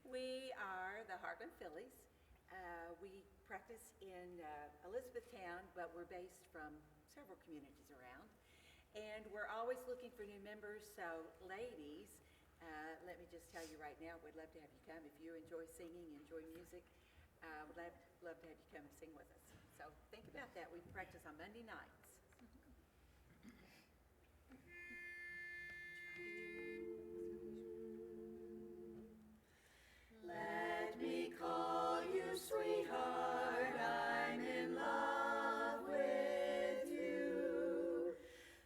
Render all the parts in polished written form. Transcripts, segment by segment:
We are the Heartland Phillies. We practice in Elizabethtown, but we're based from several communities around. And we're always looking for new members, so ladies, let me just tell you right now, we'd love to have you come. If you enjoy singing, enjoy music, we'd love to have you come and sing with us. So think about that. We practice on Monday nights. Let me call you sweetheart, I'm in love with you.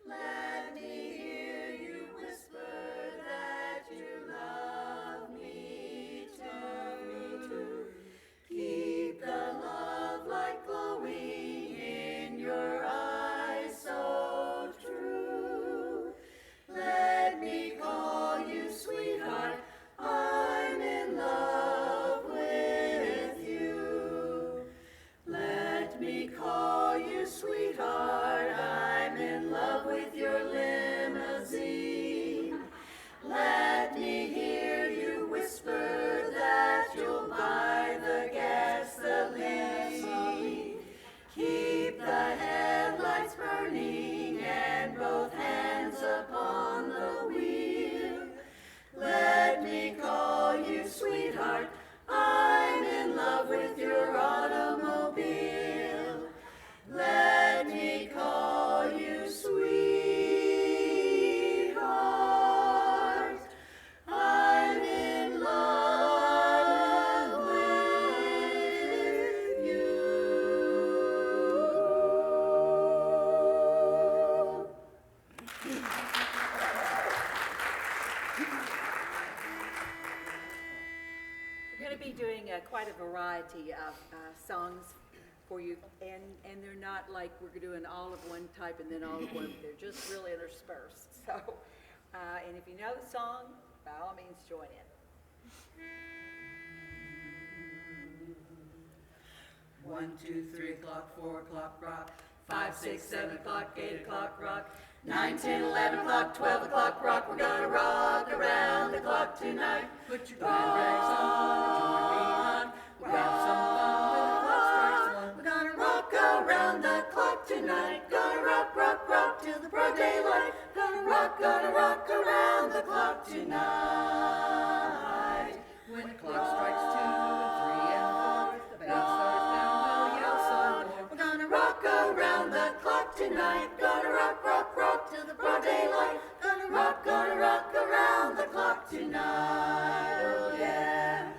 Let me hear you whisper that you love me too. Keep the love light glowing in your eyes so true. Let me call you sweetheart, I'm in love with you. Let me call you sweetheart, I'm in love with your limousine. Let me hear you whisper that you'll buy the gasoline. Keep the headlights burning and both hands upon the wheel. Let me call you sweetheart, I'm in love with your automobile. Let me call you sweetheart, I'm in love with you. We're going to be doing quite a variety of songs for you, and they're not like we're doing all of one type and then all of one. They're just really interspersed. So, and if you know the song, by all means, join in. 1, 2, 3 o'clock, 4 o'clock, rock. 5, 6, 7 o'clock, 8 o'clock, rock. 9, 10, 11 o'clock, 12 o'clock, rock. We're gonna rock around the clock tonight. Put your glad rags on and join me on. We'll have some fun when the clock strikes 1. We're gonna rock around the clock tonight. Gonna rock, rock, rock till the broad daylight. Gonna rock around the clock tonight. When the clock strikes 2 and 3 and 4, the band starts down, we'll yell some more. We're gonna rock around the clock tonight. Gonna rock, rock, rock till the broad daylight. Gonna rock around the clock tonight. Oh yeah.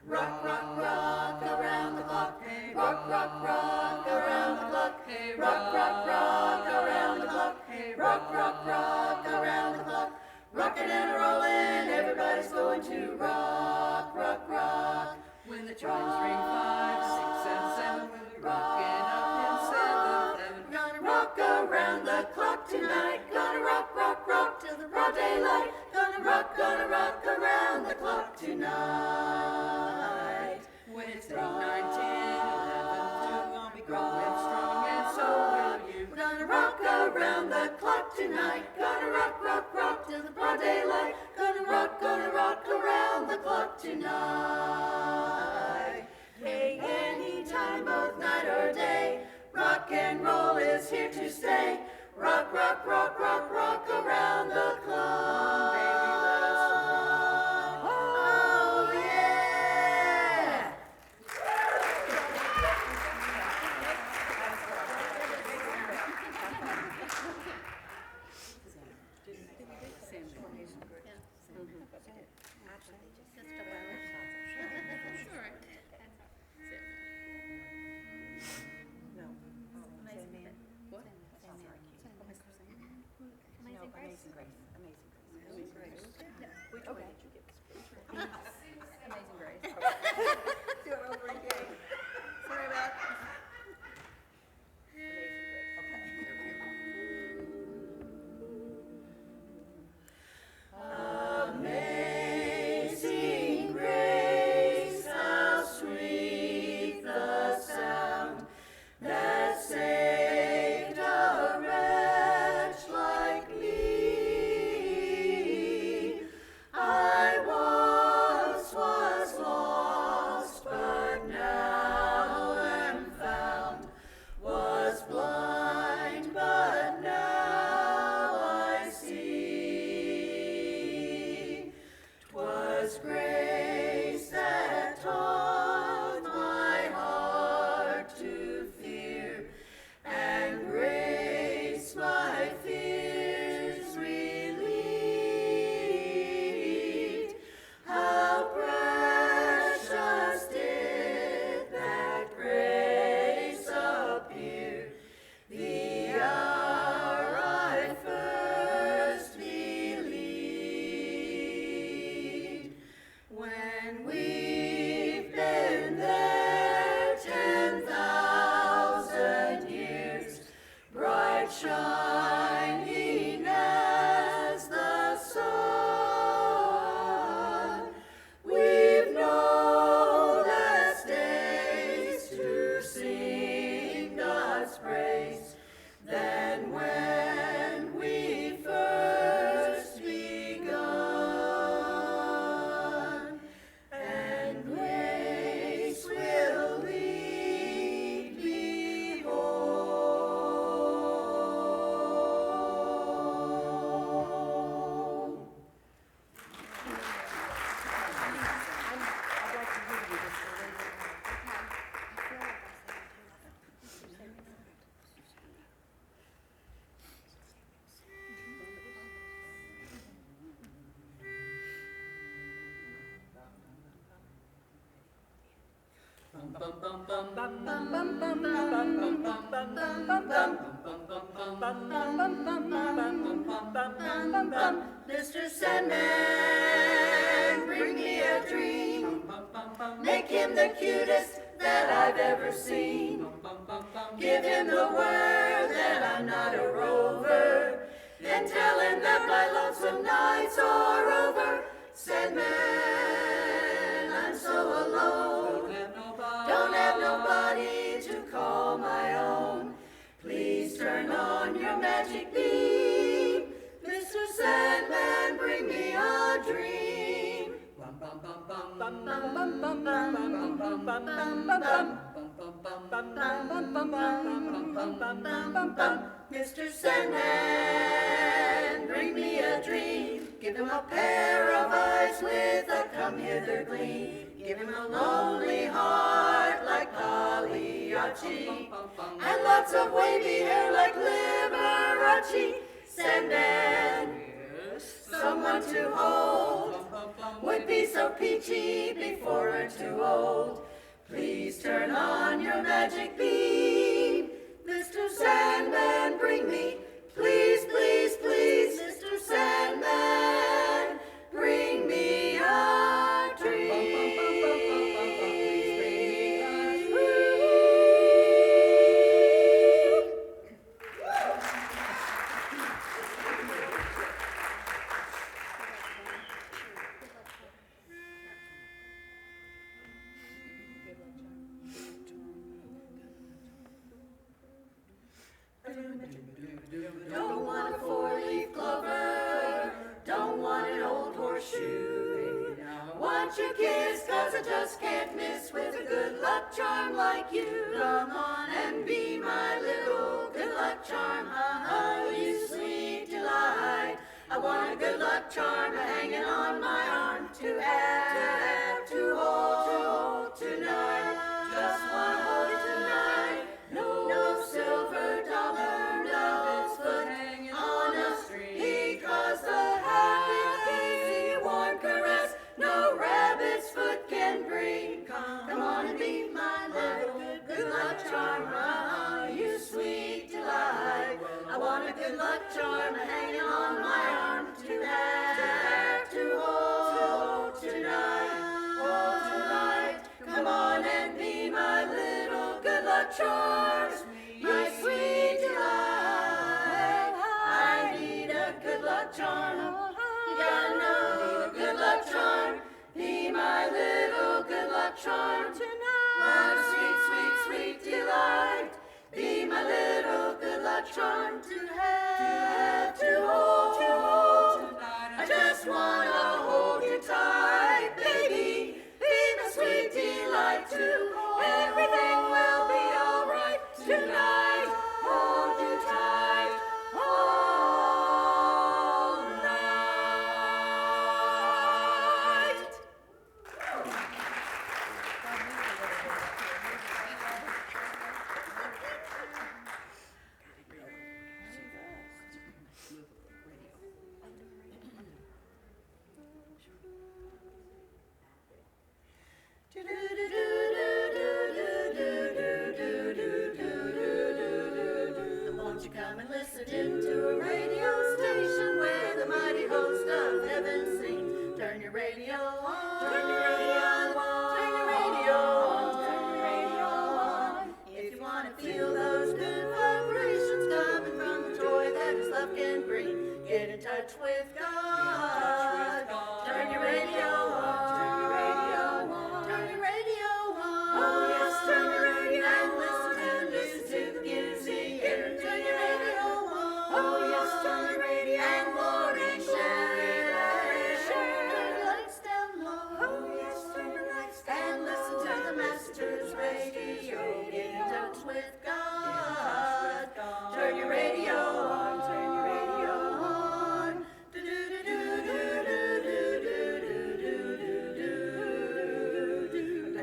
Rock, rock, rock around the clock. Rock, rock, rock around the clock. Rock, rock, rock around the clock. Rock, rock, rock around the clock. Rockin' and rollin', everybody's going to rock, rock, rock. When the chimes ring 5, 6, and 7, we'll be rockin' up in 7th heaven. We're gonna rock around the clock tonight. Gonna rock, rock, rock till the broad daylight. Gonna rock around the clock tonight. When it's 8, 9, 10, 11, 2, we'll be growing strong, and so will you. We're gonna rock around the clock tonight. Gonna rock, rock, rock till the broad daylight. Gonna rock around the clock tonight. Hey, anytime, both night or day, rock and roll is here to stay. Rock, rock, rock, rock, rock around the clock. Baby, let's rock. Oh, yeah. Amazing Grace. Amazing Grace. Which one did you get? Amazing Grace. Do it over again. Sorry about Amazing Grace, how sweet the sound that saved a wretch like me. I once was lost. Mr. Sandman, bring me a dream. Make him the cutest that I've ever seen. Give him the word that I'm not a rover, and tell him that my lonesome nights are over. Sandman, I'm so alone. Don't have nobody to call my own. Please turn on your magic beam. Mr. Sandman, bring me a dream. Mr. Sandman, bring me a dream. Give him a pair of eyes with a come hither gleam. Give him a lonely heart like Pagliacci, and lots of wavy hair like Liberace. Sandman, someone to hold, would be so peachy before we're too old. Please turn on your magic beam. Mr. Sandman, bring me, please, please, please. Mr. Sandman, bring me a dream. Don't want a four-leaf clover, don't want an old horseshoe. Want your kiss, 'cause I just can't miss with a good luck charm like you. Come on and be my little good luck charm. Oh, you sweet delight. I want a good luck charm hanging on my arm to have, to hold tonight. Just want to hold you tonight. No silver dollar, no foot hanging on a string. 'Cause the happy, warm caress no rabbit's foot can bring. Come on and be my little good luck charm. Oh, you sweet delight. I want a good luck charm hanging on my arm to have, to hold tonight. Hold tonight. Come on and be my little good luck charm. My sweet delight. I need a good luck charm. You gotta know, good luck charm. Be my little good luck charm tonight. My sweet, sweet, sweet delight. Be my little good luck charm to have, to hold tonight. I just wanna hold you tight, baby. Be my sweet delight too. Everything will be alright tonight. Hold you tight all night. Won't you come and listen in to a radio station where the mighty host of heaven sings? Turn your radio on. Turn your radio on. Turn your radio on. Turn your radio on. If you want to feel those good vibrations coming from the joy that His love can bring, get in touch with God. Turn your radio on. Turn your radio on. Turn your radio on. Oh yes, turn your radio and listen to the music. Turn your radio on. Oh yes, turn your radio and glory, share the lights down low. Oh yes, turn your lights down and listen to the Master's radio. Get in touch with God. Turn your radio on. Turn your radio on.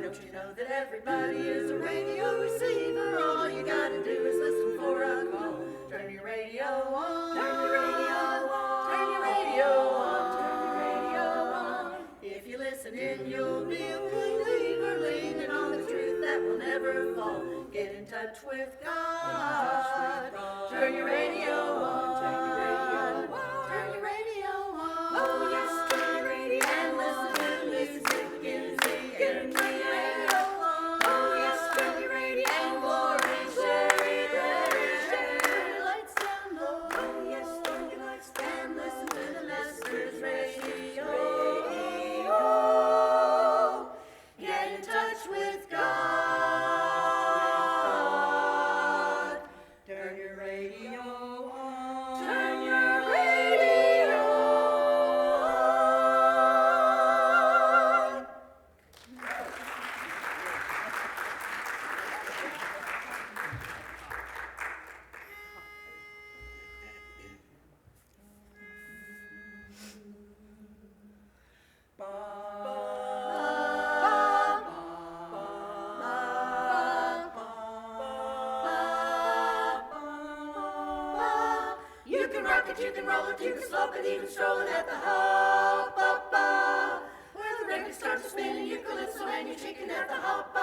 Don't you know that everybody is a radio receiver? All you gotta do is listen for a call. Turn your radio on. Turn your radio on. Get in touch with God. Turn your radio on. Turn your radio on. Turn your radio on. Oh yes, turn your radio and listen to music. Get turn your radio on. Oh yes, turn your radio and glory. Share lights down low. Oh yes, turn your lights and listen to the Master's radio. Get in touch with God. Turn your radio on. Turn your radio on. You can rock it, you can roll it, you can slope it, even stroll it at the hop, where the record starts to spin and you calypso and your chicken at the hop, to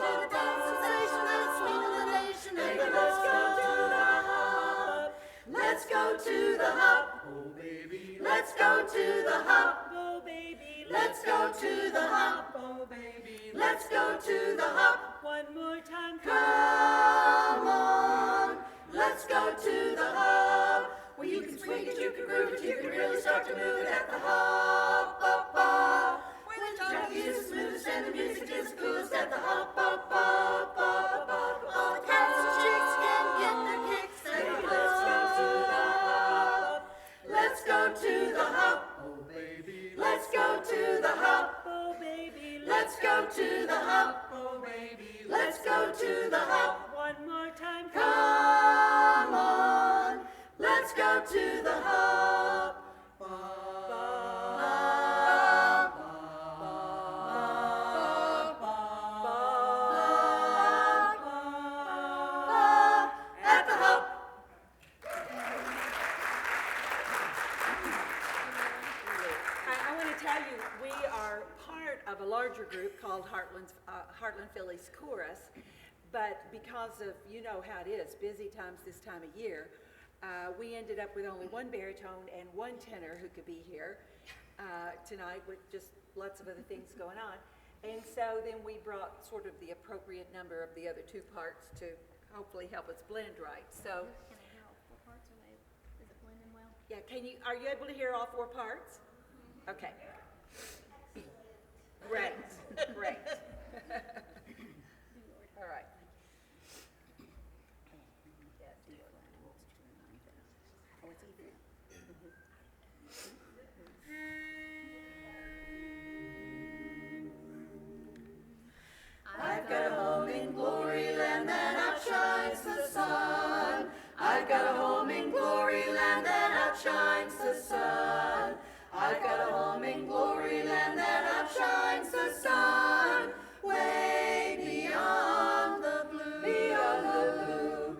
the dance sensation that's swinging the nation, and then let's go to the hop. Let's go to the hop, oh baby. Let's go to the hop, oh baby. Let's go to the hop, oh baby. Let's go to the hop. One more time, come on. Let's go to the hop, where you can swing it, you can groove it, you can really start to move it at the hop, where the junkie is the smoothest and the music is the coolest at the hop, all the cats and chicks can get their kicks at the hop. Let's go to the hop, oh baby. Let's go to the hop, oh baby. Let's go to the hop, oh baby. Let's go to the hop. One more time, come on. Let's go to the hop. At the hop. I want to tell you, we are part of a larger group called Heartland Phillies Chorus, but because of, you know how it is, busy times this time of year, we ended up with only one baritone and one tenor who could be here tonight with just lots of other things going on. And so then we brought sort of the appropriate number of the other two parts to hopefully help us blend right. So, Can I hear all four parts? Is it blending well? yeah, are you able to hear all four parts? Okay. Great, great. All right. I've got a home in glory land that outshines the sun. I've got a home in glory land that outshines the sun. I've got a home in glory land that outshines the sun. Way beyond the blue, beyond the blue.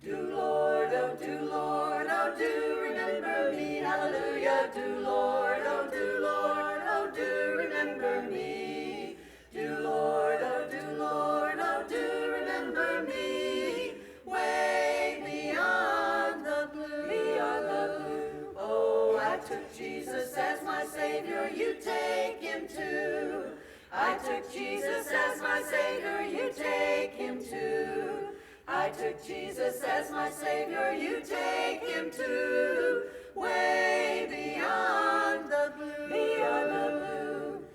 Do Lord, oh do Lord, oh do remember me. Hallelujah, do Lord, oh do Lord, oh do remember me. Do Lord, oh do Lord, oh do remember me. Way beyond the blue, beyond the blue. Oh, I took Jesus as my Savior, you take him too. I took Jesus as my Savior, you take him too. I took Jesus as my Savior, you take him too. Way beyond the blue, beyond the blue.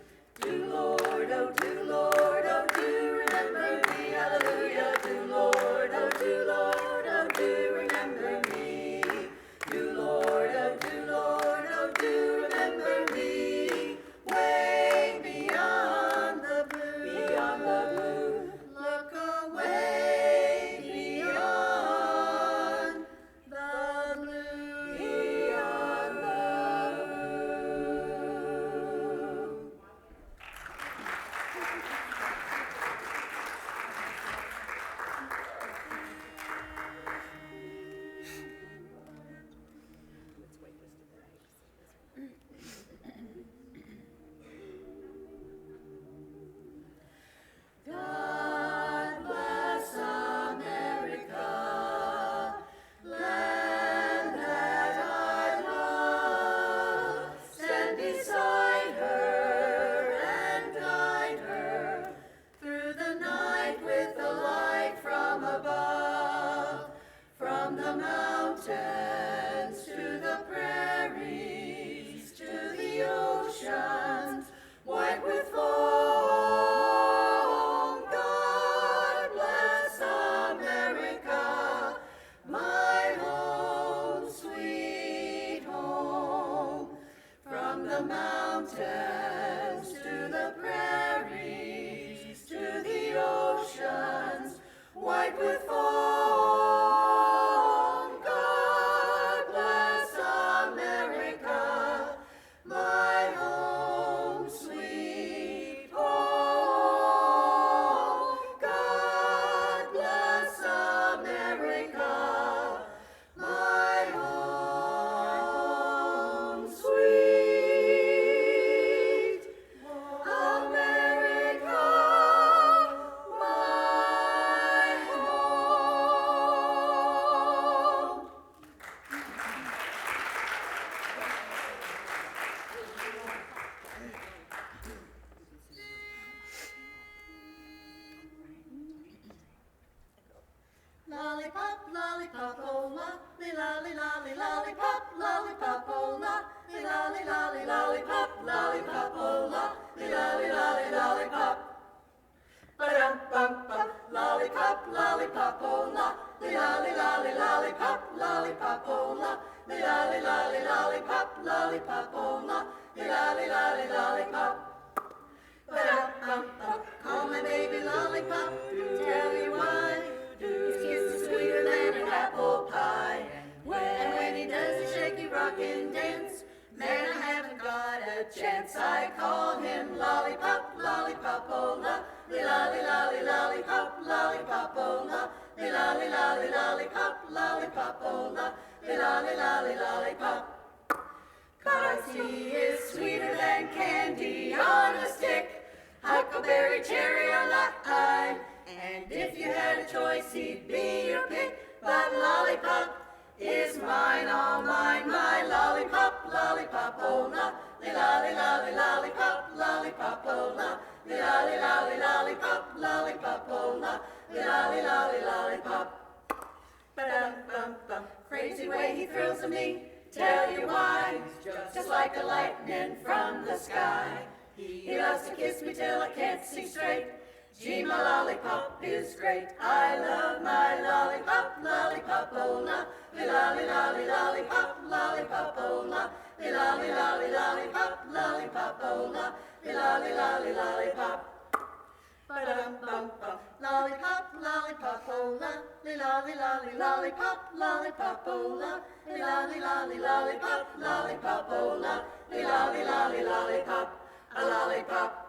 Do Lord, oh do Lord, oh do remember me. Hallelujah, do Lord, oh do Lord, oh do remember me. Do Lord, oh do Lord, oh do remember me. Way beyond the blue, beyond the blue. Look away beyond the blue. the mountains, to the prairies, to the oceans, white with foam. God bless America, my home, sweet home. God bless America, my home, sweet America, my home. Lollipop, lollipop, oh lolly, lolly, lolly, lollipop, lollipop, oh lolly, lolly, lolly, lollipop, lollipop, oh lolly, lolly, lolly, lollipop. Ba-dum-bum-bum, lollipop, lollipop, oh lolly, lolly, lolly, lollipop, lollipop, oh lolly, lolly, lolly, lollipop, lollipop, oh lolly, lolly, lolly, lollipop. Ba-dum-bum-bum, call my baby lollipop, tell you why. His kiss is sweeter than an apple pie. And when he does a shaky rockin' dance, man, I haven't got a chance. I call him lollipop, lollipop, oh lolly, lolly, lolly, lollipop, lollipop, oh lolly, lolly, lolly, lollipop, lollipop, oh lolly, lolly, lolly, lollipop. 'Cause he is sweeter than candy on a stick, huckleberry, cherry, or lime. And if you had a choice, he'd be your pick. But lollipop is mine, all mine, my lollipop, lollipop, oh lolly, lolly, lolly, lollipop, lollipop, oh lolly, lolly, lolly, lollipop, lollipop, oh lolly, lolly, lolly, lollipop. Ba-dum-bum-bum, crazy way he thrills me, tell you why. Just like a lightning from the sky. He loves to kiss me till I can't see straight. Gee, my lollipop is great. I love my lollipop, lollipop, oh lolly, lolly, lolly, lollipop, lollipop, oh lolly, lolly, lolly, lollipop, lollipop, oh lolly, lolly, lolly, lollipop. Ba-dum-bum-bum, lollipop, lollipop, oh lolly, lolly, lolly, lollipop, lollipop, oh lolly, lolly, lolly, lollipop, lollipop, oh lolly, lolly, lolly, lollipop, a lollipop.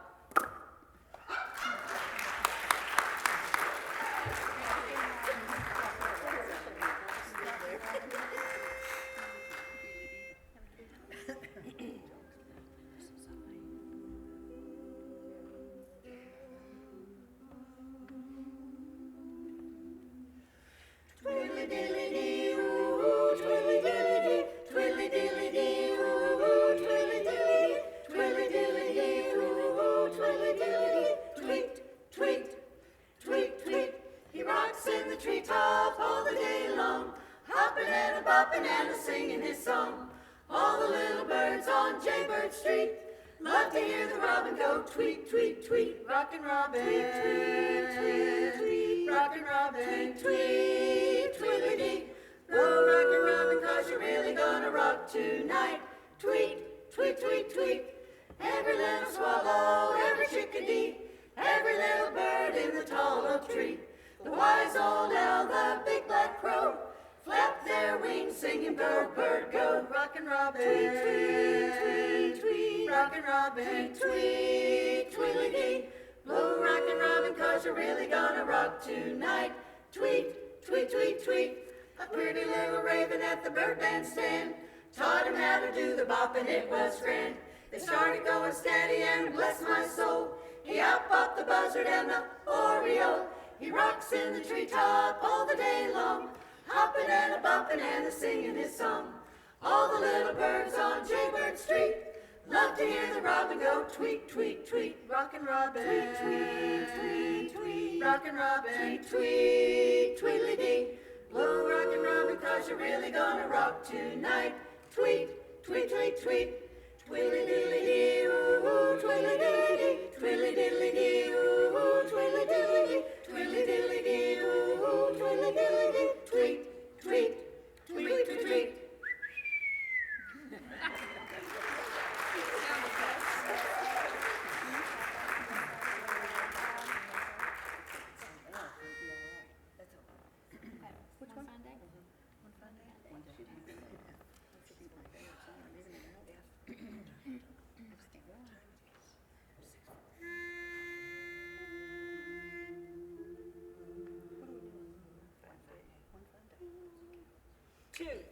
Twiddly-dilly-dee, ooh, twiddly-dilly-dee, twiddly-dilly-dee, ooh, twiddly-dilly-dee, twiddly-dilly-dee, ooh, twiddly-dilly-dee, tweet, tweet, tweet, tweet. He rocks in the treetop all the day long, hopping and a-bopping and a-singing his song. All the little birds on Jaybird Street love to hear the robin go tweet, tweet, tweet. Rockin' Robin, tweet, tweet, tweet, tweet. Rockin' Robin, tweet, tweet, tweedly-dee. Go rockin' Robin, 'cause you're really gonna rock tonight. Tweet, tweet, tweet, tweet. Every little swallow, every chickadee, every little bird in the tall oak tree. The wise old owl, the big black crow, flap their wings, singing bird, bird, go. Rockin' Robin, tweet, tweet, tweet, tweet. Rockin' Robin, tweet, tweet, tweedly-dee. Blow rockin' Robin, 'cause you're really gonna rock tonight. Tweet, tweet, tweet, tweet. A pretty little raven at the bird bandstand taught him how to do the bop, and it was grand. They started going steady, and bless my soul, he out-bopped the buzzard and the oriole. He rocks in the treetop all the day long, hopping and a-bopping and a-singing his song. All the little birds on Jaybird Street love to hear the robin go tweet, tweet, tweet. Rockin' Robin, tweet, tweet, tweet, tweet. Rockin' Robin, tweet, tweet, tweedly-dee. Blow rockin' Robin, 'cause you're really gonna rock tonight. Tweet, tweet, tweet, tweet. Twiddly-diddly-dee, ooh, twiddly-diddly-dee. Twiddly-diddly-dee, ooh, twiddly-diddly-dee. Twiddly-diddly-dee, ooh, twiddly-diddly-dee. Tweet, tweet, tweet, tweet, tweet.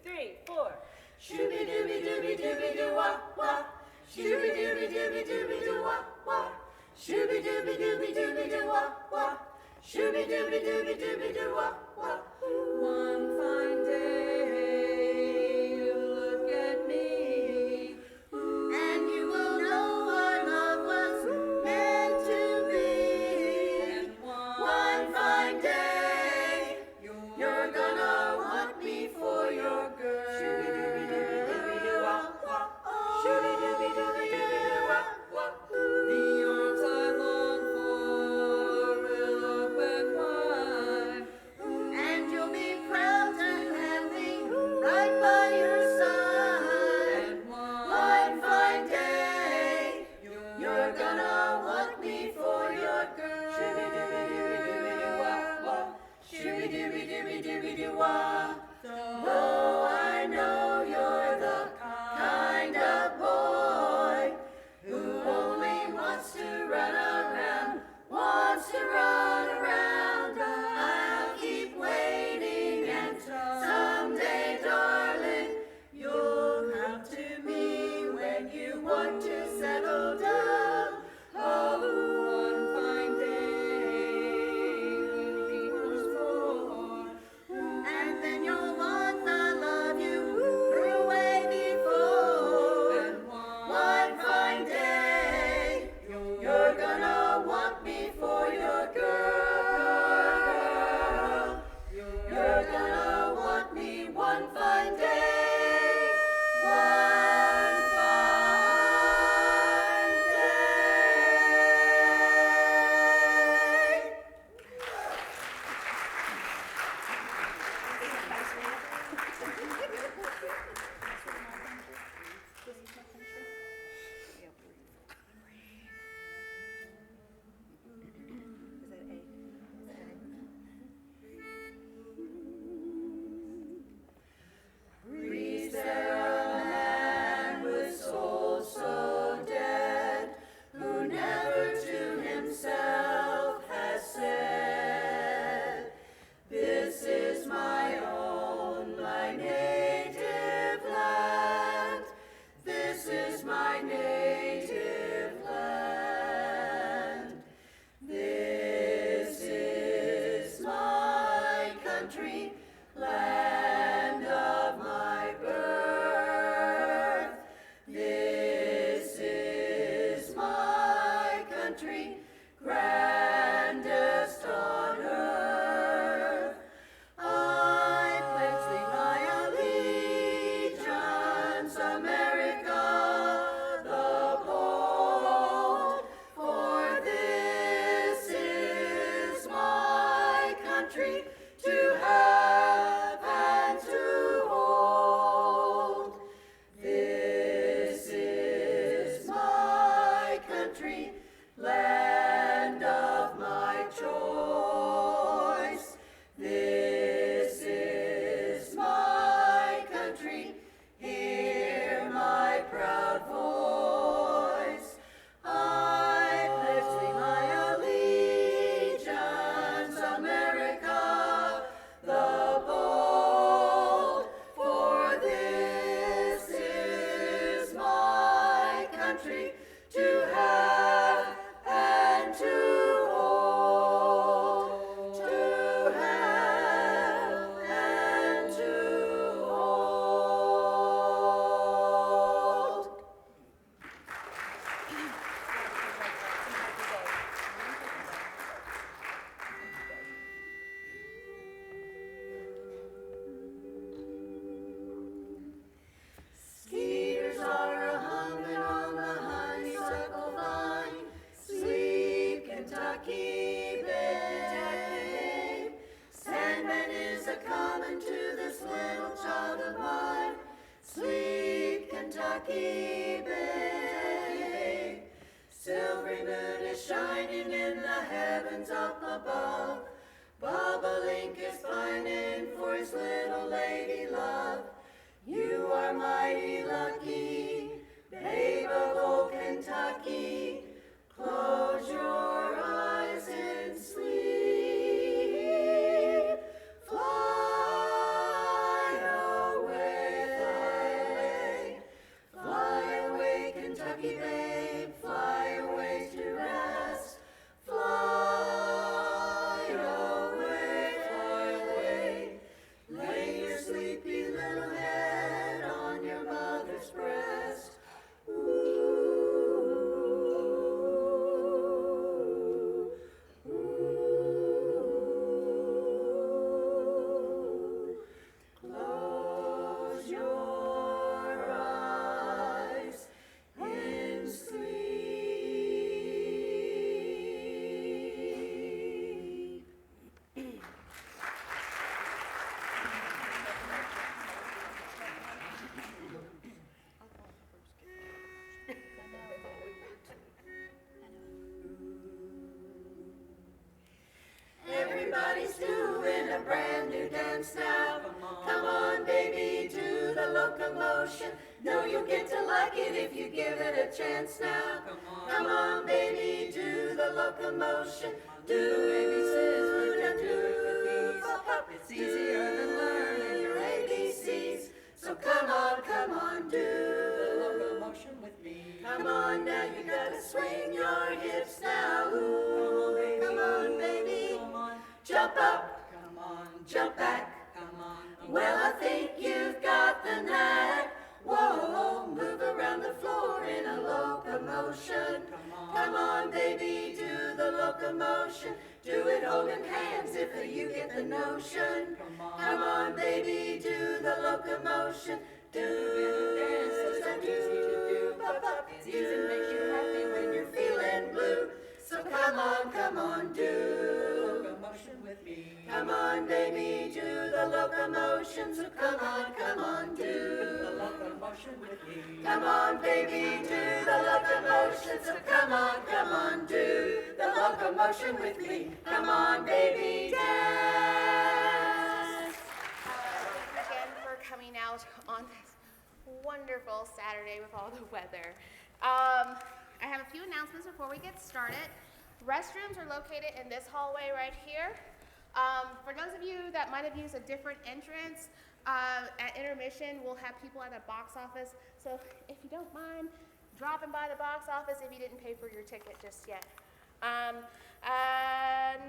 3, 4. Shooby dooby dooby dooby doo wah wah. Shooby dooby dooby dooby doo wah wah. Shooby dooby dooby dooby doo wah wah. Shooby dooby dooby dooby doo wah wah. One fine day you look at me, and you will know our love was meant to be. And one fine day you're gonna want me for your girl. Shooby dooby dooby dooby doo wah wah. Shooby dooby dooby dooby doo wah wah. The arms I long for will open wide, and you'll be proud to have me right by your side. And one fine day you're gonna want me for your girl. Shooby dooby dooby dooby doo wah wah. Shooby dooby dooby dooby doo wah. Oh, I know you're the kind of boy who only wants to run around, wants to run around. I'll keep waiting, and someday, darling, you'll come to me when you want to settle down. Oh, one fine day will be yours for, and then you'll want the love you threw away before. And one fine day you're gonna want me for your girl. You're gonna want me one fine day. One fine day. Breeze there a man with soul so dead, who never to himself has said, "This is my own, my native land. This is my native land. This is my country, land of my birth. This is my country, grandest on earth. I pledge thee my allegiance, America the bold, for this is my country, to have and to hold. This is my country, land of my choice. This is my country, hear my proud voice. I pledge thee my allegiance, America the bold, for this is my country, to have and to hold, to have and to hold. Skeeters are a-humming on the honeysuckle vine. Sleep, Kentucky babe. Sandman is a-comin' to this little child of mine. Sleep, Kentucky babe. Silvery moon is shining in the heavens up above. Bobolink is pining for his little lady love. You are mighty lucky, babe of old Kentucky. Close your eyes and sleep. Fly away. chance now. Come on, baby, do the locomotion. Know you'll get to like it if you give it a chance now. Come on, baby, do the locomotion. Do, baby, sis, and do with ease. It's easier than learning your ABCs. So come on, do the locomotion with me. Come on now, you gotta swing your hips now. Ooh, come on, baby. Come on. Jump up. Come on. Jump back. Come on. Well, I think you've got the knack. Whoa, move around the floor in a locomotion. Come on, baby, do the locomotion. Do it holding hands if you get the notion. Come on, baby, do the locomotion. Do dance, it's easy to do. It's easy to make you happy when you're feeling blue. So come on, do the locomotion with me. Come on, baby, do the locomotion. So come on, do the locomotion with me. Come on, baby, do the locomotion. So come on, do the locomotion with me. Come on, baby, dance. Thanks again for coming out on this wonderful Saturday with all the weather. I have a few announcements before we get started. Restrooms are located in this hallway right here. For those of you that might have used a different entrance, at intermission, we'll have people at the box office. So if you don't mind dropping by the box office if you didn't pay for your ticket just yet.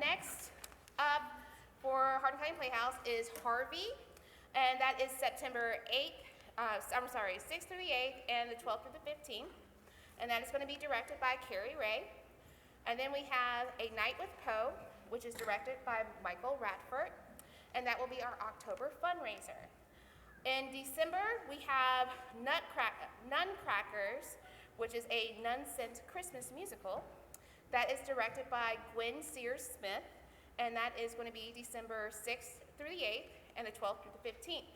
Next up for Hardin County Playhouse is Harvey, and that is September 6th through the 8th and the 12th through the 15th. And that is going to be directed by Carrie Ray. And then we have A Night with Poe, which is directed by Michael Radford, and that will be our October fundraiser. In December, we have Nuncrackers, which is a nun-sent Christmas musical. That is directed by Gwen Sears Smith, and that is going to be December 6th through the 8th and the 12th through the 15th.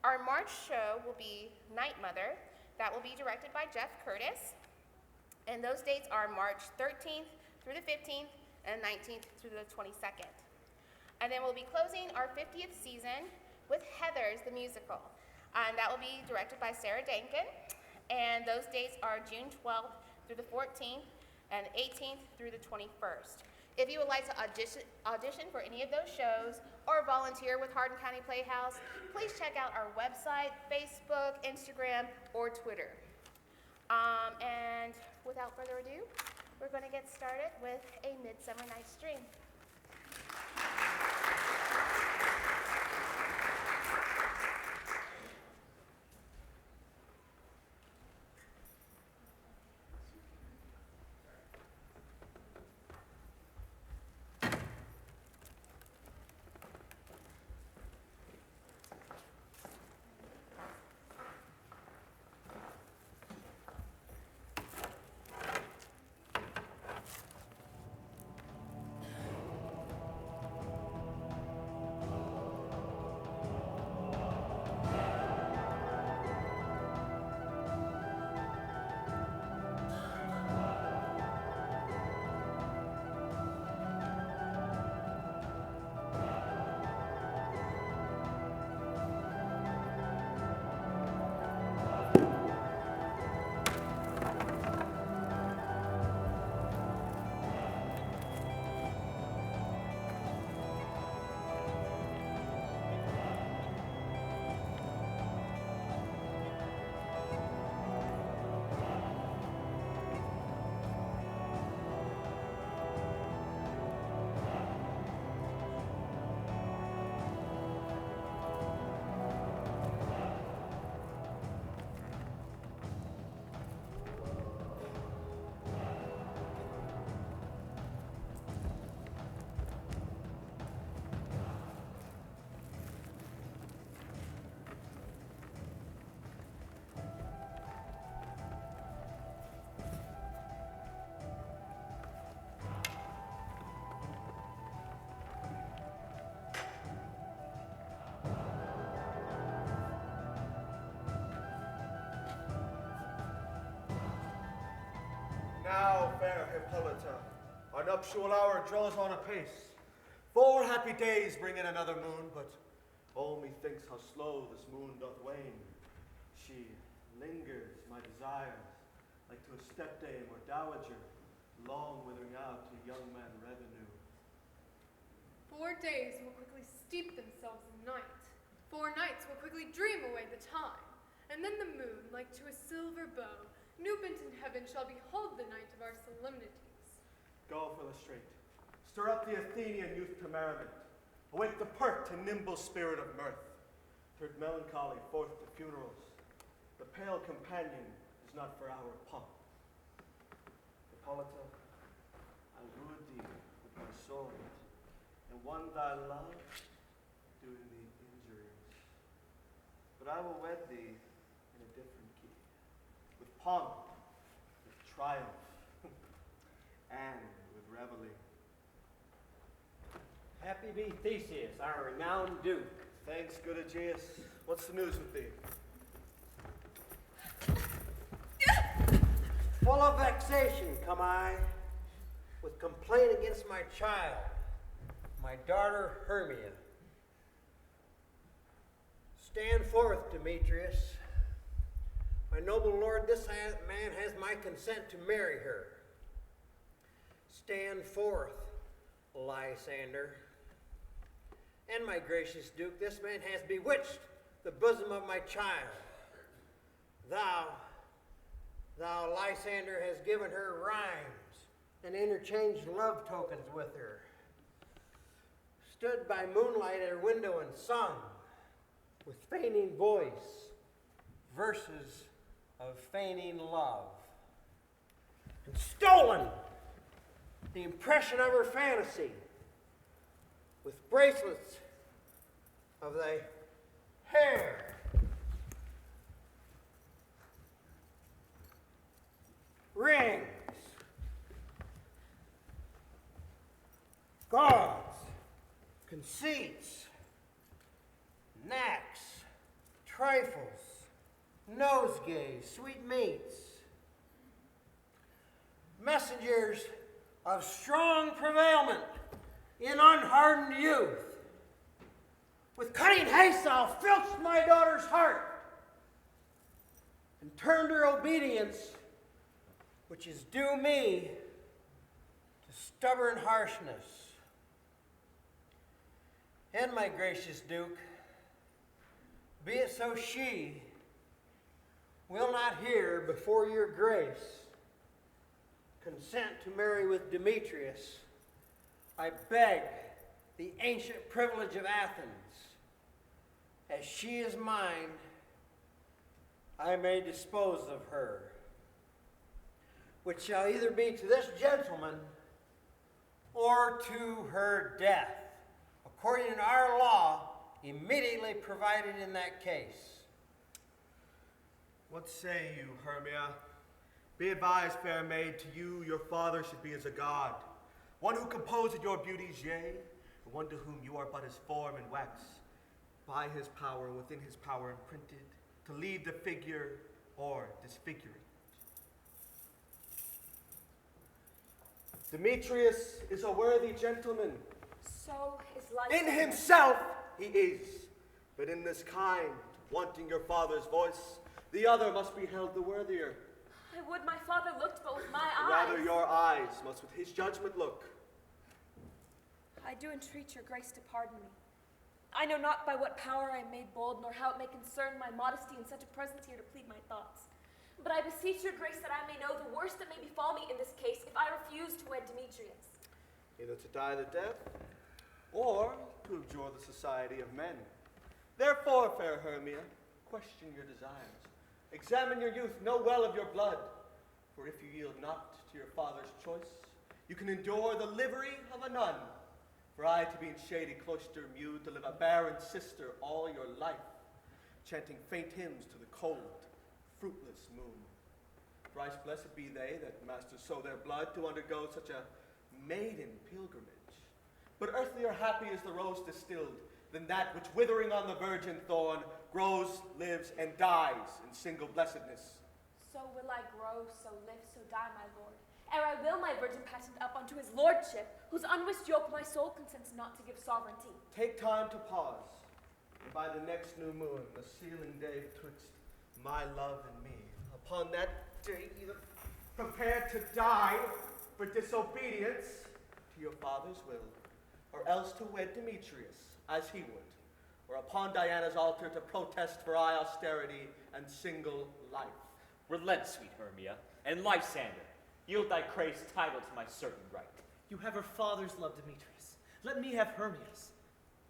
Our March show will be Night Mother. That will be directed by Jeff Curtis. And those dates are March 13th through the 15th and 19th through the 22nd. And then we'll be closing our 50th season with Heathers the Musical. And that will be directed by Sarah Dankin. And those dates are June 12th through the 14th and 18th through the 21st. If you would like to audition for any of those shows or volunteer with Hardin County Playhouse, please check out our website, Facebook, Instagram, or Twitter. And without further ado, we're going to get started with A Midsummer Night's Dream. Now, fair Hippolyta, our nuptial hour draws on apace. 4 happy days bring in another moon, but Oh, methinks how slow this moon doth wane. She lingers my desires, like to a stepdame or dowager, long withering out to young man revenue. 4 days will quickly steep themselves in night. 4 nights will quickly dream away the time. And then the moon, like to a silver bow, new bent in heaven, shall behold the night of our solemnities. Go for the strait. Stir up the Athenian youth to merriment. Awake the pert and nimble spirit of mirth. Turn melancholy forth to funerals. The pale companion is not for our pomp. Hippolyta, I wooed thee with my sword, and won thy love, doing thee injuries. But I will wed thee in a different key, with pomp, with triumph, and with reveille. Happy be Theseus, our renowned Duke. Thanks, good Aegeus. What's the news with thee? Full of vexation come I, with complaint against my child, my daughter Hermia. Stand forth, Demetrius. My noble lord, this man has my consent to marry her. Stand forth, Lysander. And my gracious Duke, this man has bewitched the bosom of my child. Thou, Lysander, has given her rhymes and interchanged love tokens with her. Stood by moonlight at her window and sung, with feigning voice, verses of feigning love. And stolen the impression of her fantasy, with bracelets of the hair, rings, gauds, conceits, knacks, trifles, nosegays, sweetmeats, messengers of strong prevailment in unhardened youth. With cutting haste thou filched my daughter's heart, and turned her obedience, which is due me, to stubborn harshness. And my gracious Duke, be it so she will not hear before your grace consent to marry with Demetrius, I beg the ancient privilege of Athens, as she is mine, I may dispose of her, which shall either be to this gentleman or to her death, according to our law immediately provided in that case. What say you, Hermia? Be advised, fair maid, to you your father should be as a god, one who composed your beauties, yea, and one to whom you are but his form and wax, by his power, within his power imprinted, to lead the figure or disfigure it. Demetrius is a worthy gentleman. So is Lysander. In himself he is, but in this kind, wanting your father's voice, the other must be held the worthier. I would my father looked, but with my eyes. Rather your eyes must with his judgment look. I do entreat your grace to pardon me. I know not by what power I am made bold, nor how it may concern my modesty in such a presence here to plead my thoughts. But I beseech your grace that I may know the worst that may befall me in this case if I refuse to wed Demetrius. Either to die the death, or to abjure the society of men. Therefore, fair Hermia, question your desires. Examine your youth, know well of your blood. For if you yield not to your father's choice, you can endure the livery of a nun. For I to be in shady cloister mewed, to live a barren sister all your life, chanting faint hymns to the cold, fruitless moon. Thrice blessed be they that masters sow their blood to undergo such a maiden pilgrimage. But earthlier happy is the rose distilled, than that which withering on the virgin thorn grows, lives, and dies in single blessedness. So will I grow, so live, so die, my lord. Ere I will my virgin patent up unto his lordship, whose unwist yoke my soul consents not to give sovereignty. Take time to pause. and by the next new moon, the sealing day betwixt my love and me, upon that day either prepare to die for disobedience to your father's will, or else to wed Demetrius as he would, or upon Diana's altar to protest for high austerity and single life. Relent, sweet Hermia, and Lysander, yield thy crazed title to my certain right. You have her father's love, Demetrius. Let me have Hermia's.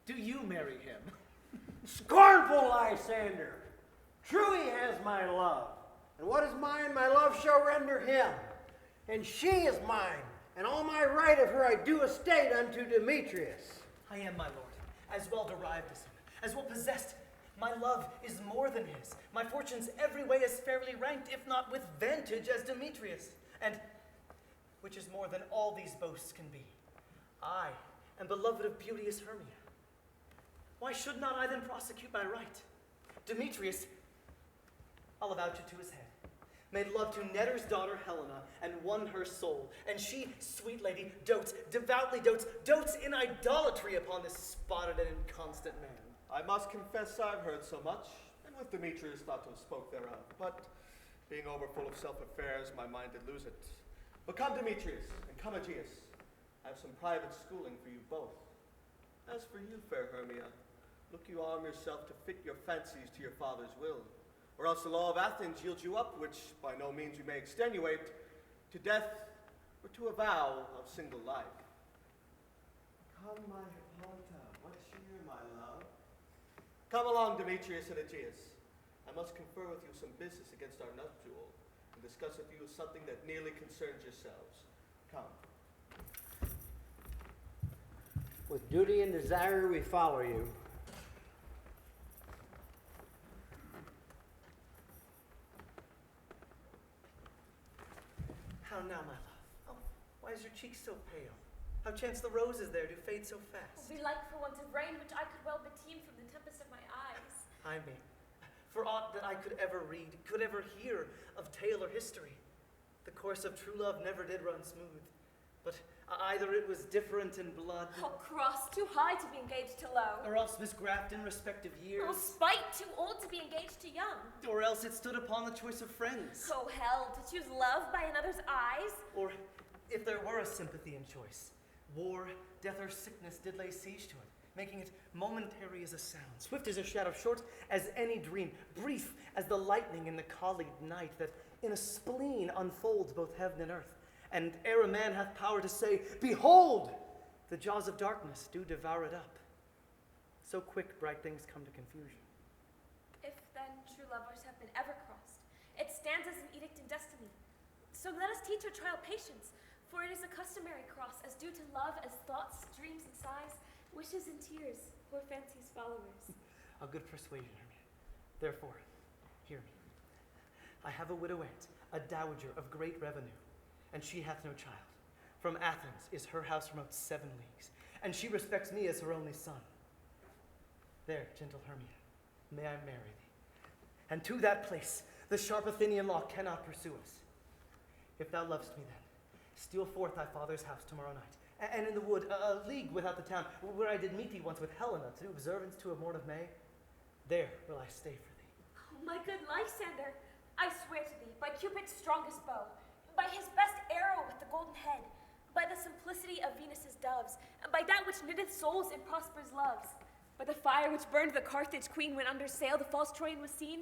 Do you marry him? Scornful Lysander! True he has my love, and what is mine, my love shall render him. And she is mine, and all my right of her I do estate unto Demetrius. I am, my lord, as well derived as him, as well possessed. My love is more than his. My fortunes every way as fairly ranked, if not with vantage, as Demetrius. And, which is more than all these boasts can be, I am beloved of beauteous Hermia. Why should not I then prosecute my right? Demetrius, I'll avouch it to his head, made love to Netter's daughter Helena, and won her soul. And she, sweet lady, dotes, devoutly dotes in idolatry upon this spotted and inconstant man. I must confess I've heard so much, and with Demetrius thought to have spoke thereof, but being overfull of self-affairs, my mind did lose it. But come, Demetrius, and come, Aegeus. I have some private schooling for you both. As for you, fair Hermia, look you arm yourself to fit your fancies to your father's will, or else the law of Athens yields you up, which by no means you may extenuate, to death or to a vow of single life. Come, my Hippolyta, what cheer, my love? Come along, Demetrius and Aegeus. I must confer with you some business against our nuptial, and discuss with you something that nearly concerns yourselves. Come. With duty and desire we follow you. How now, my love? Oh, why is your cheek so pale? How chance the roses there do fade so fast? Be like for want of rain, which I could well beteem from the tempest of my eyes. I mean, for aught that I could ever read, could ever hear of tale or history, the course of true love never did run smooth. But either it was different in blood, Oh, cross, too high to be engaged to low. or else misgraft in respective years, Oh, spite, too old to be engaged to young. or else it stood upon the choice of friends. Oh, hell, to choose love by another's eyes. Or if there were a sympathy in choice, war, death, or sickness did lay siege to it, making it momentary as a sound, swift as a shadow, short as any dream, brief as the lightning in the collied night that in a spleen unfolds both heaven and earth. And ere a man hath power to say, behold, the jaws of darkness do devour it up. So quick bright things come to confusion. If then true lovers have been ever crossed, it stands as an edict in destiny. So let us teach our child patience, for it is a customary cross, as due to love as thoughts, dreams, and sighs, wishes and tears, or fancy's followers. A good persuasion, Hermia. Therefore, hear me. I have a widow aunt, a dowager of great revenue, and she hath no child. From Athens is her house remote 7 leagues, and she respects me as her only son. There, gentle Hermia, may I marry thee. And to that place the sharp Athenian law cannot pursue us. If thou lovest me then, steal forth thy father's house tomorrow night, and in the wood, a league without the town, where I did meet thee once with Helena to do observance to a morn of May, there will I stay for thee. Oh, my good Lysander, I swear to thee, by Cupid's strongest bow, by his best arrow with the golden head, by the simplicity of Venus's doves, and by that which knitteth souls and prospers loves, by the fire which burned the Carthage queen when under sail the false Trojan was seen,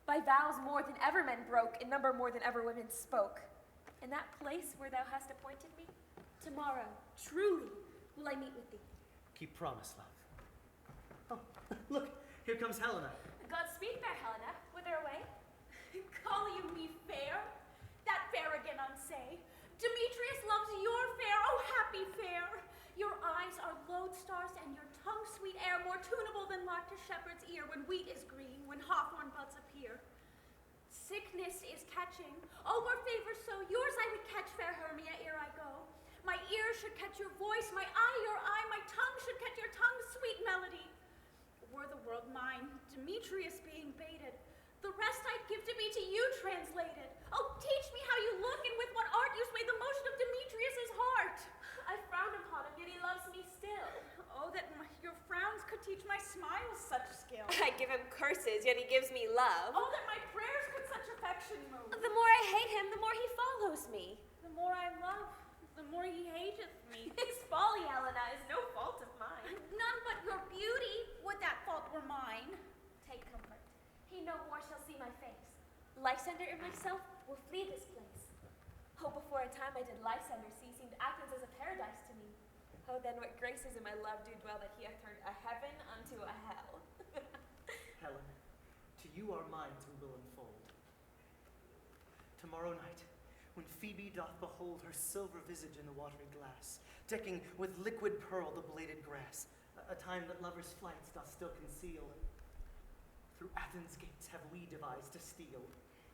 by vows more than ever men broke, in number more than ever women spoke. In that place where thou hast appointed me, tomorrow, truly, will I meet with thee. Keep promise, love. Oh, look, here comes Helena. Godspeed, fair Helena. Whither away? Call you me fair? That fair again unsay. Demetrius loves your fair, oh happy fair. Your eyes are lodestars, and your tongue sweet air, more tunable than lark to shepherd's ear when wheat is green, when hawthorn buds appear. Sickness is catching. Oh, were favor so, yours I would catch, fair Hermia, ere I go. My ear should catch your voice, my eye your eye, my tongue should catch your tongue's sweet melody. Were the world mine, Demetrius being baited, the rest I'd give to be to you translated. Oh, teach me how you look, and with what art you sway the motion of Demetrius's heart. I frown upon him, yet he loves me still. Oh, that your frowns could teach my smiles such skill. I give him curses, yet he gives me love. Oh, that my prayers could such affection move. The more I hate him, the more he follows me. The more I love, the more he hateth me. His folly, Helena, is no fault of mine. None but your beauty, would that fault were mine. Take comfort. He no more shall see my face. Lysander and myself will flee this place. Oh, before a time I did Lysander see, seemed Athens as a paradise to me. Oh, then what graces in my love do dwell, that he hath turned a heaven unto a hell. Helen, to you our minds we will unfold. Tomorrow night, when Phoebe doth behold her silver visage in the watery glass, decking with liquid pearl the bladed grass, a time that lovers' flights doth still conceal, through Athens' gates have we devised to steal.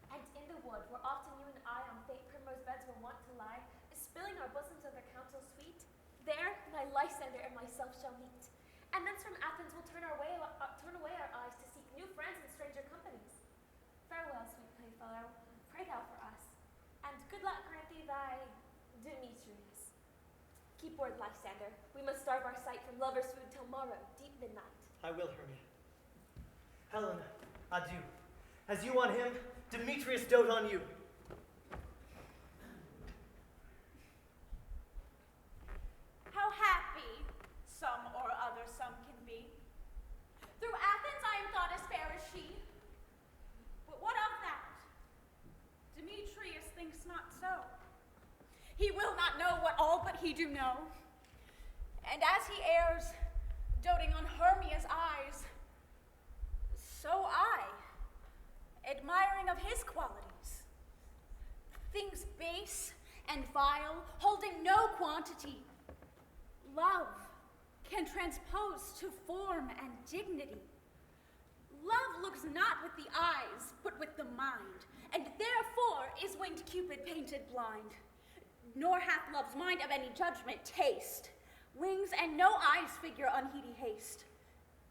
And in the wood, where often you and I on faint primrose beds were wont to lie, spilling our bosoms of their counsel sweet, there my Lysander and myself shall meet. And thence from Athens we'll turn away our eyes to seek new friends in stranger companies. Farewell, sweet playfellow, pray thou for us, and good luck grant thee thy Demetrius. Keep word, Lysander. We must starve our sight from lovers' food till morrow, deep midnight. I will, Hermia. Helena, adieu. As you on him, Demetrius dote on you. How happy some or other some can be. Through Athens I am thought as fair as she. But what of that? Demetrius thinks not so. He will not know what all but he do know. And as he errs, doting on Hermia's eyes, so I, admiring of his qualities, things base and vile, holding no quantity, love can transpose to form and dignity. Love looks not with the eyes, but with the mind, and therefore is winged Cupid painted blind. Nor hath love's mind of any judgment taste, wings and no eyes figure unheedy haste.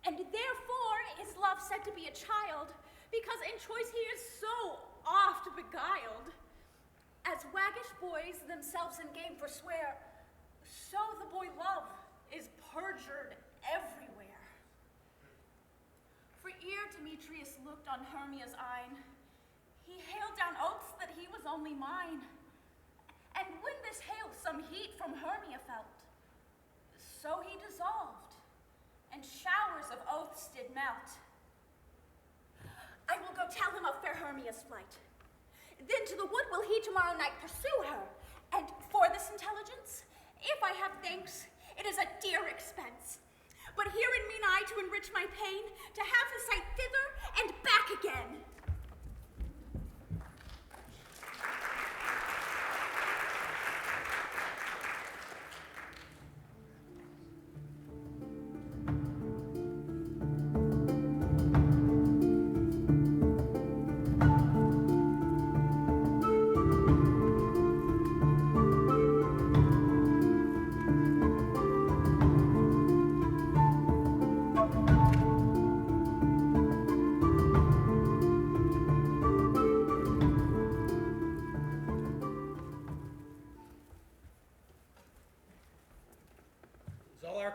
And therefore is love said to be a child, because in choice he is so oft beguiled. As waggish boys themselves in game forswear, so the boy love is perjured everywhere. For ere Demetrius looked on Hermia's eyne, he hailed down oaths that he was only mine. And when this hail some heat from Hermia felt, so he dissolved, and showers of oaths did melt. I will go tell him of fair Hermia's flight. Then to the wood will he tomorrow night pursue her. And for this intelligence, if I have thanks, it is a dear expense. But herein mean I to enrich my pain, to have the sight thither and back again.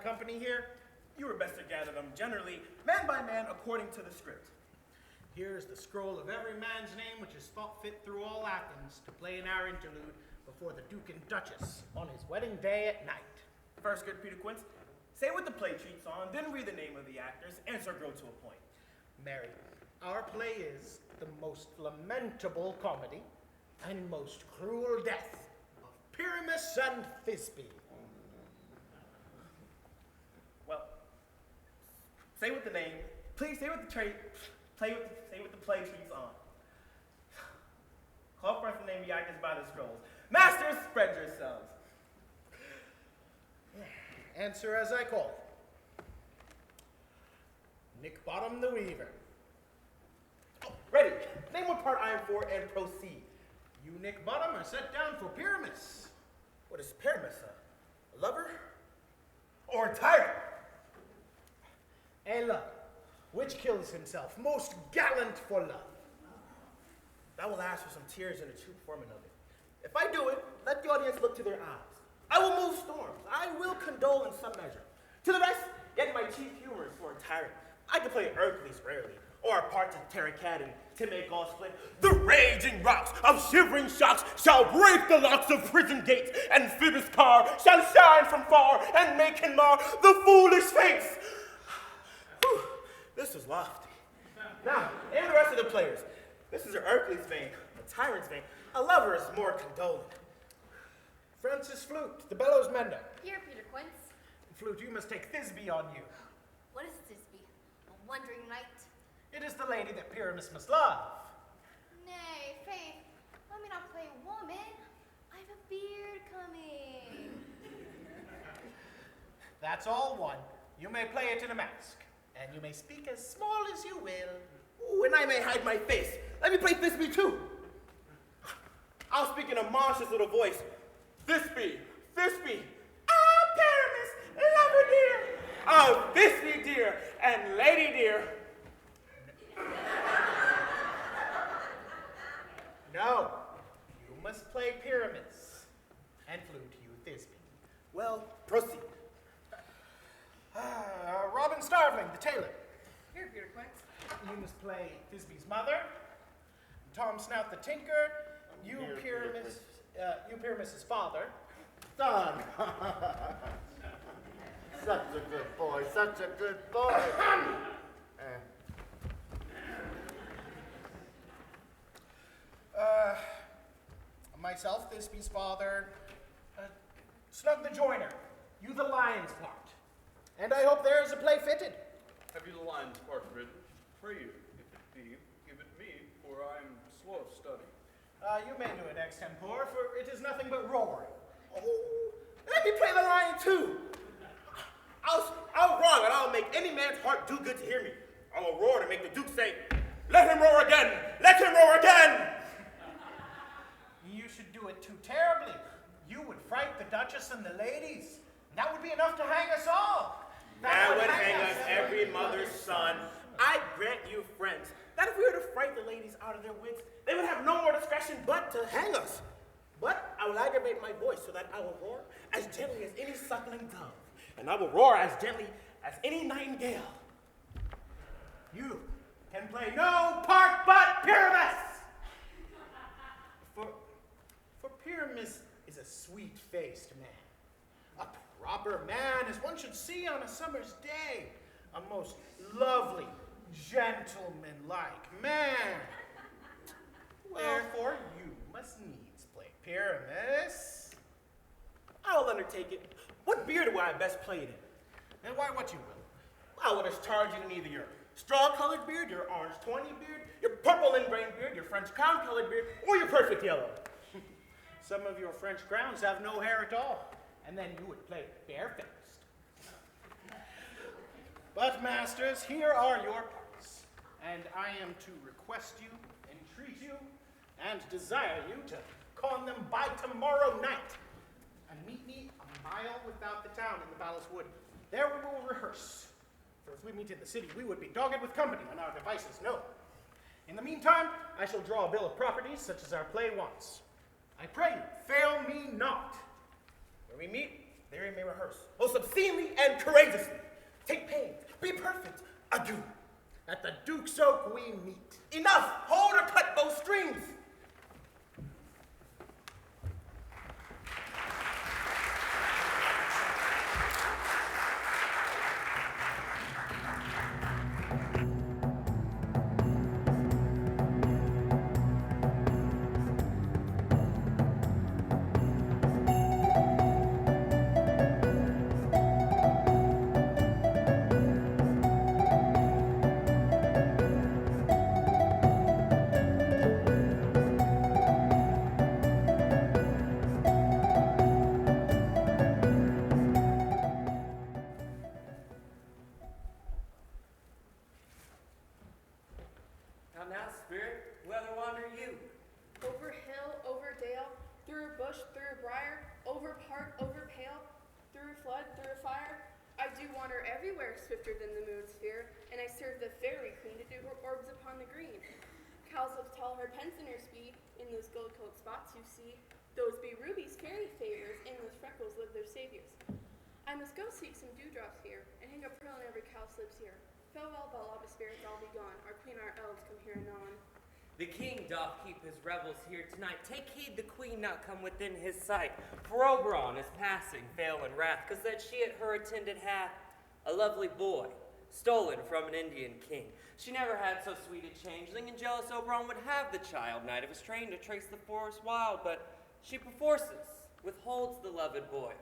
Company here, you were best to gather them generally, man by man, according to the script. Here is the scroll of every man's name which is thought fit through all Athens to play in our interlude before the Duke and Duchess on his wedding day at night. First, good Peter Quince, say what the play treats on, then read the name of the actors, and so grow to a point. Mary, our play is the most lamentable comedy and most cruel death of Pyramus and Thisbe. Well, say what the name, please say what the say what the play treats on. Call forth the name of the actors by the scrolls. Masters, spread yourselves. Answer as I call. Nick Bottom the Weaver. Oh, ready. Name what part I am for and proceed. You, Nick Bottom, are set down for Pyramus. What is Pyramus, a lover? Or a tyrant? A lover, which kills himself, most gallant for love. I will ask for some tears in the true performance of it. If I do it, let the audience look to their eyes. I will move storms. I will condole in some measure. To the rest, yet my chief humor is for a tyrant. I can play Hercules rarely, or parts of Terracat and Tim A. Gosling. The raging rocks of shivering shocks shall break the locks of prison gates, and Phoebus' car shall shine from far and make and mar the foolish face. Whew, this was lofty. Now, and the rest of the players. This is a Hercules vein, a tyrant's vein. A lover is more condolent. Francis Flute, the bellows mender. Here, Peter Quince. Flute, you must take Thisbe on you. What is Thisbe? A wandering knight? It is the lady that Pyramus must love. Nay, faith, let me not play woman. I've a beard coming. That's all one. You may play it in a mask, and you may speak as small as you will. Ooh, and I may hide my face. Let me play Thisbe too. I'll speak in a monstrous little voice. Thisbe, Thisbe, ah, Pyramus, lover dear. Oh, Thisbe dear, and lady dear. No, you must play Pyramus, and Flute, you Thisbe. Well, proceed. Robin Starveling, the tailor. Here, Peter Quince. You must play Thisbe's mother. Tom Snout, the tinker. You Pyramus's father. Son. Such a good boy, such a good boy. Myself, Thisbe's father. Snug the joiner. You the lion's part. And I hope there is a play fitted. Have you the lion's part written? Pray you, if it be, give it me, for I am slow of study. You may do it extempore, for it is nothing but roaring. Oh, let me play the lion too. I'll roar and I'll make any man's heart do good to hear me. I will roar to make the Duke say, "Let him roar again! Let him roar again!" You should do it too terribly. You would fright the Duchess and the ladies. That would be enough to hang us all. That would hang us every mother's son. I grant you, friends, that if we were to fright the ladies out of their wits, they would have no more discretion but to hang us. But I will aggravate my voice so that I will roar as gently as any suckling dove, and I will roar as gently as any nightingale. You can play no part but Pyramus! For Pyramus is a sweet-faced man. A proper man, as one should see on a summer's day. A most lovely, gentleman-like man. Therefore, you must needs play Pyramus. I will undertake it. What beard do I best play it in? And why what you will. I will discharge it in either your straw-colored beard, your orange 20 beard, your purple ingrained beard, your French crown-colored beard, or your perfect yellow. Some of your French crowns have no hair at all, and then you would play barefaced. But, masters, here are your parts, and I am to request you, entreat you, and desire you to con them by tomorrow night, and meet me a mile without the town in the Palace Wood. There we will rehearse, for if we meet in the city, we would be dogged with company and our devices known. In the meantime, I shall draw a bill of properties such as our play wants. I pray you, fail me not. When we meet, there we may rehearse, most obscenely and courageously. Take pains, be perfect, adieu. At the Duke's Oak we meet. Enough, hold or cut both strings. Now, spirit, whither wander you? Over hill, over dale, through a bush, through a briar, over park, over pale, through a flood, through a fire. I do wander everywhere swifter than the moon's sphere, and I serve the fairy queen to do her orbs upon the green. Cowslips tell her pence in her speed, in those gold-coat spots you see. Those be rubies fairy favors, in those freckles live their saviors. I must go seek some dewdrops here, and hang a pearl in every cowslip's ear. Farewell, beloved spirits, all be gone. Our queen, our elves, come here anon. The king doth keep his rebels here tonight. Take heed the queen not come within his sight. For Oberon is passing, fail in wrath, 'cause that she at her attended hath a lovely boy, stolen from an Indian king. She never had so sweet a changeling, and jealous Oberon would have the child, knight of his train, to trace the forest wild, but she perforces withholds the loved boy,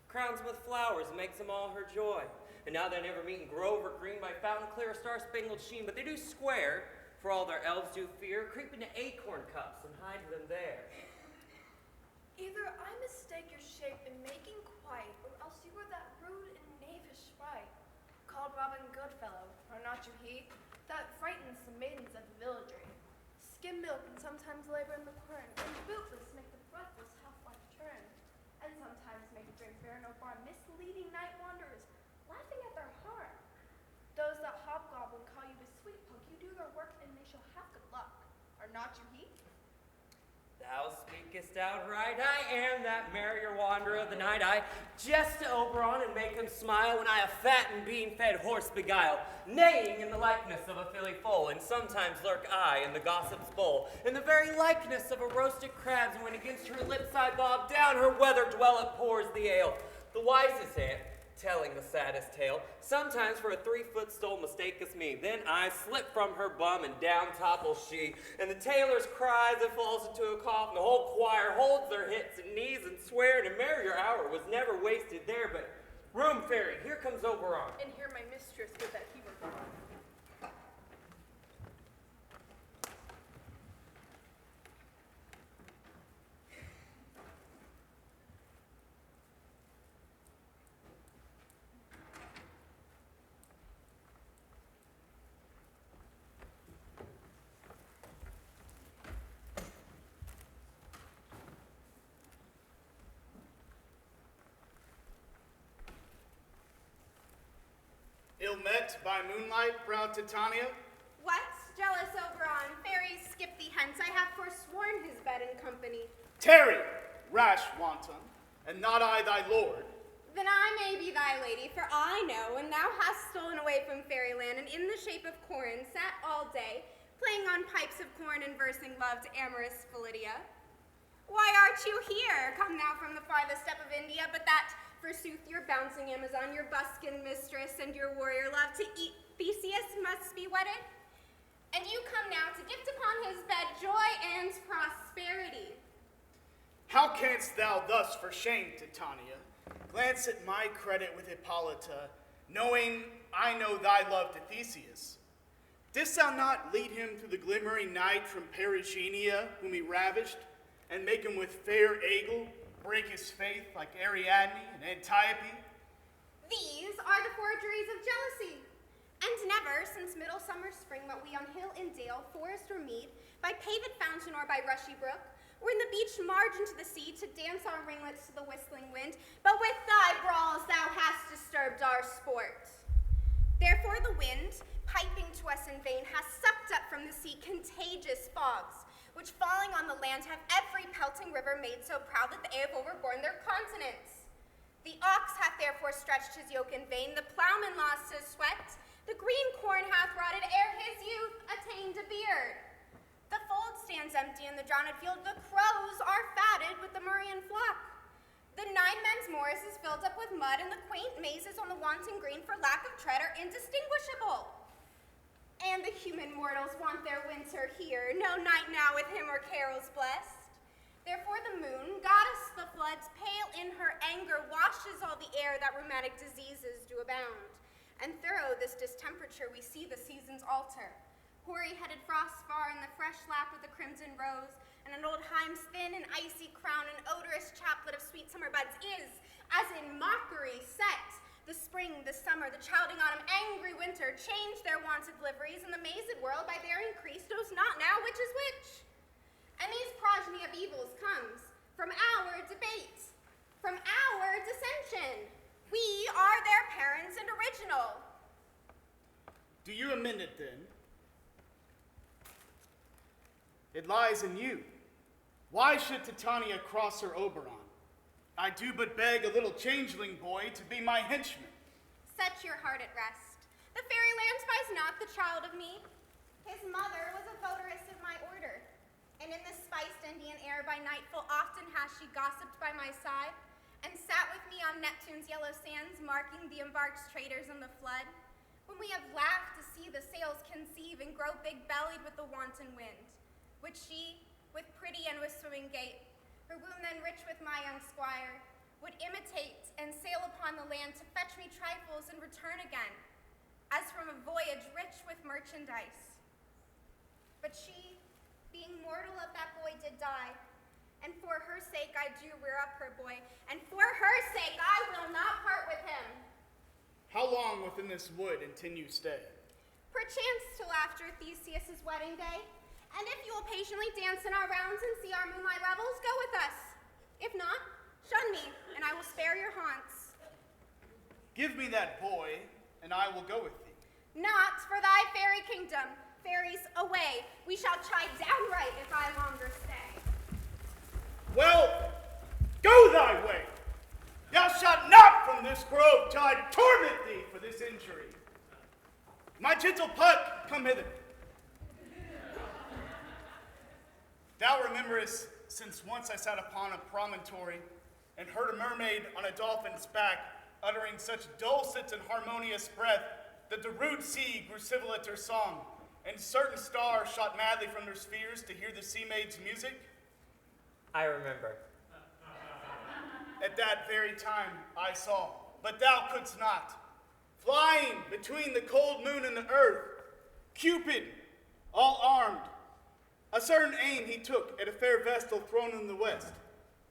crowns him with flowers, and makes him all her joy. And now they never meet in grove or green by fountain clear, star-spangled sheen, but they do square, for all their elves do fear, creep into acorn cups and hide them there. Either I mistake your shape in making quite, or else you were that rude and knavish sprite, called Robin Goodfellow, or not you he, that frightens the maidens of the villagery. Skim milk and sometimes labor in the quern, and bootless make the breathless housewife turn, and sometimes make a drink fair no bar, misleading night wanderers, laughing at their harm. Those that hobgoblin call you to sweet poke, you do their work and they shall have good luck. Are not you he? Thou speakest outright, I am that merrier wanderer of the night. I jest to Oberon and make him smile when I a fat and bean-fed horse beguile, neighing in the likeness of a filly foal, and sometimes lurk I in the gossip's bowl, in the very likeness of a roasted crabs, when against her lips I bob, down her weather dwelleth pours the ale. The wisest aunt, telling the saddest tale, sometimes for a 3-foot stole mistaketh me. Then I slip from her bum and down topples she, and the tailor's cries and falls into a cough, and the whole choir holds their hips and knees and swear, and a merrier hour was never wasted there. But room fairy, here comes Oberon. And here my mistress would that he were gone. Ill met by moonlight, proud Titania. What? Jealous Oberon, fairies skip thee hence. I have forsworn his bed and company. Tarry, rash wanton, and not I thy lord. Then I may be thy lady, for I know, when thou hast stolen away from fairyland, and in the shape of Corin sat all day, playing on pipes of corn and versing love to amorous Philidia. Why art you here, come thou from the farthest step of India, but that, forsooth, your bouncing Amazon, your buskin mistress, and your warrior love to eat Theseus must be wedded? And you come now to gift upon his bed joy and prosperity. How canst thou thus, for shame, Titania, glance at my credit with Hippolyta, knowing I know thy love to Theseus? Didst thou not lead him through the glimmering night from Perigenia, whom he ravished, and make him with fair Aegle break his faith like Ariadne and Antiope? These are the forgeries of jealousy. And never, since middle summer spring, went we on hill and dale, forest or mead, by paved fountain or by rushy brook, or in the beach margin to the sea, to dance our ringlets to the whistling wind, but with thy brawls thou hast disturbed our sport. Therefore the wind, piping to us in vain, has sucked up from the sea contagious fogs, which falling on the land have every pelting river made so proud that they have overborne their continents. The ox hath therefore stretched his yoke in vain, the plowman lost his sweat, the green corn hath rotted ere his youth attained a beard. The fold stands empty in the drowned field, the crows are fatted with the Murrian flock. The 9 men's moors is filled up with mud, and the quaint mazes on the wanton green for lack of tread are indistinguishable. And the human mortals want their winter here, no night now with him or carols blessed. Therefore the moon, goddess the floods, pale in her anger, washes all the air that rheumatic diseases do abound. And through this distemperature we see the seasons alter. Hoary-headed frosts far in the fresh lap of the crimson rose, and an old Heim's thin and icy crown, an odorous chaplet of sweet summer buds is, as in mockery, set. The spring, the summer, the childing autumn, angry winter, change their wonted liveries, and the mazed world by their increase knows not now which is which. And these progeny of evils comes from our debate, from our dissension. We are their parents and original. Do you amend it then? It lies in you. Why should Titania cross her Oberon? I do but beg a little changeling boy to be my henchman. Set your heart at rest. The fairyland spies not the child of me. His mother was a votaress of my order, and in the spiced Indian air by nightfall often has she gossiped by my side, and sat with me on Neptune's yellow sands, marking the embarked traders in the flood, when we have laughed to see the sails conceive and grow big-bellied with the wanton wind, which she, with pretty and with swimming gait, her womb then rich with my young squire, would imitate and sail upon the land to fetch me trifles and return again, as from a voyage rich with merchandise. But she, being mortal of that boy, did die, and for her sake I do rear up her boy, and for her sake I will not part with him. How long within this wood intend you stay? Perchance till after Theseus' wedding day, and if you will patiently dance in our rounds and see our moonlight revels, go with us. If not, shun me, and I will spare your haunts. Give me that boy, and I will go with thee. Not for thy fairy kingdom. Fairies, away. We shall chide downright if I longer stay. Well, go thy way. Thou shalt not from this grove till I torment thee for this injury. My gentle Puck, come hither. Thou rememberest, since once I sat upon a promontory and heard a mermaid on a dolphin's back uttering such dulcet and harmonious breath that the rude sea grew civil at her song, and certain stars shot madly from their spheres to hear the sea maid's music? I remember. At that very time I saw, but thou couldst not. Flying between the cold moon and the earth, Cupid, all armed. A certain aim he took at a fair vestal thrown in the west.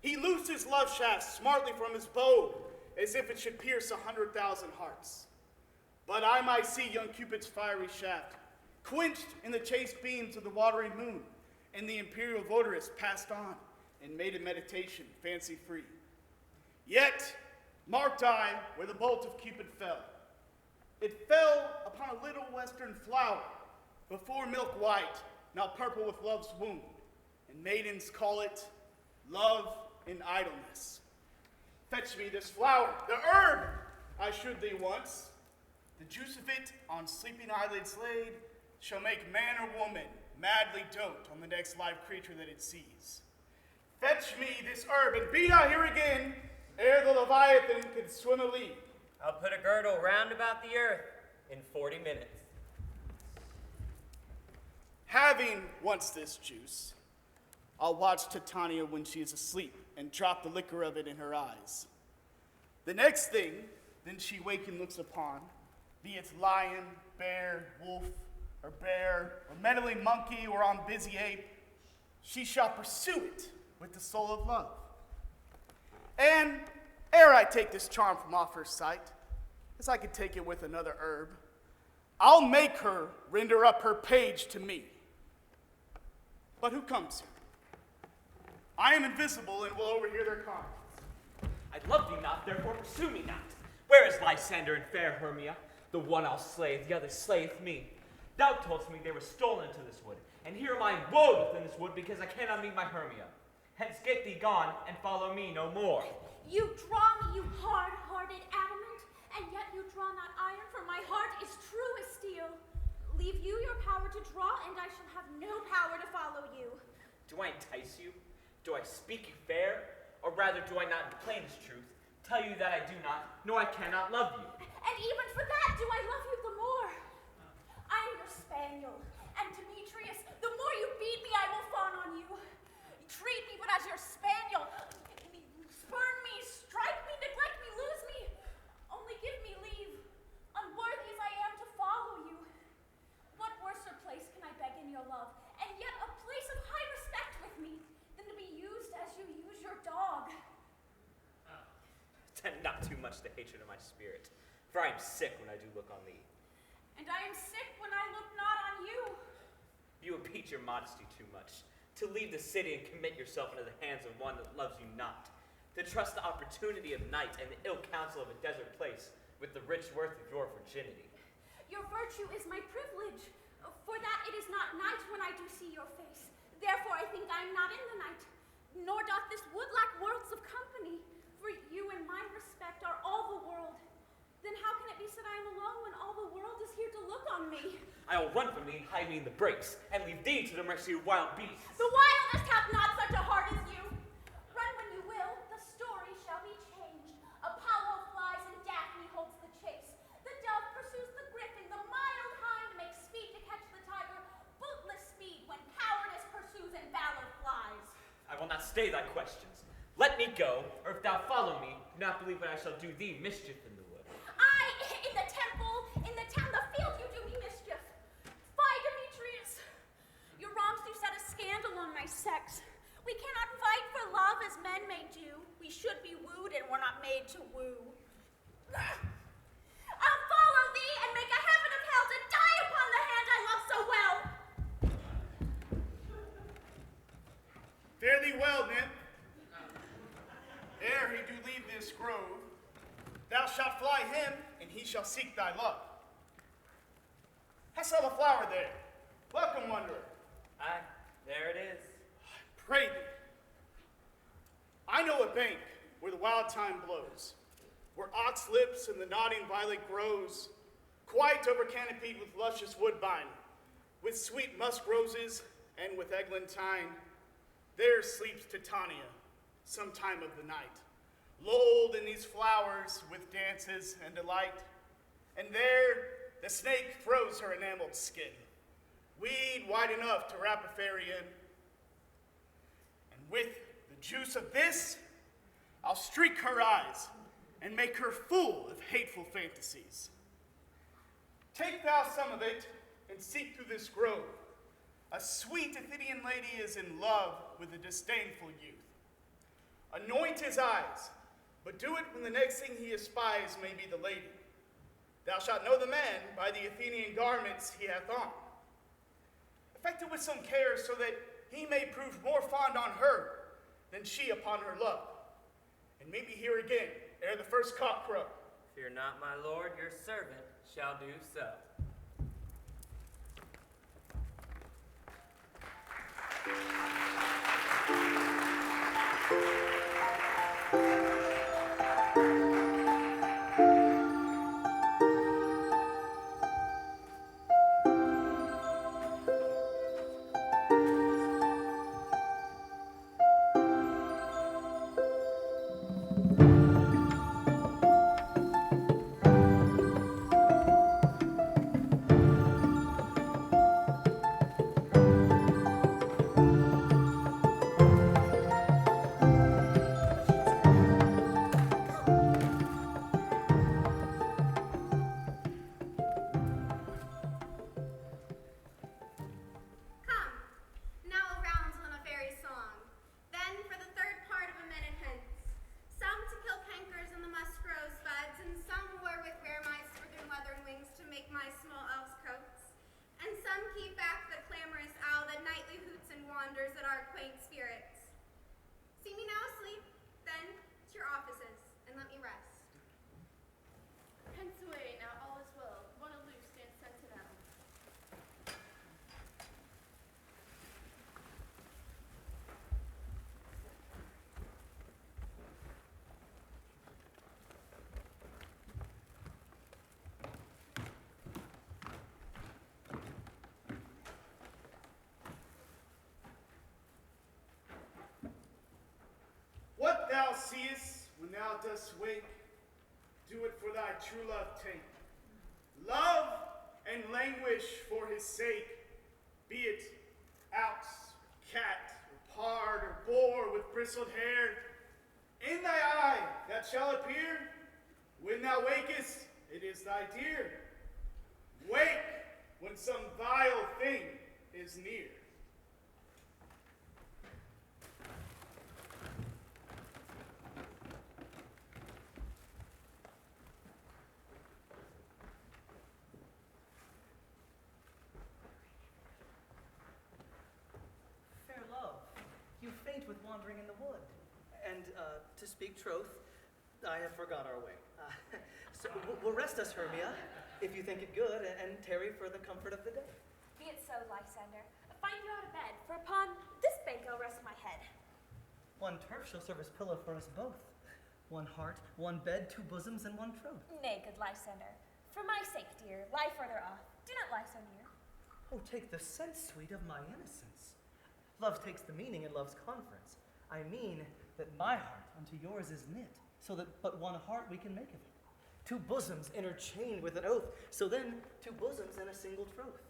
He loosed his love shaft smartly from his bow, as if it should pierce 100,000 hearts. But I might see young Cupid's fiery shaft, quenched in the chaste beams of the watery moon, and the imperial votaress passed on and made a meditation fancy-free. Yet marked I where the bolt of Cupid fell. It fell upon a little western flower, before milk white, now purple with love's wound, and maidens call it love in idleness. Fetch me this flower, the herb I shewed thee once. The juice of it on sleeping eyelids laid shall make man or woman madly dote on the next live creature that it sees. Fetch me this herb, and be not here again, ere the Leviathan could swim a league. I'll put a girdle round about the earth in 40 minutes. Having once this juice, I'll watch Titania when she is asleep and drop the liquor of it in her eyes. The next thing, then she waking looks upon, be it lion, bear, wolf, or bear, or meddling monkey, or on busy ape, she shall pursue it with the soul of love. And ere I take this charm from off her sight, as I could take it with another herb, I'll make her render up her page to me. But who comes here? I am invisible and will overhear their comments. I love thee not, therefore pursue me not. Where is Lysander and fair Hermia? The one I'll slay, the other slayeth me. Thou toldst me they were stolen into this wood, and here am I woed within this wood because I cannot meet my Hermia. Hence get thee gone, and follow me no more. You draw me, you hard-hearted adamant, and yet you draw not iron, for my heart is true as steel. Leave you your power to draw, and I shall have no power to follow you. Do I entice you? Do I speak you fair? Or rather, do I not in plainest truth tell you that I do not, nor I cannot love you? And even for that do I love you the more. I am your spaniel, and Demetrius, the more you beat me, I will fawn on you. Treat me but as your spaniel. Spurn me, strike me, neglect me, lose me. Only give me leave, unworthy as I am to follow you. What worser place can I beg in your love, and yet a place of high respect with me, than to be used as you use your dog? Tend not too much the hatred of my spirit, for I am sick when I do look on thee. And I am sick when I look not on you. You impede your modesty too much, to leave the city and commit yourself into the hands of one that loves you not, to trust the opportunity of night and the ill counsel of a desert place with the rich worth of your virginity. Your virtue is my privilege, for that it is not night when I do see your face. Therefore I think I am not in the night, nor doth this wood lack worlds of company, for you in my respect are all the world. Then how can it be said I am alone when all the world is here to look on me? I will run from thee and hide me in the brakes, and leave thee to the mercy of wild beasts. The wildest have not such a heart as you. Run when you will, the story shall be changed. Apollo flies and Daphne holds the chase. The dove pursues the griffin, the mild hind makes speed to catch the tiger, bootless speed when cowardice pursues and valor flies. I will not stay thy questions. Let me go, or if thou follow me, do not believe that I shall do thee mischief in the wood. In the temple, in the town, the field, you do me mischief. Fie, Demetrius. Your wrongs do set a scandal on my sex. We cannot fight for love as men may do. We should be wooed and we're not made to woo. I'll follow thee and make a heaven of hell to die upon the hand I love so well. Fare thee well, nymph. Ere he do leave this grove, thou shalt fly him, and he shall seek thy love. Hast thou the flower there? Welcome, wanderer. Aye, there it is. Pray thee. I know a bank where the wild thyme blows, where ox lips and the nodding violet grows, quite over-canopied with luscious woodbine, with sweet musk roses and with eglantine. There sleeps Titania, some time of the night, lulled in these flowers with dances and delight. And there the snake throws her enameled skin, weed wide enough to wrap a fairy in. And with the juice of this, I'll streak her eyes and make her full of hateful fantasies. Take thou some of it and seek through this grove. A sweet Athenian lady is in love with a disdainful youth. Anoint his eyes, but do it when the next thing he espies may be the lady. Thou shalt know the man by the Athenian garments he hath on. Effect it with some care so that he may prove more fond on her than she upon her love. And meet me here again ere the first cock crow. Fear not, my lord, your servant shall do so. What thou seest when thou dost wake, do it for thy true love take. Love and languish for his sake, be it ox, cat, or pard, or boar with bristled hair. In thy eye that shall appear, when thou wakest, it is thy dear. Wake when some vile thing is near. Fair love, you faint with wandering in the wood. And to speak troth, I have forgot our way. So we'll rest us, Hermia, if you think it good, and tarry for the comfort of the day. Be it so, Lysander. Find you out of bed, for upon this bank I'll rest my head. One turf shall serve as pillow for us both. One heart, one bed, two bosoms, and one throat. Nay, good Lysander. For my sake, dear, lie further off. Do not lie so near. Oh, take the sense, sweet, of my innocence. Love takes the meaning in love's conference. I mean that my heart unto yours is knit, so that but one heart we can make of it. Two bosoms interchained with an oath, so then two bosoms and a single troth.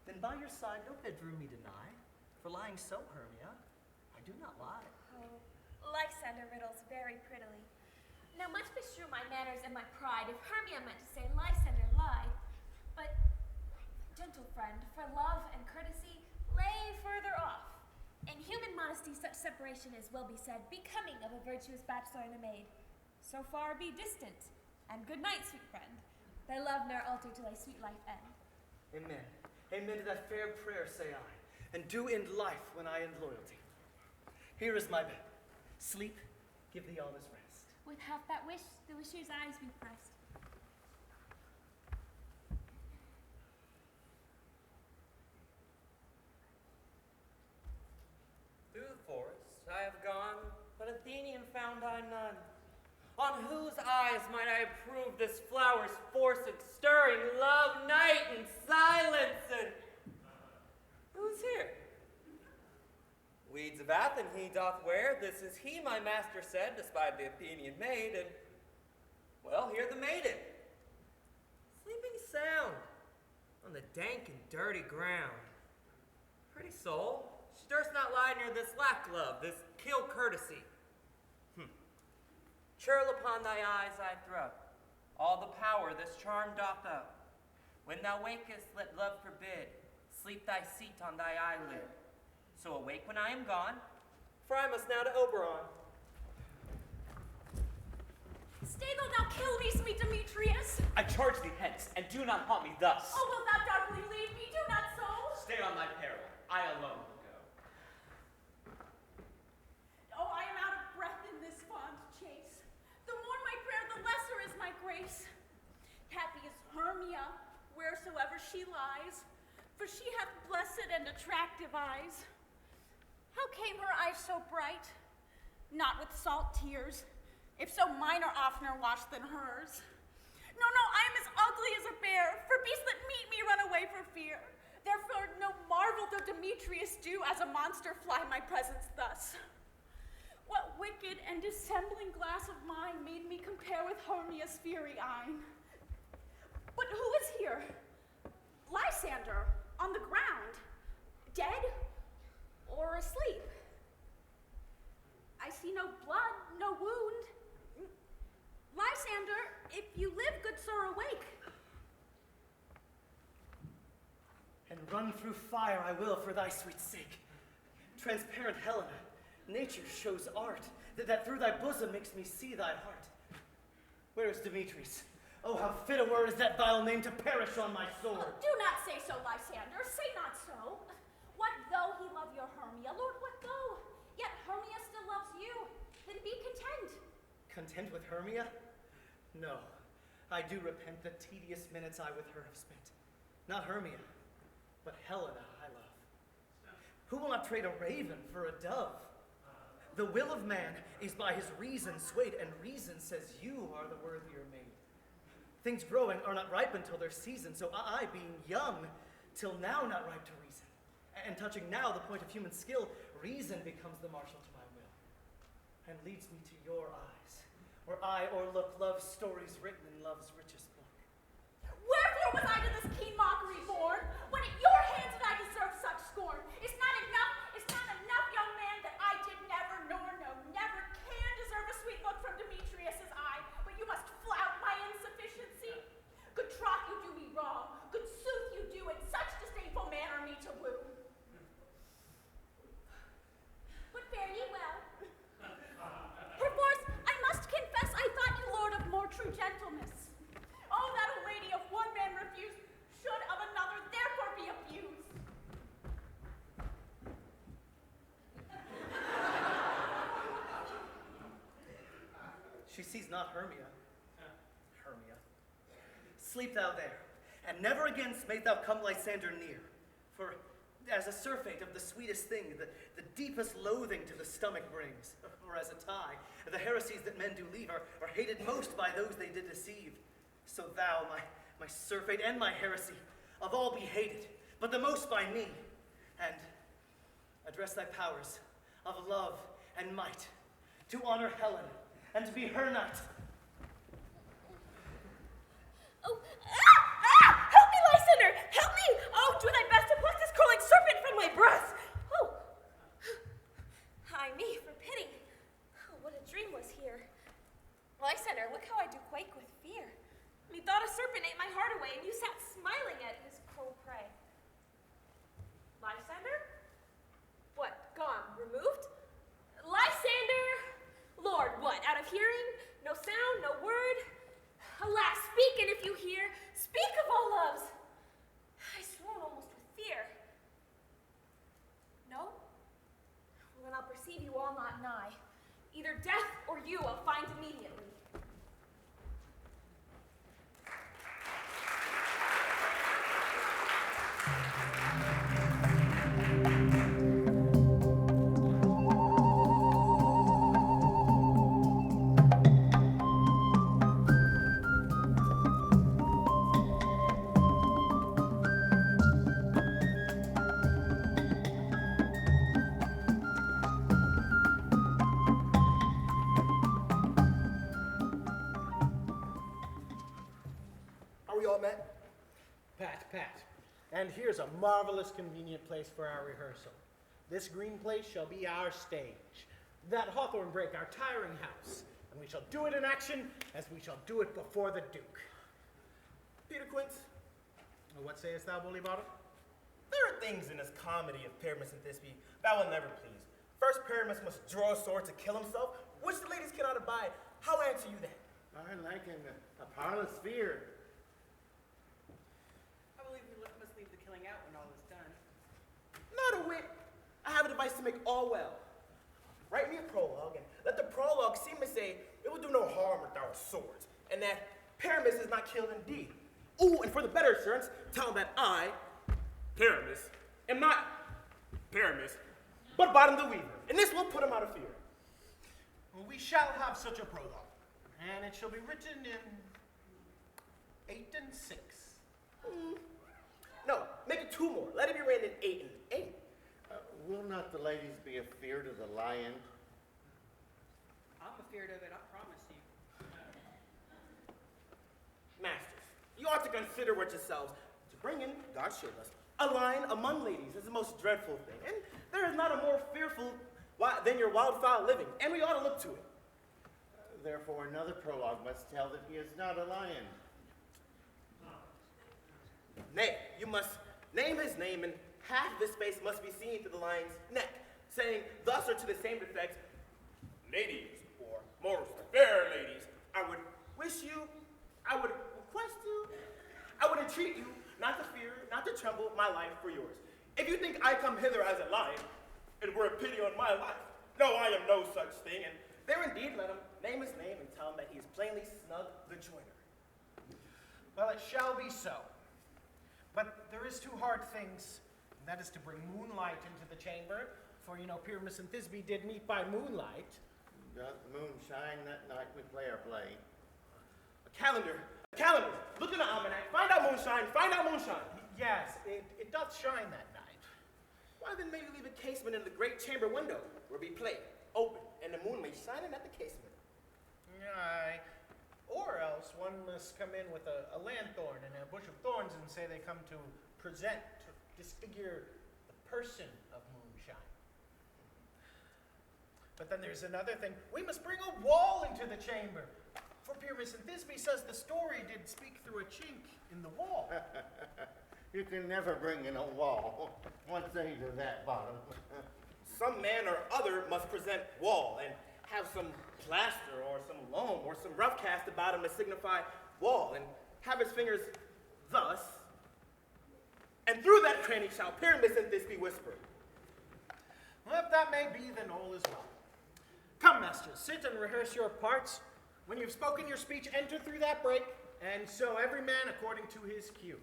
Then by your side no bedroom me deny, for lying so, Hermia, I do not lie. Oh, Lysander riddles very prettily. Now much beshrew my manners and my pride if Hermia meant to say Lysander lied. But, gentle friend, for love and courtesy, lay further off. In human modesty such separation is, will be said, becoming of a virtuous bachelor and a maid. So far be distant, and good night, sweet friend. Thy love ne'er alter till thy sweet life end. Amen. Amen to that fair prayer, say I, and do end life when I end loyalty. Here is my bed. Sleep, give thee all this rest. With half that wish, the wisher's eyes be pressed. Through the forest I have gone, but Athenian found I none. On whose eyes might I approve this flower's force and stirring love, night and silence, and who's here? Weeds of Athens he doth wear, this is he, my master said, despite the Athenian maid, and, well, here the maiden, sleeping sound on the dank and dirty ground. Pretty soul, she durst not lie near this lack love, this kill courtesy. Churl upon thy eyes I throw, all the power this charm doth owe. When thou wakest, let love forbid, sleep thy seat on thy eyelid. So awake when I am gone, for I must now to Oberon. Stay though thou kill me, sweet Demetrius. I charge thee hence, and do not haunt me thus. Oh, wilt thou darkly leave me? Do not so. Stay on thy peril. I alone will go. Oh, I am out of breath in this fond chase. The more my prayer, the lesser is my grace. Happy is Hermia, wheresoever she lies, for she hath blessed and attractive eyes. How came her eyes so bright? Not with salt tears, if so mine are oftener washed than hers. No, I am as ugly as a bear, for beasts that meet me run away for fear. Therefore no marvel though Demetrius do as a monster fly my presence thus. What wicked and dissembling glass of mine made me compare with Hermia's fiery eyne? But who is here? Lysander, on the ground, dead or asleep? I see no blood, no wound. Lysander, if you live, good sir, awake. And run through fire I will for thy sweet sake. Transparent Helena, nature shows art, that through thy bosom makes me see thy heart. Where is Demetrius? Oh, how fit a word is that vile name to perish on my sword. Oh, do not say so, Lysander, say not so. What though he love your Hermia, Lord, what though? Yet Hermia still loves you, then be content. Content with Hermia? No, I do repent the tedious minutes I with her have spent. Not Hermia, but Helena I love. Who will not trade a raven for a dove? The will of man is by his reason swayed, and reason says you are the worthier maid. Things growing are not ripe until their season, so I, being young, till now not ripe to reason, and touching now the point of human skill, reason becomes the marshal to my will, and leads me to your eyes, where I o'erlook love's stories written in love's richest book. Wherefore was I to this keen mockery born, when at your hands did I deserve such scorn? It's not enough, young man, that I did never, nor no, never can deserve a sweet look from Demetrius's eye, but you must flout my insufficiency. Good troth you do me wrong, good sooth you do in such disdainful manner me to woo. But fare ye well. Perforce, I must confess I thought you lord of more true gentleness. Oh, that a lady of one man refused should of another therefore be abused. She sees not Hermia. Hermia. Sleep thou there, and never again mayst thou come Lysander near. For as a surfeit of the sweetest thing, the deepest loathing to the stomach brings, or as a tie, the heresies that men do leave are hated most by those they did deceive. So thou, my surfeit and my heresy, of all be hated, but the most by me, and address thy powers of love and might, to honor Helen, and to be her knight. Oh, help me, Lysander! Help me! Oh, do thy best to pluck this crawling serpent from my breast! Oh! Ay me, for pity. Oh, what a dream was here. Lysander, look how I do quake with fear. Methought a serpent ate my heart away, and you sat smiling at his cruel prey. Lysander? What, gone, removed? Lysander! Lord, what, out of hearing? No sound, no word? Alas, speak, and if you hear, speak of all loves. I swoon almost with fear. No? Well, then I'll perceive you all not nigh. Either death or you I'll find immediately. Are we all met? Pat. And here's a marvelous convenient place for our rehearsal. This green place shall be our stage. That hawthorn brake our tiring house. And we shall do it in action as we shall do it before the Duke. Peter Quince, What sayest thou, Bully Bottom? there are things in this comedy of Pyramus and Thisbe that will never please. First, Pyramus must draw a sword to kill himself, which the ladies cannot abide. How answer you that? I like a parlous sphere. I believe we must leave the killing out when all is done. Not a whit. I have a device to make all well. Write me a prologue, and let the prologue seem to say it will do no harm with our swords, and that Pyramus is not killed indeed. Ooh, and for the better assurance, tell him that I, Pyramus, am not Pyramus, but Bottom the Weaver, and this will put him out of fear. Well, we shall have such a prologue, and it shall be written in 8 and 6. No, make it 2 more. Let it be written in 8 and 8. Will not the ladies be afeard of the lion? I'm afeard of it, I promise you. Masters, you ought to consider what yourselves to bring in, God shield us, a lion among ladies is the most dreadful thing, and there is not a more fearful than your wildfowl living, and we ought to look to it. Therefore, another prologue must tell that he is not a lion. Nay, you must name his name, and half of his face must be seen to the lion's neck, saying thus or to the same effect, ladies, or most fair ladies, I would request you, I would entreat you not to fear, not to tremble my life for yours. If you think I come hither as a lion, it were a pity on my life. No, I am no such thing, and there indeed let him name his name and tell him that he is plainly Snug the Joiner. Well, it shall be so. But there is 2 hard things, and that is to bring moonlight into the chamber, for you know Pyramus and Thisbe did meet by moonlight. Doth the moon shine that night we play our play? A calendar, look in the almanac, find out moonshine. Yes, it doth shine that night. Why then may you leave a casement in the great chamber window, where we play, open, and the moon may shine in at the casement. Aye. Or else one must come in with a lanthorn and a bush of thorns and say they come to present, to disfigure the person of moonshine. But then there's another thing. We must bring a wall into the chamber. For Pyramus and Thisbe says the story did speak through a chink in the wall. You can never bring in a wall. What say to that, Bottom? Some man or other must present wall, and have some plaster or some loam or some rough cast about him to signify wall, and have his fingers thus, and through that cranny shall Pyramus and Thisbe whisper. Well, if that may be, then all is well. Come, masters, sit and rehearse your parts. When you've spoken your speech, enter through that break, and so every man according to his cue.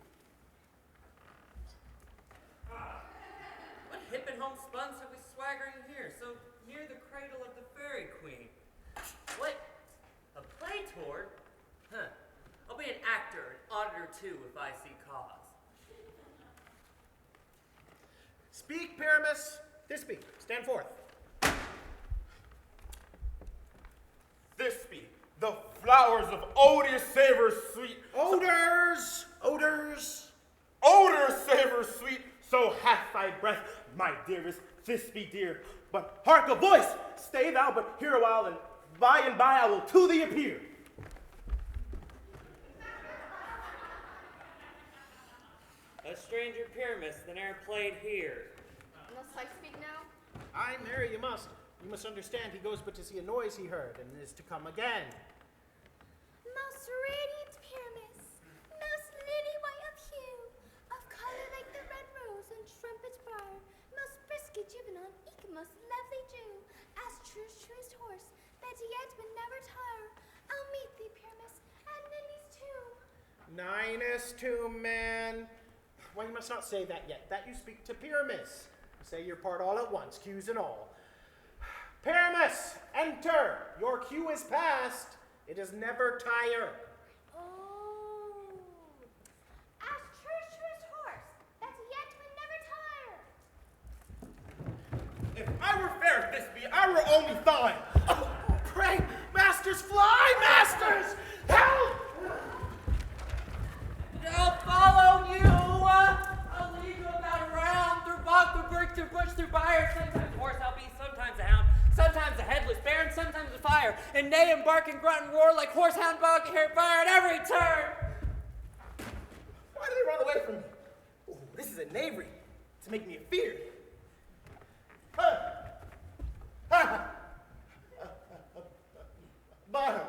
hip and homespun shall be swaggering here, so near the cradle of the fairy queen? What? A play tour? Huh. I'll be an actor, an auditor too, if I see cause. Speak, Pyramus. Thisbe, stand forth. Thisbe, the flowers of odious savor sweet. Odors! Odors! Odor savor sweet, so hath thy breath, my dearest Thisbe dear. But hark a voice! Stay thou but here a while, and by I will to thee appear. A stranger Pyramus than e'er played here. Must I speak now? Aye, marry, you must. You must understand he goes but to see a noise he heard, and is to come again. Most radiant Pyramus, most lily white of hue, of color like the red rose and trumpet briar, most frisky juvenile, eke most lovely Jew, as truest horse, that yet would never tire. I'll meet thee, Pyramus, at Lily's tomb. Ninus tomb, man. Why, you must not say that yet. That you speak to Pyramus. Say your part all at once, cues and all. Pyramus, enter. Your cue is past. It is never tire. Oh, as truest horse, that yet would never tire. If I were fair, Thisbe, I were only thine. Oh, pray, masters, fly, masters! Help! I'll follow you. I'll lead you about around, through bog, through brick, through bush, through byre. Sometimes horse I'll be, sometimes a hound, sometimes a headless bear, and sometimes a fire. And neigh and bark and grunt and roar like horsehound, bog, hair, fire at every turn. Why do they run away from me? Ooh, this is a knavery to make me afeard. Bottom,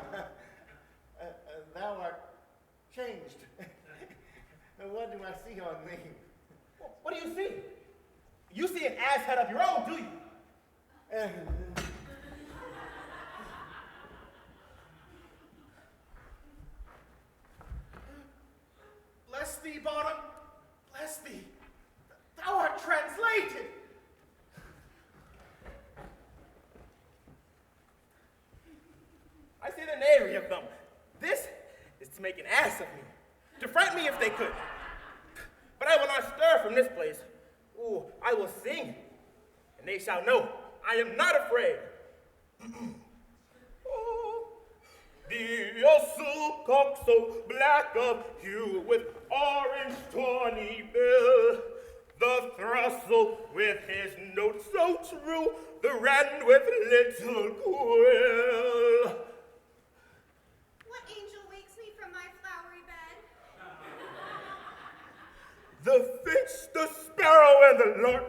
thou art changed. What do I see on thee? What do you see? You see an ass head of your own, do you? Bless thee, Bottom. Bless thee. Thou art translated. I see the knavery of them. This is to make an ass of me, to frighten me if they could. But I will not stir from this place. Ooh, I will sing, and they shall know I am not afraid. Oh, the ossel cock so black of hue with orange tawny bill, the throstle with his note so true, the wren with little quill. What angel wakes me from my flowery bed? The finch, the sparrow, and the lark,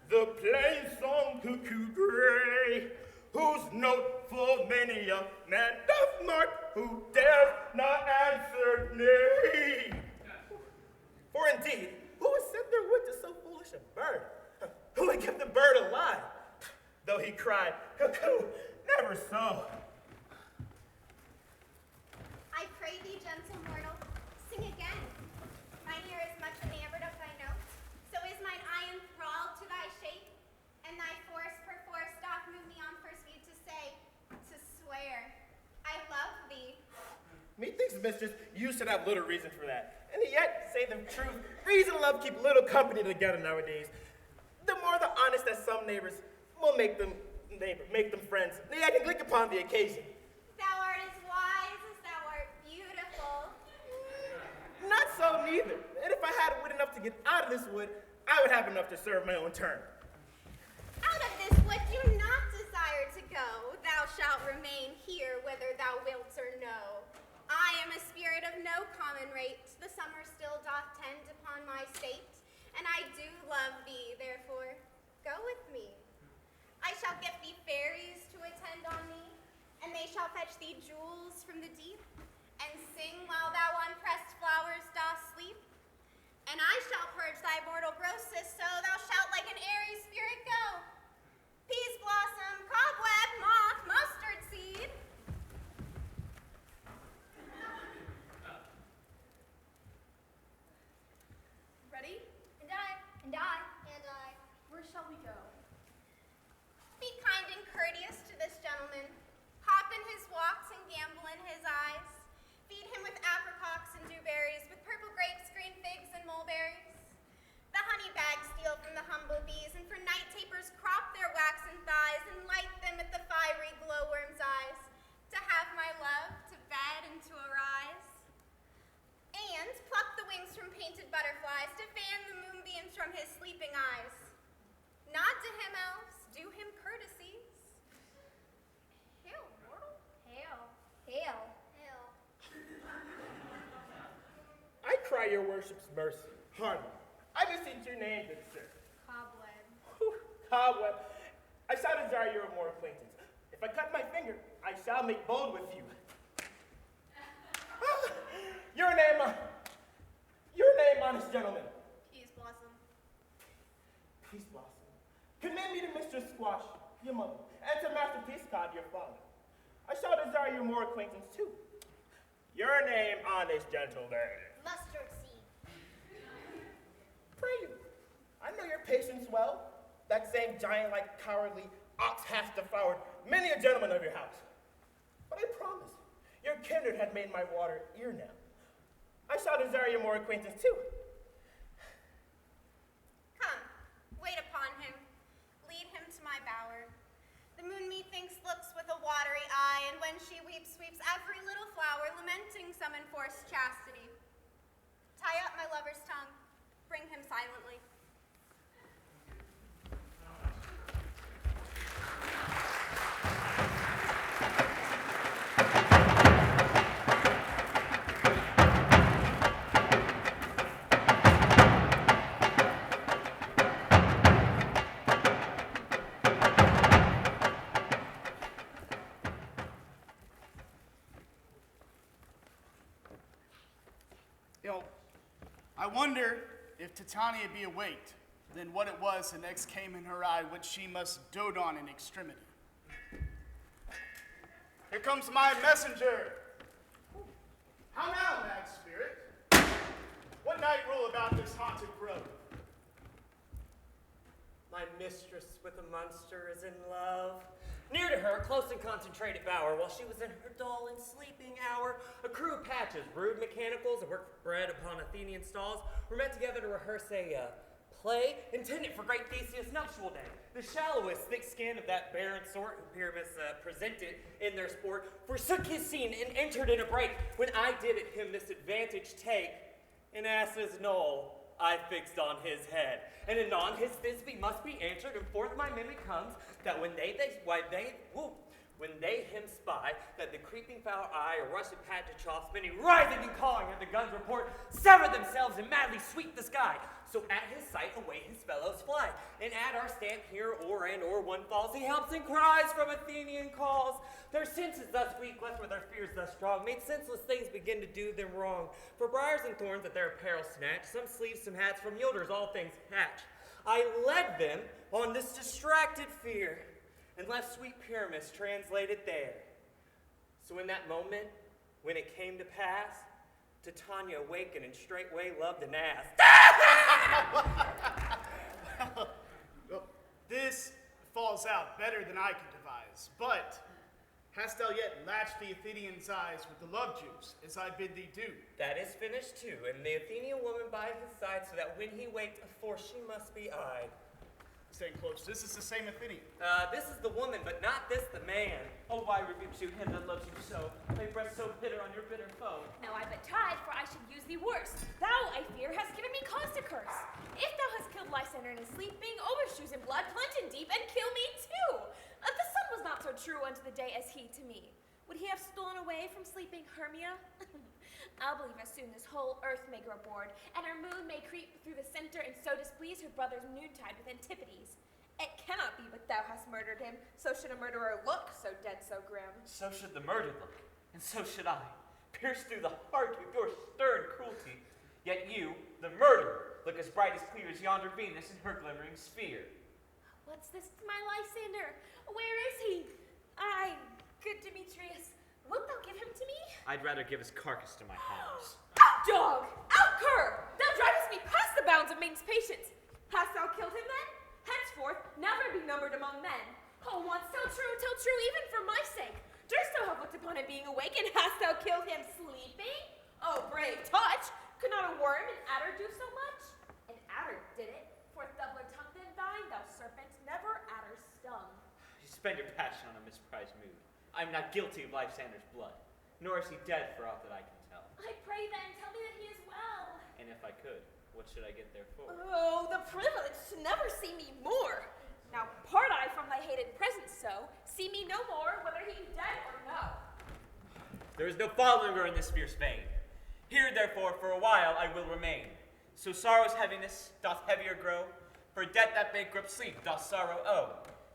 the plain song cuckoo gray, whose note full many a man doth mark, who dares not answer nay. For indeed, who would set their wood to so foolish a bird? Who would give the bird a lie? Though he cried, cuckoo, never so. I pray thee, gentle mortal, sing again. Mine ear is much enamored of thy note, so is mine eye enthralled to thy shape, and thy force perforce doth move me on first view to say, to swear, I love thee. Methinks, mistress, you should have little reason for that. And yet, say the truth, reason and love keep little company together nowadays. The more the honest that some neighbors will make them friends. Nay, I can click upon the occasion. Thou art as wise as thou art beautiful. Not so neither. And if I had wit enough to get out of this wood, I would have enough to serve my own turn. Out of this wood do not desire to go. Thou shalt remain here whether thou wilt or no. I am a spirit of no common rate. The summer still doth tend upon my state, and I do love thee, therefore go with me. I shall gift thee fairies to attend on thee, and they shall fetch thee jewels from the deep, and sing while thou on pressed flowers dost sleep. And I shall purge thy mortal grosses, so thou shalt like an airy spirit go. Peas blossom, cobweb, moth, mustard seed. Ready? And I, and I, And I. Where shall worship's mercy. Pardon. I beseech your name, good sir. Cobweb. Whew, Cobweb. I shall desire your more acquaintance. If I cut my finger, I shall make bold with you. Your name, honest gentleman. Peas Blossom. Peace Blossom. Commend me to Mistress Squash, your mother, and to Master Peascod, your father. I shall desire your more acquaintance too. Your name, honest gentleman. Mustard seed. Pray you. I know your patience well. That same giant-like cowardly ox hath devoured many a gentleman of your house. But I promise, your kindred had made my water ear now. I shall desire your more acquaintance too. Come, wait upon him. Lead him to my bower. The moon methinks looks with a watery eye, and when she weeps, weeps every little flower, lamenting some enforced chastity. Tie up my lover's tongue. Bring him silently. I wonder if Titania be awaked, then what it was that next came in her eye, which she must dote on in extremity. Here comes my messenger. How now, mad spirit? What night rule about this haunted grove? My mistress with a monster is in love. Near to her, a close and concentrated bower, while she was in her dull and sleeping hour, a crew of patches, brewed mechanicals, and worked bread upon Athenian stalls, were met together to rehearse a play intended for great Theseus' nuptial day. The shallowest thick skin of that barren sort who Pyramus presented in their sport forsook his scene and entered in a break, when I did at him this advantage take, an ass's knoll I fixed on his head. And anon his Thisbe must be answered, and forth my mimic comes, that when they him spy, that the creeping foul eye, a russet patch of chalk, spinning, writhing and calling at the gun's report, sever themselves and madly sweep the sky. So at his sight away his fellows fly, and at our stamp here or one falls, he helps and cries from Athenian calls. Their senses thus weak, left with their fears thus strong, made senseless things begin to do them wrong. For briars and thorns at their apparel snatch, some sleeves, some hats, from yielders all things hatch. I led them on this distracted fear, and left sweet Pyramus translated there. So in that moment, when it came to pass, Titania awakened and straightway loved an ass. Well, this falls out better than I could devise, but hast thou yet latched the Athenian's eyes with the love juice, as I bid thee do? That is finished too, and the Athenian woman by his side, so that when he waked, of course she must be eyed. Stay close. This is the same Athenian. This is the woman, but not this the man. Oh, why rebukes you him that loves you so? Lay breath so bitter on your bitter foe. Now I betide, for I should use thee worse. Thou, I fear, hast given me cause to curse. If thou hast killed Lysander in his sleeping, overshoes in blood, plunge in deep, and kill me too. The sun was not so true unto the day as he to me. Would he have stolen away from sleeping Hermia? I'll believe as soon this whole earth may grow bored, and her moon may creep through the center and so displease her brother's noontide with Antipodes. It cannot be but thou hast murdered him, so should a murderer look, so dead, so grim. So should the murdered look, and so should I, pierced through the heart with your stern cruelty. Yet you, the murderer, look as bright as clear as yonder Venus in her glimmering sphere. What's this to my Lysander? Where is he? Good Demetrius, wilt thou give him to me? I'd rather give his carcass to my hounds. Out, dog! Out, cur! Thou drivest me past the bounds of maiden's patience. Hast thou killed him then? Henceforth, never be numbered among men. Oh, once tell true, even for my sake. Durst thou have looked upon him being awake, and hast thou killed him sleeping? Oh, brave touch! Could not a worm and adder do so much? An adder did it, for doubler tongue than thine, thou serpent, never adder stung. You spend your passion on a misprized mood. I am not guilty of Lysander's blood, nor is he dead for aught that I can tell. I pray then, tell me that he is well. And if I could, what should I get therefor? Oh, the privilege to never see me more. Now part I from thy hated presence so, see me no more, whether he be dead or no. There is no following her in this fierce vein. Here, therefore, for a while I will remain. So sorrow's heaviness doth heavier grow, for debt that bankrupt sleep doth sorrow owe,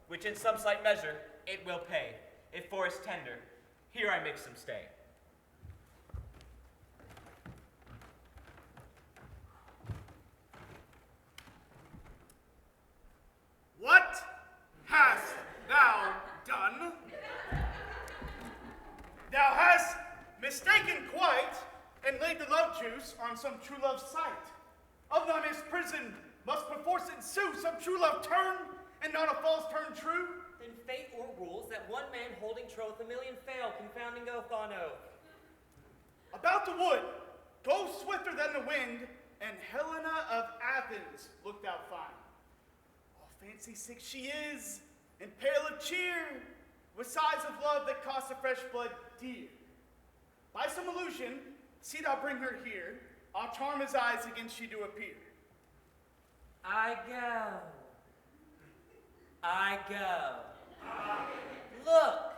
which in some slight measure it will pay, if for his tender, here I make some stay. What hast thou done? Thou hast mistaken quite, and laid the love juice on some true love's sight. Of thy misprison must perforce ensue some true love turn, and not a false turn true. Then fate o'errules that one man holding troth, a million fail, confounding oath on oath. About the wood, go swifter than the wind, and Helena of Athens look thou find. All fancy sick she is, and pale of cheer, with sighs of love that cost a fresh blood dear. By some illusion, see thou bring her here, I'll charm his eyes against she do appear. I go. I go. Look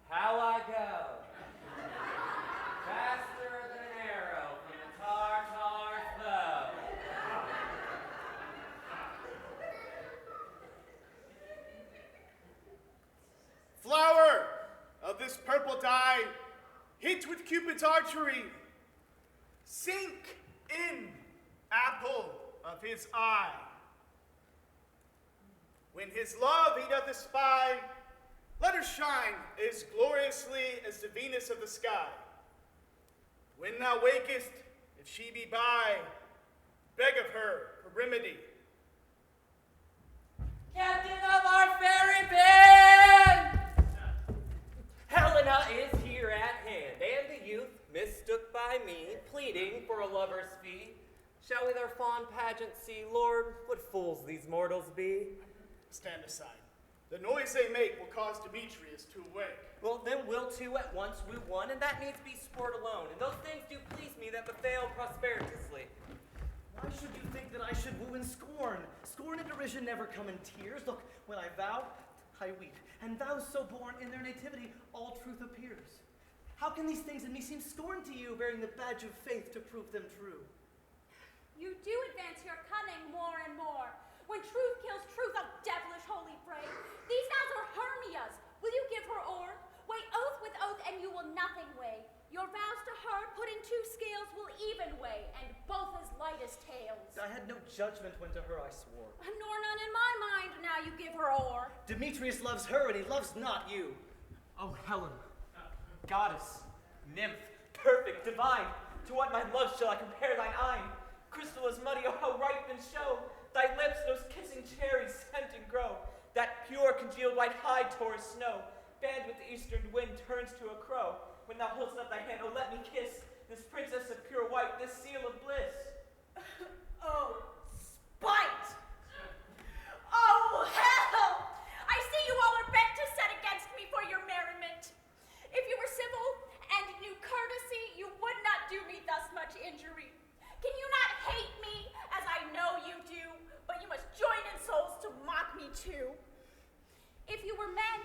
how I go. Faster than an arrow from the Tartar foe. Flower of this purple dye, hit with Cupid's archery, sink in apple of his eye. When his love he doth espy, let her shine as gloriously as the Venus of the sky. When thou wakest, if she be by, beg of her for remedy. Captain of our ferry band! Helena is here at hand, and the youth, mistook by me, pleading for a lover's fee. Shall we their fond pageant see, Lord, what fools these mortals be? Stand aside. The noise they make will cause Demetrius to awake. Well, then we'll two at once woo one, and that needs be sport alone. And those things do please me that befail prosperitously. Why should you think that I should woo in scorn? Scorn and derision never come in tears. Look, when I vow, I weep. And vows so born in their nativity, all truth appears. How can these things in me seem scorn to you, bearing the badge of faith to prove them true? You do advance your cunning more and more. When truth kills truth, oh devilish holy fray. These vows are Hermia's. Will you give her o'er? Weigh oath with oath, and you will nothing weigh. Your vows to her, put in two scales, will even weigh, and both as light as tails. I had no judgment when to her I swore. Nor none in my mind, now you give her o'er. Demetrius loves her, and he loves not you. Oh, Helen, goddess, nymph, perfect, divine, to what my love shall I compare thine eye? Crystal as muddy, oh, how ripe in show! Thy lips, those kissing cherries, scent and grow. That pure congealed white hide tore as snow, fanned with the eastern wind, turns to a crow. When thou holdst up thy hand, oh, let me kiss this princess of pure white, this seal of bliss. Oh, spite! Oh, hell! I see you all are bent to set against me for your merriment. If you were civil and knew courtesy, you would not do me thus much injury. Can you not hate me, as I know you do, but you must join in souls to mock me too? If you were men,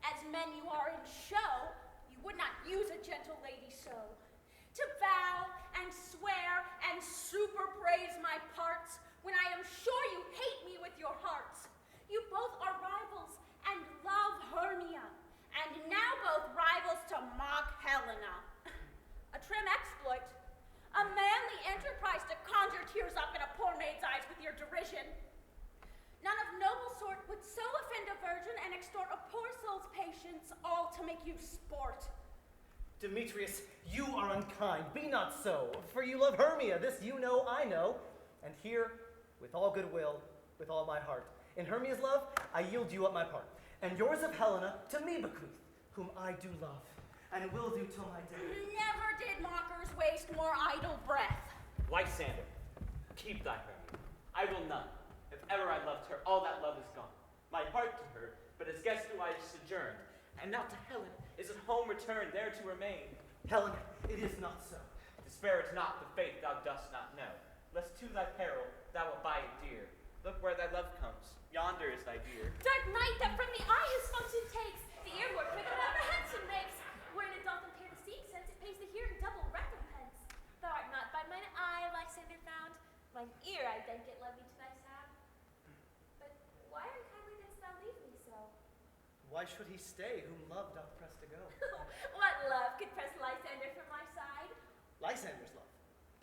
as men you are in show, you would not use a gentle lady so. To vow and swear and super praise my parts, when I am sure you hate me with your hearts. You both are rivals and love Hermia, and now both rivals to mock Helena. A trim exploit, a manly enterprise to conjure tears up in a poor maid's eyes with your derision. None of noble sort would so offend a virgin and extort a poor soul's patience, all to make you sport. Demetrius, you are unkind. Be not so, for you love Hermia. This you know, I know. And here, with all goodwill, with all my heart, in Hermia's love, I yield you up my part, and yours of Helena to me bequeath, whom I do love, and will do till my death. Never did mockers waste more idle breath. Lysander, keep thy Hermia. I will none. If ever I loved her, all that love is gone. My heart to her, but as guest do I sojourn, and now to Helen is at home returned, there to remain. Helen, it is not so. Despair it not the fate thou dost not know, lest to thy peril thou wilt buy it dear. Look where thy love comes, yonder is thy dear. Dark night that from the eye his function takes, the ear more quick and apprehension makes. Wherein it doth impair the seeing sense, it pays the hearing double recompense. Thou art not by mine eye, Lysander found, why should he stay whom love doth press to go? What love could press Lysander from my side? Lysander's love,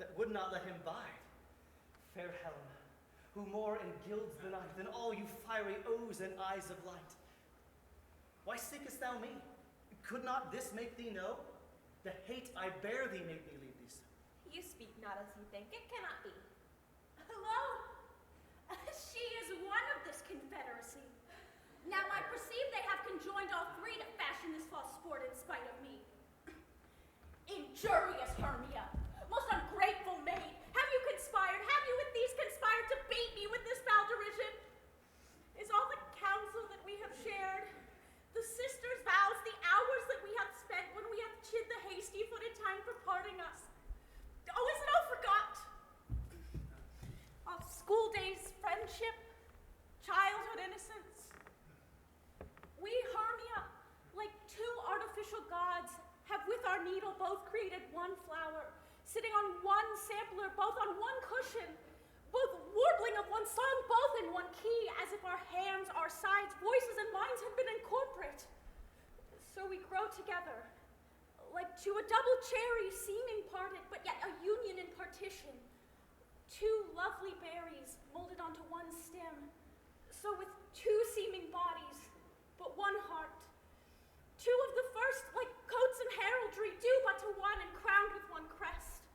that would not let him bide. Fair Helena, who more engilds the night than all you fiery O's and eyes of light. Why seekest thou me? Could not this make thee know? The hate I bear thee made me leave thee so. You speak not as you think. It cannot be. Lo, she is one of this confederacy. Now I perceive they have conjoined all three to fashion this false sport in spite of me. Injurious Hermia, most ungrateful maid, have you with these conspired to bait me with this foul derision? Is all the counsel that we have shared, the sisters' vows, the hours that we have spent when we have chid the hasty-footed time for parting us, oh, is it all forgot? Of school days, friendship, childhood innocence. We, Hermia, like two artificial gods, have with our needle both created one flower, sitting on one sampler, both on one cushion, both warbling of one song, both in one key, as if our hands, our sides, voices, and minds had been incorporate. So we grow together, like to a double cherry seeming parted, but yet a union in partition. Two lovely berries molded onto one stem, so with two seeming bodies, but one heart. Two of the first, like coats and heraldry, due but to one and crowned with one crest.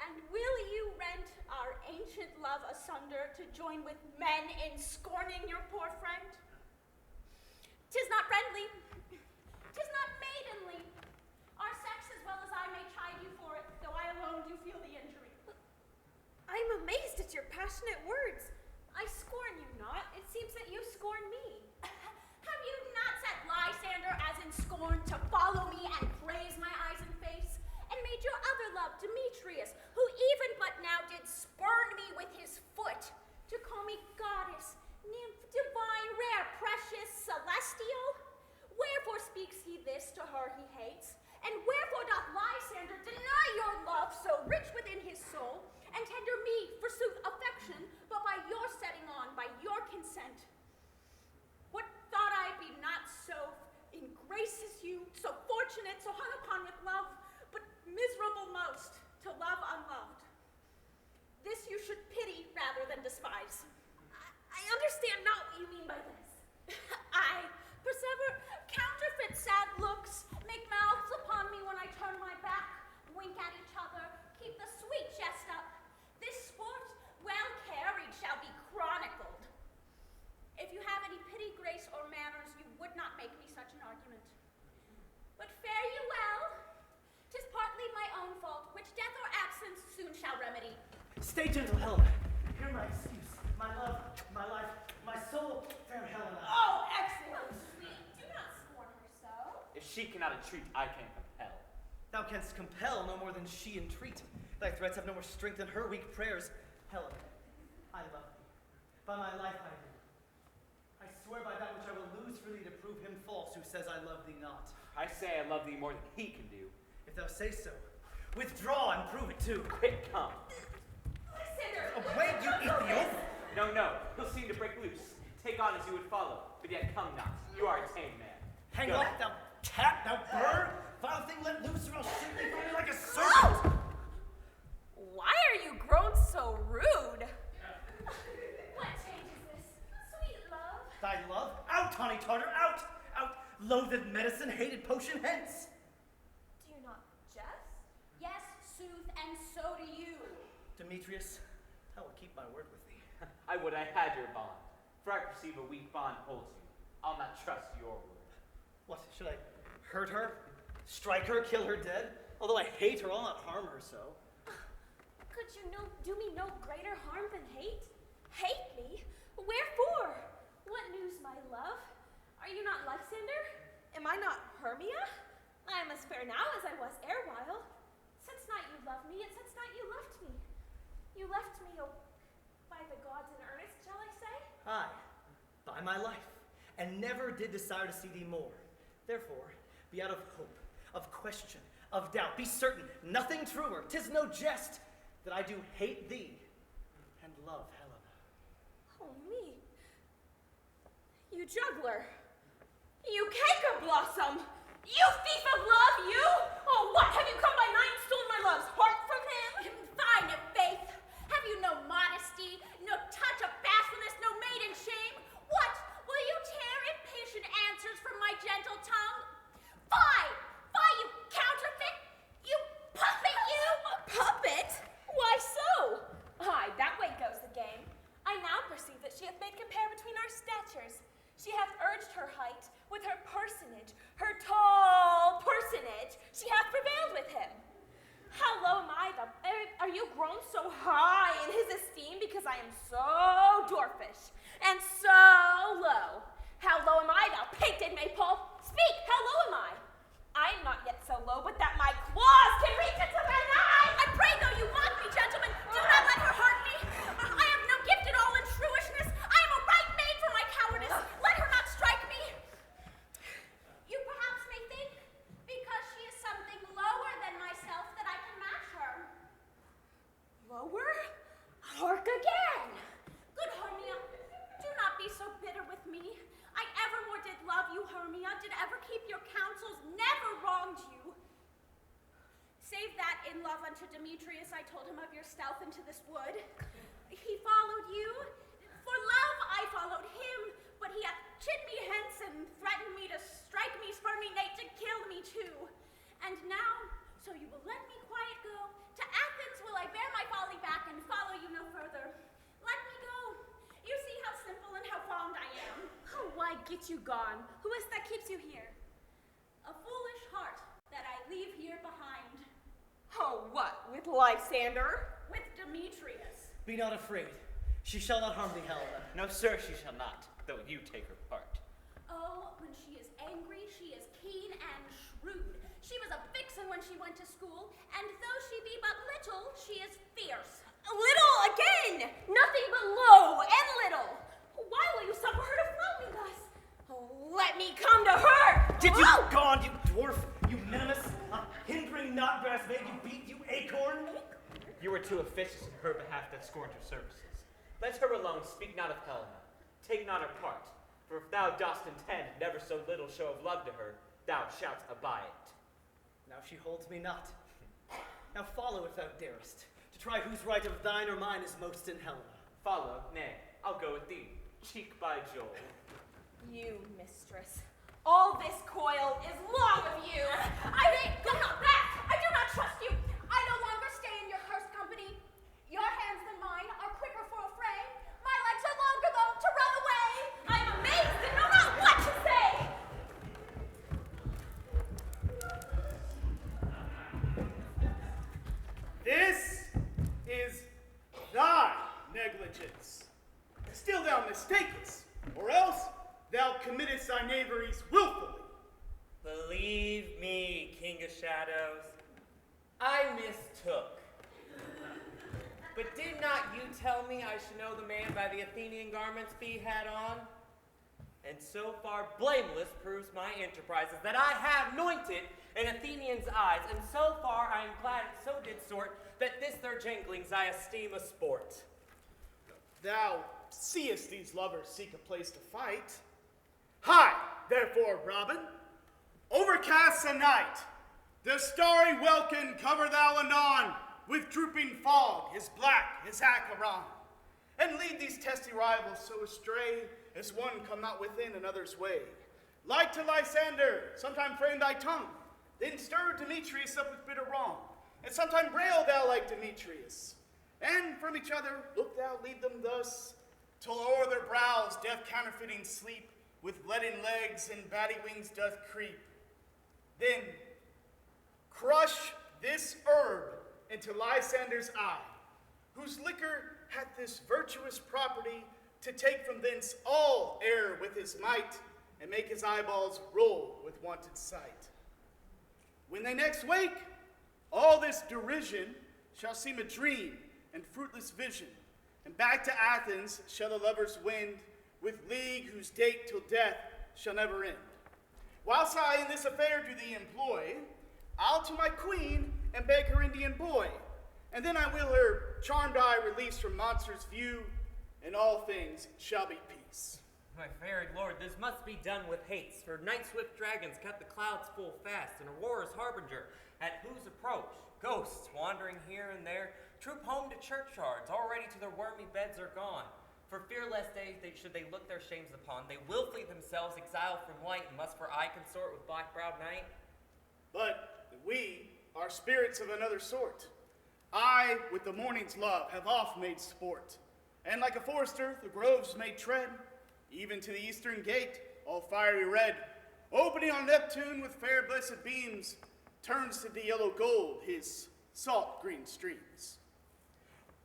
And will you rent our ancient love asunder to join with men in scorning your poor friend? 'Tis not friendly, 'tis not maidenly. Our sex, as well as I, may chide you for it, though I alone do feel the injury. I am amazed at your passionate words. I scorn you not. It seems that you scorn me. Have you not set Lysander as in scorn to follow me and praise my eyes and face, and made your other love, Demetrius, who even but now did spurn me with his foot, to call me goddess, nymph, divine, rare, precious, celestial? Wherefore speaks he this to her he hates? And wherefore doth Lysander deny your love so rich within his soul, and tender me, forsooth, affection, but by your setting on, by your consent? What thought I be not so in grace as you, so fortunate, so hung upon with love, but miserable most to love unloved? This you should pity rather than despise. I understand not what you mean by this. I persever counterfeit sad looks, make mouths upon me when I turn my back, wink at each other, keep the sweet jest up. This sport, well carried, shall be chronicled. If you have any pity, grace, or manners, you would not make me such an argument. But fare you well. 'Tis partly my own fault, which death or absence soon shall remedy. Stay gentle, Helena. Hear my excuse, my love, my life, my soul, fair Helena. Oh, excellent, sweet. Do not scorn her so. If she cannot entreat, I can compel. Thou canst compel no more than she entreat. Thy threats have no more strength than her weak prayers. Helena, I love thee. By my life I do. I swear by that which I will lose for thee to prove him false who says I love thee not. I say I love thee more than he can do. If thou say so, withdraw and prove it too. Quick, come. Lysander! Away, you Ethiop! No, he'll seem to break loose. Take on as you would follow, but yet come not. You are a tame man. Hang Go. up, thou cat, thou bird! Vile thing, let loose, or I'll shoot thee from me like a serpent! Why are you grown so rude? What change is this? Sweet love. Thy love? Out, Tawny Tartar, out! Out! Loathed medicine, hated potion, hence! Do you not jest? Yes, sooth, and so do you. Demetrius, I will keep my word with thee. I would I had your bond, for I perceive a weak bond holds you. I'll not trust your word. What, should I hurt her? Strike her, kill her dead? Although I hate her, I'll not harm her so. Could you do me no greater harm than hate? Hate me? Wherefore? What news, my love? Are you not Lysander? Am I not Hermia? I am as fair now as I was erewhile. Since not you love me, and since not you left me. You left me, oh, by the gods in earnest, shall I say? Aye, by my life, and never did desire to see thee more. Therefore, be out of hope, of question, of doubt. Be certain, nothing truer, 'tis no jest, that I do hate thee and love Helena. Oh, me. You juggler. You canker blossom! You thief of love, you! Oh, what? Have you come by night and stolen my love's heart from him? Fine, Faith. Have you no modesty, no touch of bashfulness, no maiden shame? What? Will you tear impatient answers from my gentle tongue? Fie! Fie, you counterfeit! You puppet, you! A puppet? Why so? Aye, that way goes the game. I now perceive that she hath made compare between our statures. She hath urged her height with her personage, her tall personage. She hath prevailed with him. How low am I, are you grown so high in his esteem because I am so dwarfish and so low? How low am I, thou painted maypole? Speak, how low am I? I am not yet so low, but that my claws can reach into thine eyes. I pray though you mock me, gentlemen, do not let her hurt me. I have no gift at all in shrewishness. I am a right maid for my cowardice. Let her not strike me. You perhaps may think, because she is something lower than myself, that I can match her. Lower? Hark again. Good Hermia, do not be so bitter with me. I evermore did love you, Hermia, did ever keep your counsels, never wronged you. Save that in love unto Demetrius I told him of your stealth into this wood. He followed you. For love I followed him, but he hath chid me hence and threatened me to strike me, spurn me, nay, to kill me too. And now, so you will let me quiet go, to Athens will I bear my folly back and follow you no further. Let me go. You see how simple and how fond I am. Oh, why get you gone? Who is that keeps you here? A foolish heart that I leave here behind. Oh, what? With Lysander? With Demetrius. Be not afraid. She shall not harm thee, Helena. No, sir, she shall not, though you take her part. Oh, when she is angry, she is keen and shrewd. She was a vixen when she went to school, and though she be but little, she is fierce. Little again! Nothing but low and little. Why will you suffer her to flout me thus? Oh, let me come to her! Did you gone, you dwarf, you minimus, hindering not brass made you beat, you acorn? You were too officious in her behalf that scorned her services. Let her alone, speak not of Helena. Take not her part, for if thou dost intend never so little show of love to her, thou shalt abide it. Now she holds me not. Now follow if thou darest, to try whose right of thine or mine is most in Helena. Follow, nay, I'll go with thee, cheek by jowl. You, mistress. All this coil is long of you. Go not back! I do not trust you! I no longer stay in your cursed company. Your hands than mine are quicker for a fray. My legs are longer, though, to run away. I am amazed and know not what to say. This is thy negligence. Still thou mistakest, or else thou committest thy knaveries willfully. Believe me, King of Shadows, I mistook. But did not you tell me I should know the man by the Athenian garments he had on? And so far blameless proves my enterprises that I have anointed in Athenians' eyes, and so far I am glad it so did sort that this their janglings I esteem a sport. Thou seest these lovers seek a place to fight. Hie, therefore, Robin, overcast a night, the starry welkin cover thou anon with drooping fog, his black, his Acheron, and lead these testy rivals so astray as one come not within another's way. Like to Lysander, sometime frame thy tongue, then stir Demetrius up with bitter wrong, and sometime rail thou like Demetrius. And from each other look thou lead them thus, till o'er their brows death counterfeiting sleep, with leaden legs and batty wings doth creep. Then crush this herb into Lysander's eye, whose liquor hath this virtuous property to take from thence all error with his might, and make his eyeballs roll with wonted sight. When they next wake, all this derision shall seem a dream and fruitless vision, and back to Athens shall the lovers wend, with league whose date till death shall never end. Whilst I in this affair do thee employ, I'll to my queen and beg her Indian boy, and then I will her charmed eye release from monsters' view, and all things shall be peace. My fair lord, this must be done with haste, for night-swift dragons cut the clouds full fast, and Aurora's harbinger, at whose approach ghosts wandering here and there troop home to churchyards, already to their wormy beds are gone. For fear lest should they look their shames upon, they will flee themselves, exiled from light, and must for aye consort with black-browed night. But we are spirits of another sort. I, with the morning's love, have oft made sport, and like a forester, the groves may tread, even to the eastern gate, all fiery red, opening on Neptune with fair blessed beams, turns to the yellow gold his salt green streams.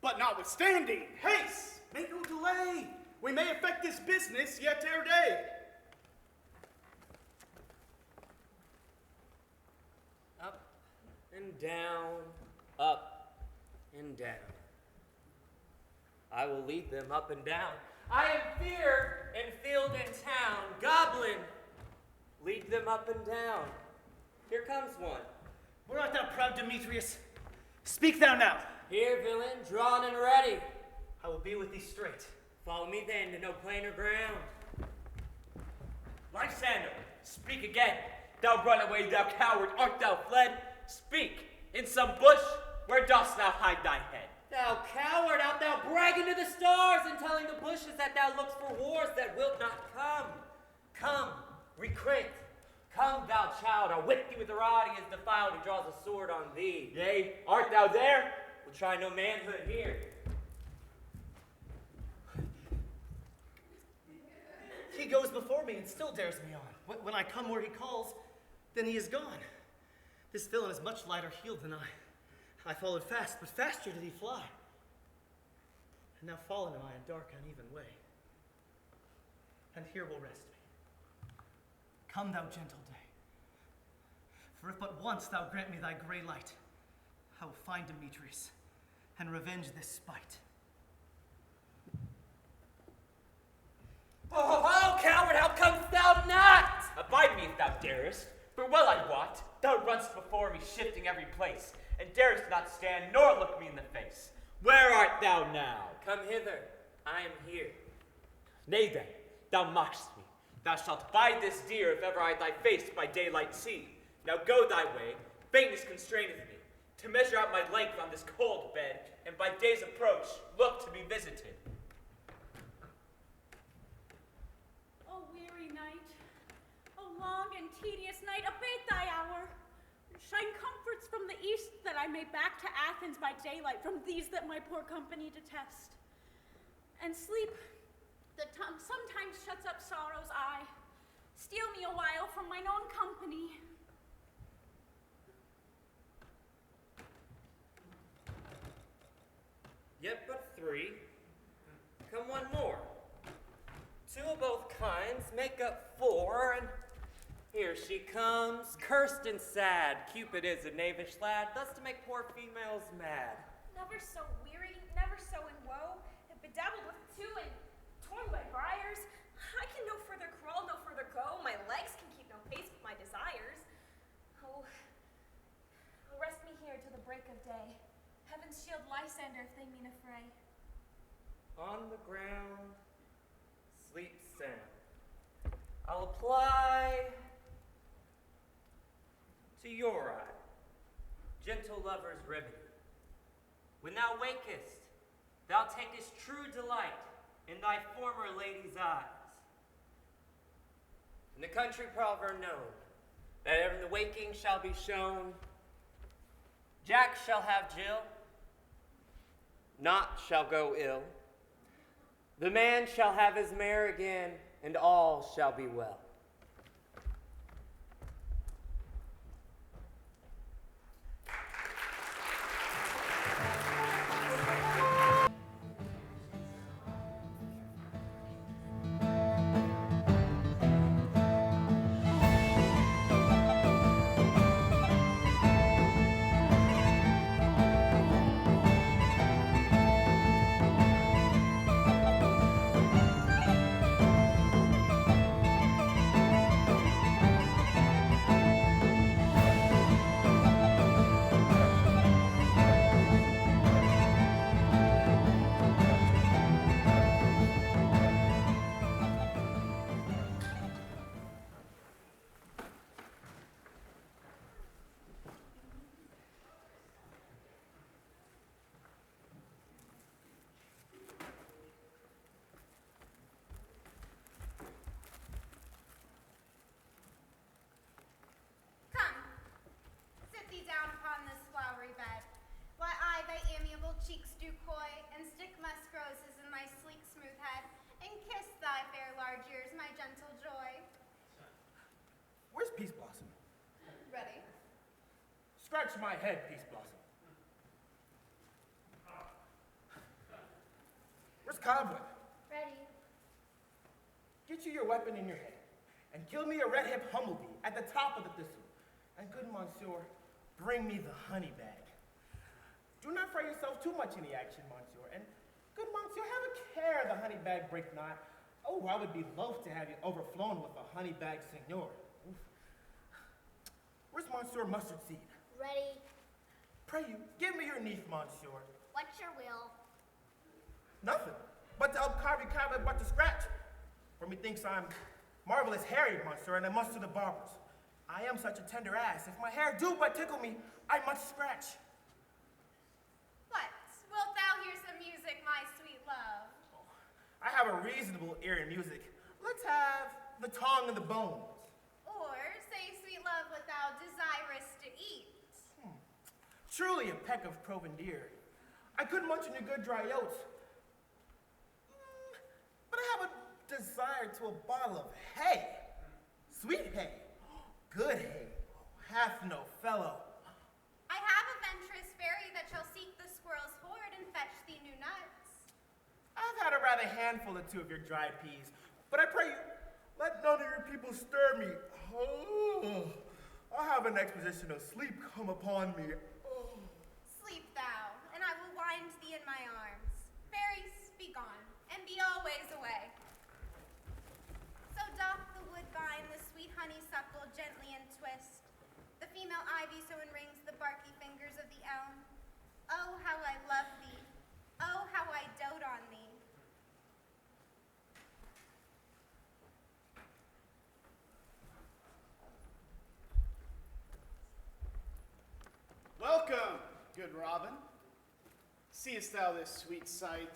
But notwithstanding, haste, make no delay, we may effect this business yet ere day. Up and down, up and down. I will lead them up and down. I am fear in field and town. Goblin, lead them up and down. Here comes one. Where art thou, proud Demetrius? Speak thou now. Here, villain, drawn and ready. I will be with thee straight. Follow me then to no plainer ground. Lysander, speak again. Thou runaway, thou coward, art thou fled? Speak, in some bush, where dost thou hide thy head? Thou coward, art thou bragging to the stars and telling the bushes that thou lookst for wars that wilt not come? Come, recreant. Come, thou child, I'll whip thee with the rod he has defiled who draws a sword on thee. Yea, art thou there? We'll try no manhood here. He goes before me and still dares me on. When I come where he calls, then he is gone. This villain is much lighter heeled than I. I followed fast, but faster did he fly. And now fallen am I in dark, uneven way. And here will rest me. Come, thou gentle day. For if but once thou grant me thy gray light, I will find Demetrius and revenge this spite. Oh, coward, how comest thou not? Abide me if thou darest, for well I wot, thou runst before me, shifting every place, and darest not stand, nor look me in the face. Where art thou now? Come hither, I am here. Nay then, thou mockst me. Thou shalt bide this deer if ever I thy face by daylight see. Now go thy way, faintness constraineth me, to measure out my length on this cold bed, and by day's approach look to be visited. O weary night, O long and tedious night, abate thy hour. Shine comforts from the east, that I may back to Athens by daylight from these that my poor company detest. And sleep, that sometimes shuts up sorrow's eye, steal me a while from mine own company. Yet but three. Come one more. Two of both kinds make up four, and here she comes, cursed and sad. Cupid is a knavish lad, thus to make poor females mad. Never so weary, never so in woe, bedabbled with two and torn by briars. I can no further crawl, no further go. My legs can keep no pace with my desires. Oh, rest me here till the break of day. Heaven's shield Lysander if they mean a fray. On the ground, sleep sound. I'll apply to your eye, gentle lover's remedy. When thou wakest, thou takest true delight in thy former lady's eyes. In the country proverb known, that ever in the waking shall be shown, Jack shall have Jill, naught shall go ill. The man shall have his mare again, and all shall be well. Scratch my head, Peace Blossom. Where's Cobweb? Ready. Get you your weapon in your hand, and kill me a red-hip humblebee at the top of the thistle. And good monsieur, bring me the honey bag. Do not fray yourself too much in the action, monsieur. And good monsieur, have a care the honey bag break not. Oh, I would be loath to have you overflown with a honey bag, senor. Oof. Where's Monsieur Mustard Seed? Ready. Pray you, give me your neath, monsieur. What's your will? Nothing, but to help carve you cobweb but to scratch. For methinks I'm marvelous hairy, monsieur, and I must to the barbers. I am such a tender ass. If my hair do but tickle me, I must scratch. What? Wilt thou hear some music, my sweet love? I have a reasonable ear in music. Let's have the tongue and the bones. Or say, sweet love, what thou desirest to eat. Truly a peck of provender. I could munch on your good dry oats. But I have a desire to a bottle of hay. Sweet hay. Good hay. Hath no fellow. I have a venturous fairy that shall seek the squirrel's hoard and fetch thee new nuts. I've had a rather handful or two of your dried peas, but I pray you, let none of your people stir me. Oh, I have an exposition of sleep come upon me. Oh. Sleep thou, and I will wind thee in my arms. Fairies, be gone, and be always away. So doth the woodbine the sweet honeysuckle gently entwist. The female ivy so enrings the barky fingers of the elm. Oh, how I love thee. Oh, how I dote on thee. Welcome, good Robin. Seest thou this sweet sight?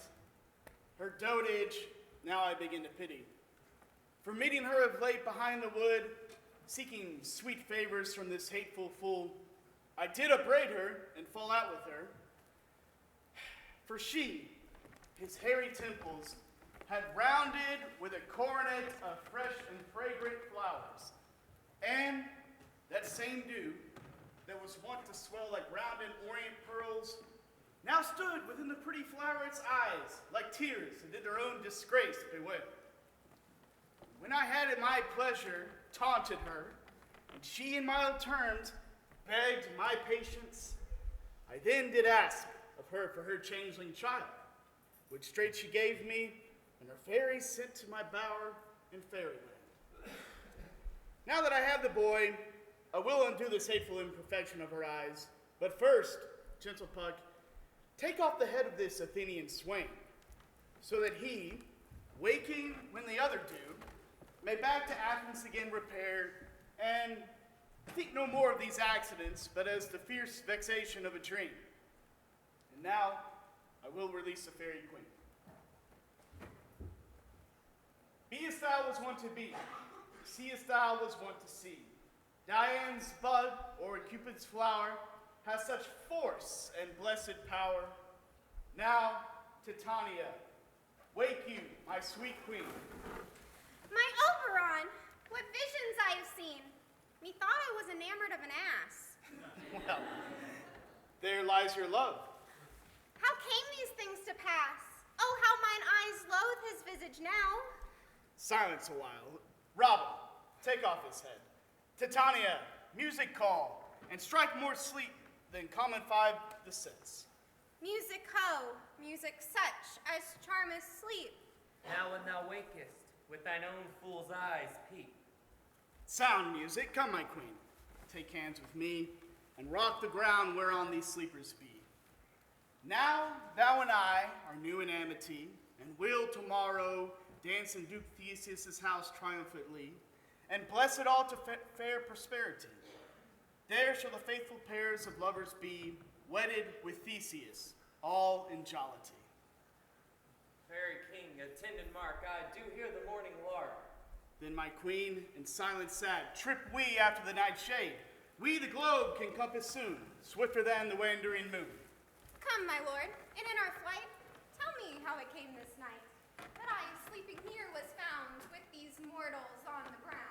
Her dotage, now I begin to pity. For meeting her of late behind the wood, seeking sweet favors from this hateful fool, I did upbraid her and fall out with her. For she, his hairy temples, had rounded with a coronet of fresh and fragrant flowers, and that same dew that was wont to swell like rounded orient pearls, now stood within the pretty floweret's eyes like tears and did their own disgrace bewail. When I had in my pleasure taunted her, and she in mild terms begged my patience, I then did ask of her for her changeling child, which straight she gave me, and her fairies sent to my bower in fairyland. Now that I have the boy, I will undo this hateful imperfection of her eyes. But first, gentle Puck, take off the head of this Athenian swain, so that he, waking when the other do, may back to Athens again repaired, and think no more of these accidents, but as the fierce vexation of a dream. And now, I will release the fairy queen. Beest thou was wont to be, seest thou was wont to see. Diane's bud, or Cupid's flower, has such force and blessed power. Now, Titania, wake you, my sweet queen. My Oberon, what visions I have seen. Methought I was enamored of an ass. Well, there lies your love. How came these things to pass? Oh, how mine eyes loathe his visage now. Silence a while. Robin, take off his head. Titania, music call, and strike more sleep than common five the sense. Music ho, music such as charmeth sleep. Now when thou wakest, with thine own fool's eyes peep. Sound music, come my queen. Take hands with me, and rock the ground whereon these sleepers be. Now thou and I are new in amity, and will tomorrow dance in Duke Theseus' house triumphantly, and bless it all to fair prosperity. There shall the faithful pairs of lovers be, wedded with Theseus, all in jollity. Fairy king, attendant mark, I do hear the morning lark. Then my queen, in silent sad, trip we after the night shade. We the globe can compass soon, swifter than the wandering moon. Come, my lord, and in our flight, tell me how it came this night, that I, sleeping here, was found with these mortals on the ground.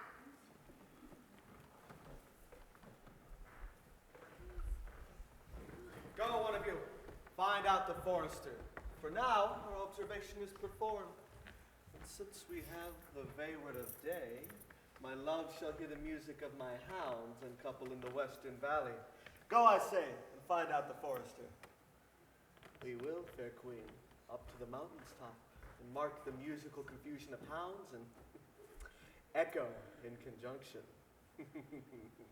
out the forester. For now, our observation is performed. And since we have the wayward of day, my love shall hear the music of my hounds and couple in the western valley. Go, I say, and find out the forester. We will, fair queen, up to the mountain's top, and mark the musical confusion of hounds and echo in conjunction.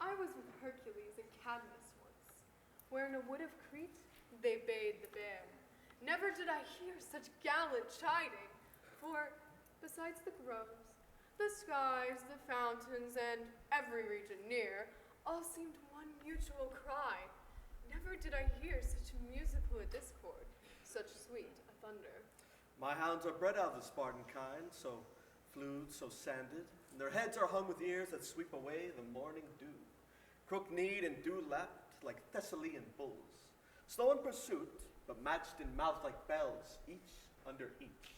I was with Hercules and Cadmus once, where in a wood of Crete they bayed the bear. Never did I hear such gallant chiding, for besides the groves, the skies, the fountains, and every region near, all seemed one mutual cry. Never did I hear such musical a discord, such sweet a thunder. My hounds are bred out of the Spartan kind, so flued, so sanded, and their heads are hung with ears that sweep away the morning dew. Crook-kneed and dew-lapped like Thessalian bulls, slow in pursuit, but matched in mouth like bells, each under each.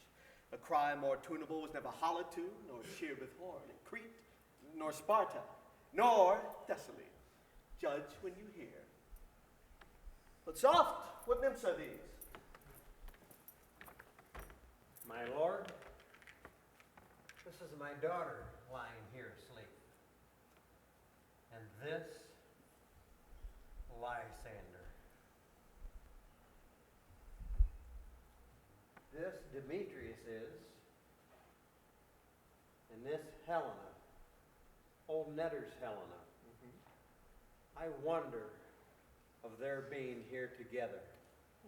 A cry more tunable was never hollow tune, nor cheered with horn in Crete, nor Sparta, nor Thessaly. Judge when you hear. But soft, what nymphs are these? My lord, this is my daughter lying here asleep. And this, Lysander. This Demetrius is, and this Helena, old Netter's Helena. I wonder of their being here together.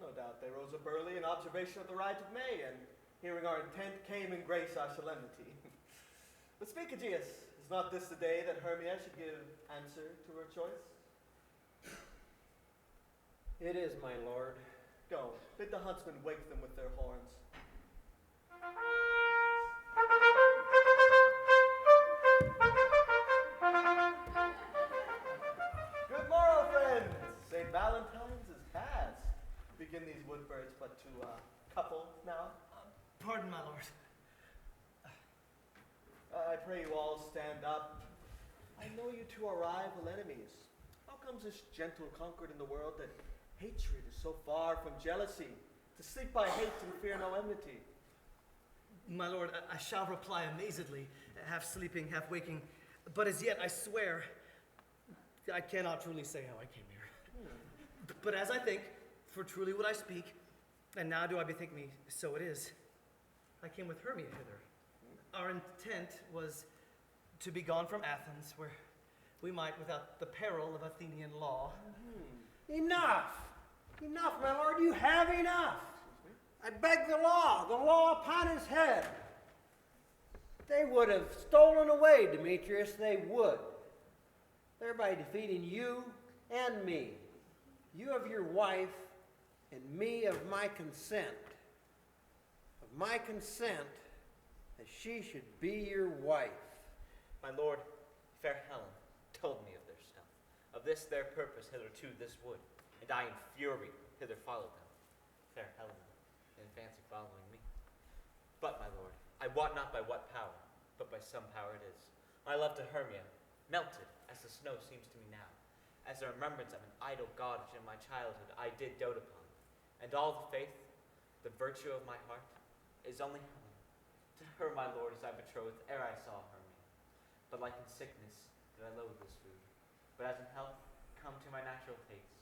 No doubt they rose up early in observation of the rite of May, and hearing our intent came in grace our solemnity. But speak, Aegeus, is not this the day that Hermia should give answer to her choice? It is, my lord. Go, bid the huntsmen wake them with their horns. Good morrow, friends. St. Valentine's is past. Begin these wood birds but to couple now? Pardon, my lord. I pray you all stand up. I know you two are rival enemies. How comes this gentle concord in the world that hatred is so far from jealousy, to sleep by hate and fear no enmity? My lord, I shall reply amazedly, half sleeping, half waking, but as yet I swear I cannot truly say how I came here. But as I think, for truly would I speak, and now do I bethink me, so it is. I came with Hermia hither. Our intent was to be gone from Athens, where we might, without the peril of Athenian law. Enough! Enough, my lord, you have enough! I beg the law upon his head. They would have stolen away, Demetrius, they would, thereby defeating you and me. You of your wife, and me of my consent. Of my consent that she should be your wife. My lord, fair Helen, told me of their stealth, of this their purpose hitherto this wood, and I in fury hither followed them. Fair Helen, in fancy following me. But, my lord, I wot not by what power, but by some power it is. My love to Hermia, melted as the snow seems to me now, as a remembrance of an idle god which in my childhood I did dote upon, and all the faith, the virtue of my heart, is only Helen. To her, my lord, is I betrothed ere I saw Hermia. But like in sickness did I loathe this food, but as in health come to my natural taste.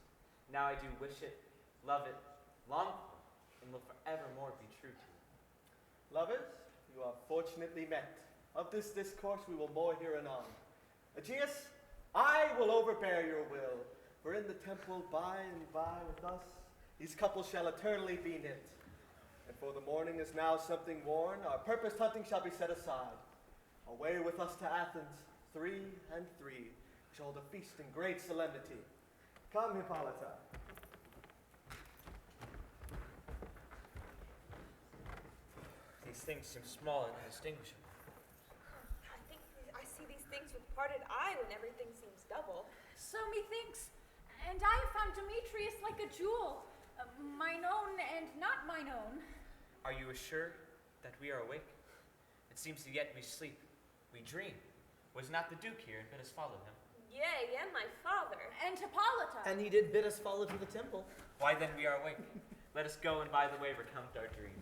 Now I do wish it, love it, long for it, and will forevermore be true to it. Lovers, you are fortunately met. Of this discourse we will more here anon. Aegeus, I will overbear your will, for in the temple by and by with us, these couples shall eternally be knit. And for the morning is now something worn, our purposed hunting shall be set aside. Away with us to Athens, 3 and 3, we shall hold a feast in great solemnity. Come, Hippolyta. These things seem small and indistinguishable. I see these things with parted eye when everything seems double. So methinks, and I have found Demetrius like a jewel, mine own and not mine own. Are you assured that we are awake? It seems to yet we sleep, we dream. Was not the Duke here and bid us follow him? Yea, and my father. And Hippolyta. And he did bid us follow to the temple. Why then we are awake? Let us go and by the way recount our dream.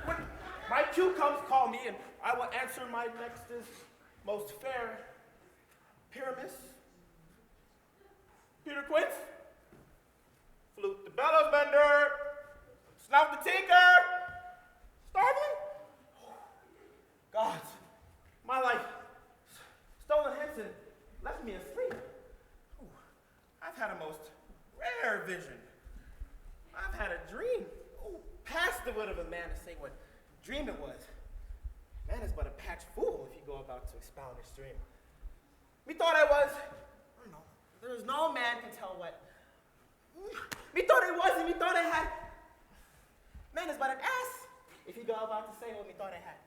When my cue comes, call me, and I will answer my nextest most fair. Pyramus, Peter Quince, flute the bellows bender, snout the tinker, starveling. Gods, my life, stolen hence and left me asleep. Ooh, I've had a most rare vision. I've had a dream. Ooh, past the wit of a man to say what dream it was. Man is but a patch fool if you go about to expound his dream. Methought I was, I don't know, there is no man can tell what. Methought I was, and methought I had. Man is but an ass if you go about to say what methought I had.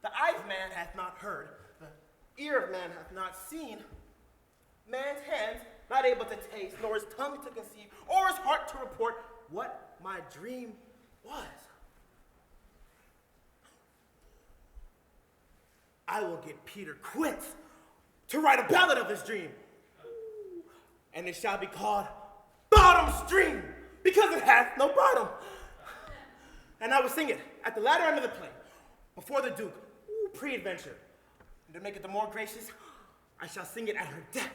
The eye of man hath not heard, the ear of man hath not seen, man's hands not able to taste, nor his tongue to conceive, or his heart to report what my dream was. I will get Peter Quince to write a ballad of his dream. And it shall be called Bottom's Dream, because it hath no bottom. And I will sing it at the latter end of the play, before the Duke, pre-adventure. And to make it the more gracious, I shall sing it at her death.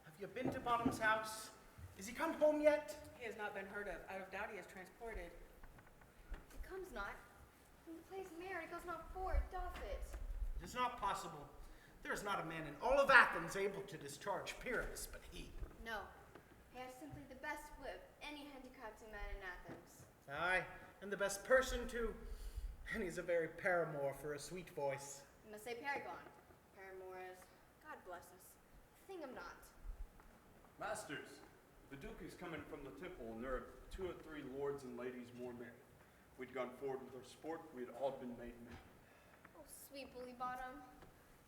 Have you been to Bottom's house? Has he come home yet? He has not been heard of. I doubt he is transported. It comes not. When the play's married, it goes not forward, doth it? It is not possible. There is not a man in all of Athens able to discharge Pyramus but he. No. He has simply the best wit of any handicrafted man in Athens. Aye, and the best person too. And he's a very paramour for a sweet voice. You must say paragon. Paramour is, God bless us, thingum not. Masters, the Duke is coming from the tipple, and there are 2 or 3 lords and ladies more merry. We'd gone forward with our sport, we had all been made men. Oh, sweet bully bottom.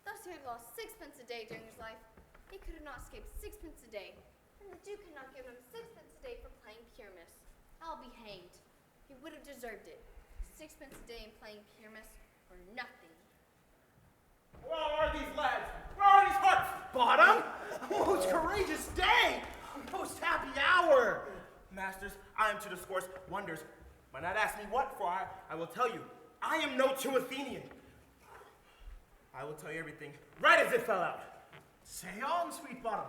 Thus he had lost 6pence a day during his life. He could have not escaped 6pence a day. And the Duke had not given him 6pence a day for playing Pyramus. I'll be hanged. He would have deserved it. 6pence a day in playing Pyramus or nothing. Where are these lads? Where are these hearts? Bottom? Most courageous day! Most happy hour! Masters, I am to discourse wonders. But not ask me what, for I will tell you, I am no true Athenian. I will tell you everything, right as it fell out. Say on, sweet Bottom.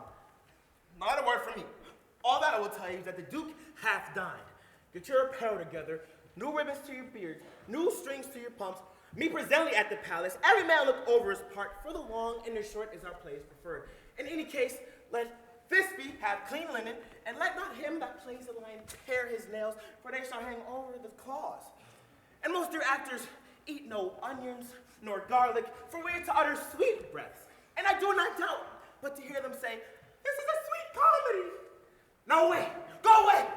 Not a word from me. All that I will tell you is that the Duke hath dined. Get your apparel together, new ribbons to your beards, new strings to your pumps. Meet presently at the palace. Every man look over his part, for the long and the short is our place preferred. In any case, let Thisbe have clean linen, and let not him that plays the lion tear his nails, for they shall hang over the claws. And most dear actors eat no onions nor garlic, for we are to utter sweet breaths. And I do not doubt, but to hear them say, "This is a sweet comedy." No way, go away.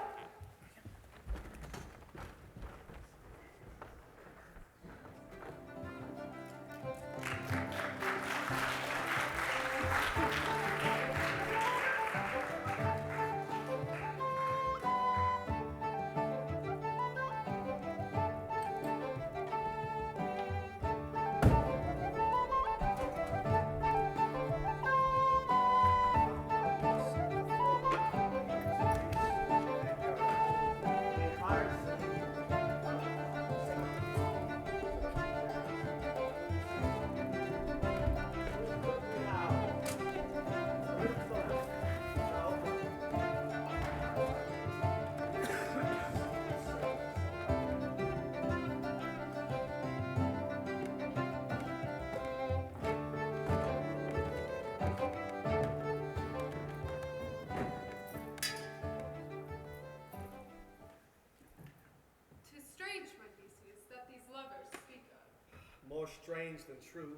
more strange than true.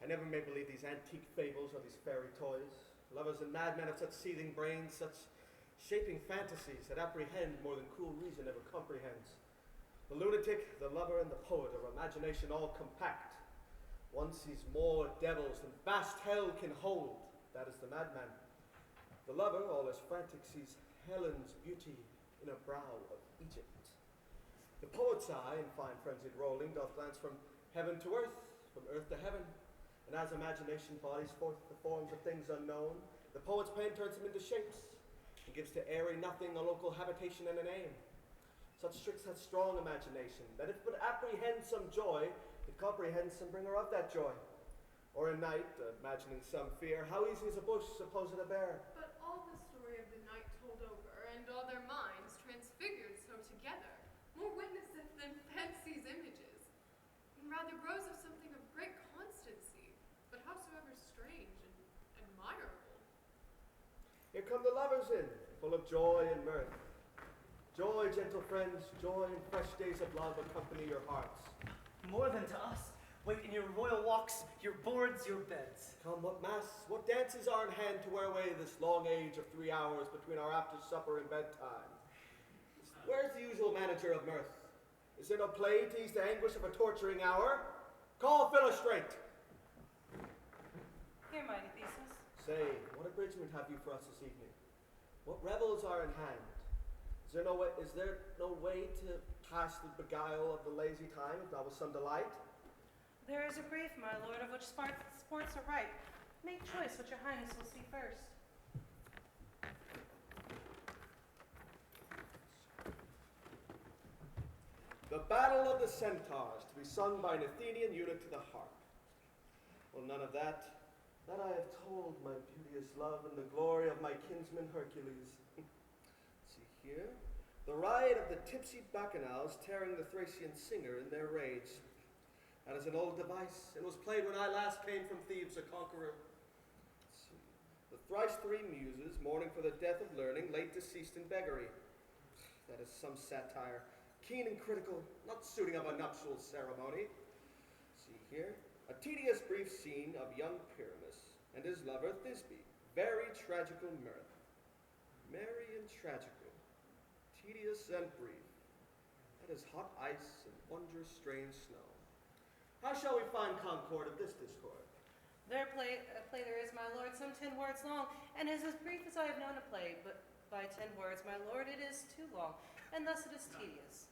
I never may believe these antique fables or these fairy toys. Lovers and madmen have such seething brains, such shaping fantasies that apprehend more than cool reason ever comprehends. The lunatic, the lover, and the poet are imagination all compact. One sees more devils than vast hell can hold. That is the madman. The lover, all as frantic, sees Helen's beauty in a brow of Egypt. The poet's eye, in fine frenzied rolling, doth glance from heaven to earth, from earth to heaven. And as imagination bodies forth the forms of things unknown, the poet's pen turns them into shapes, and gives to airy nothing a local habitation and a name. Such tricks hath strong imagination, that if but apprehend some joy, it comprehends some bringer of that joy. Or in night, imagining some fear, how easy is a bush supposed a bear? But all the story of the night told over, and all their minds transfigured so together, more witnesseth than fancy's images, and rather grows of something of great constancy, but howsoever strange and admirable. Here come the lovers in, full of joy and mirth. Joy, gentle friends, joy and fresh days of love accompany your hearts. More than to us. Wait in your royal walks, your boards, your beds. Come, what mass, what dances are in hand to wear away this long age of 3 hours between our after supper and bedtime? Where's the usual manager of mirth? Is there no play to ease the anguish of a torturing hour? Call Philostrate. Here, mighty Theseus. Say, what abridgment have you for us this evening? What revels are in hand? Is there no way to pass the beguile of the lazy time, if not with some delight? There is a brief, my lord, of which sports are ripe. Make choice what your highness will see first. The Battle of the Centaurs, to be sung by an Athenian eunuch to the harp. Well, none of that. That I have told, my beauteous love, and the glory of my kinsman Hercules. See here, the riot of the tipsy Bacchanals tearing the Thracian singer in their rage. That is an old device, and was played when I last came from Thebes a conqueror. Let's see. The thrice three muses, mourning for the death of learning, late deceased in beggary. That is some satire, keen and critical, not suiting of a nuptial ceremony. See here, a tedious brief scene of young Pyramus and his lover Thisbe, very tragical mirth. Merry and tragical, tedious and brief. That is hot ice and wondrous strange snow. How shall we find concord of this discord? Their play there is, my lord, some 10 words long, and is as brief as I have known a play, but by 10 words, my lord, it is too long, and thus it is tedious.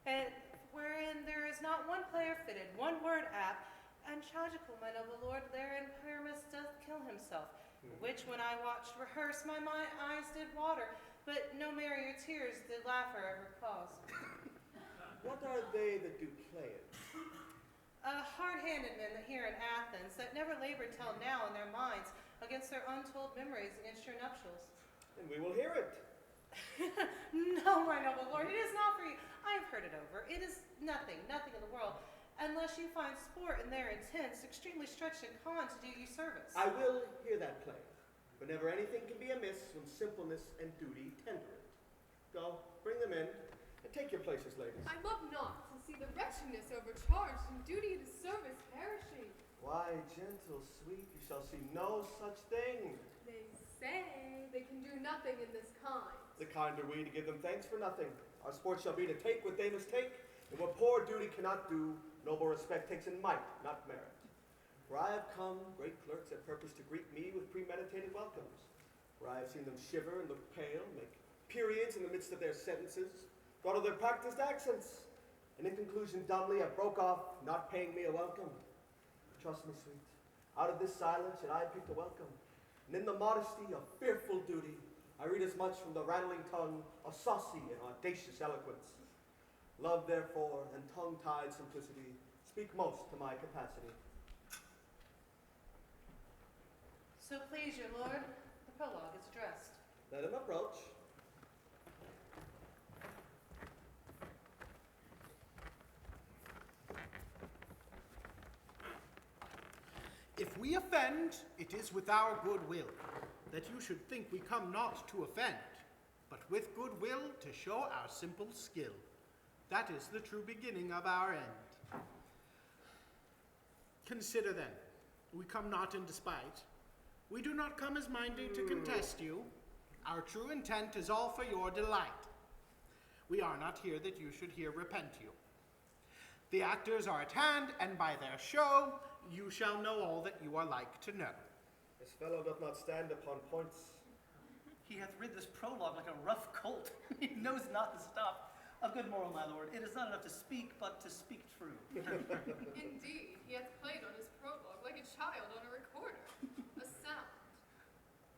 And wherein there is not one player fitted, one word apt, and tragical, my noble lord, therein Pyramus doth kill himself, which when I watched rehearse, my eyes did water, but no merrier tears did laugher ever cause. What are they that do play it? Hard-handed men that here in Athens, that never labored till now in their minds against their untold memories against your nuptials. Then we will hear it. No, my noble lord, it is not for you. I have heard it over. It is nothing in the world, unless you find sport in their intense, extremely stretched and con to do you service. I will hear that play, but never anything can be amiss when simpleness and duty tender it. Go, bring them in, and take your places, ladies. I love not to see the wretchedness overcharged and duty to service perishing. Why, gentle, sweet, you shall see no such thing. They say they can do nothing in this kind. The kind are we to give them thanks for nothing. Our sport shall be to take what they mistake, and what poor duty cannot do, noble respect takes in might, not merit. For I have come, great clerks, at purpose to greet me with premeditated welcomes. For I have seen them shiver and look pale, make periods in the midst of their sentences, thought of their practiced accents, and in conclusion dumbly have broke off, not paying me a welcome. Trust me, sweet, out of this silence should I pick the welcome, and in the modesty of fearful duty, I read as much from the rattling tongue of saucy and audacious eloquence. Love, therefore, and tongue-tied simplicity speak most to my capacity. So please your lord, the prologue is addressed. Let him approach. If we offend, it is with our good will, that you should think we come not to offend, but with good will to show our simple skill. That is the true beginning of our end. Consider then, we come not in despite. We do not come as minded to contest you. Our true intent is all for your delight. We are not here that you should here repent you. The actors are at hand, and by their show, you shall know all that you are like to know. This fellow doth not stand upon points. He hath rid this prologue like a rough colt. He knows not the stop. A good moral, my lord. It is not enough to speak, but to speak true. Indeed, he hath played on his prologue like a child on a recorder. A sound,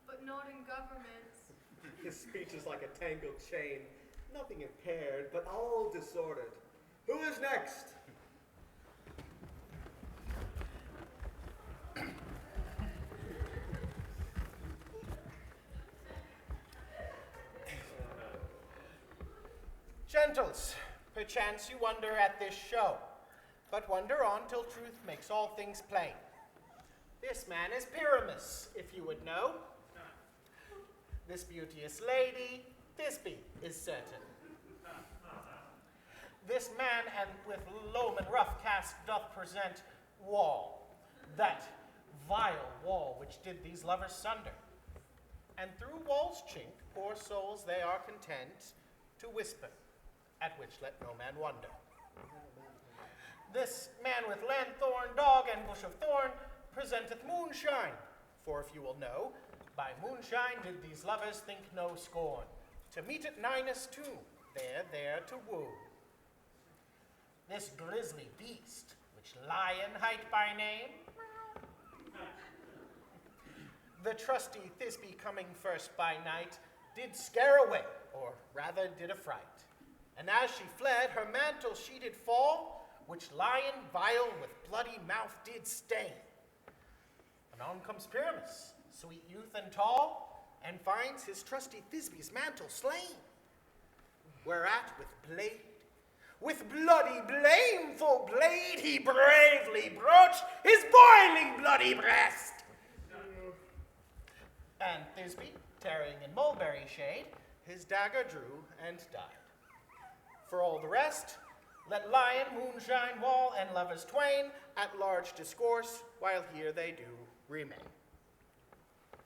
but not in government. His speech is like a tangled chain, nothing impaired, but all disordered. Who is next? Gentles, perchance you wonder at this show, but wonder on till truth makes all things plain. This man is Pyramus, if you would know. This beauteous lady, Thisbe, is certain. This man, and with loam and rough cast, doth present Wall, that vile Wall which did these lovers sunder. And through Wall's chink, poor souls they are content to whisper, at which let no man wonder. This man with lanthorn, dog, and bush of thorn presenteth moonshine, for if you will know, by moonshine did these lovers think no scorn, to meet at Ninus tomb, there to woo. This grisly beast, which Lion hight by name, the trusty Thisbe coming first by night, did scare away, or rather did affright. And as she fled, her mantle she did fall, which Lion vile with bloody mouth did stain. Anon comes Pyramus, sweet youth and tall, and finds his trusty Thisbe's mantle slain. Whereat with bloody blameful blade, he bravely broached his boiling bloody breast. And Thisbe, tarrying in mulberry shade, his dagger drew and died. For all the rest, let Lion, moonshine, Wall, and lovers twain at large discourse, while here they do remain. I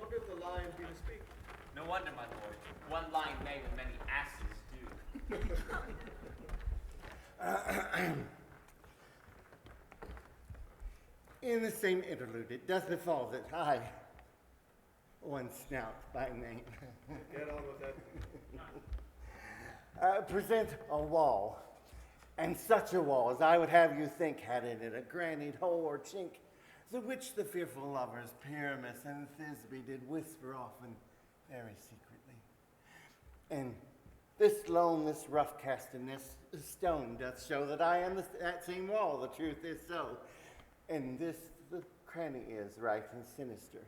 wonder if the lion be to speak. No wonder, my lord. One line may when many asses do. In the same interlude, it does befall that I, one Snout by name, Get on with it. present a wall, and such a wall as I would have you think had in it a granite hole or chink, the which the fearful lovers Pyramus and Thisbe did whisper often very secretly. And this loam, this rough cast, and this stone doth show that I am that same wall, the truth is so. And this the cranny is right and sinister,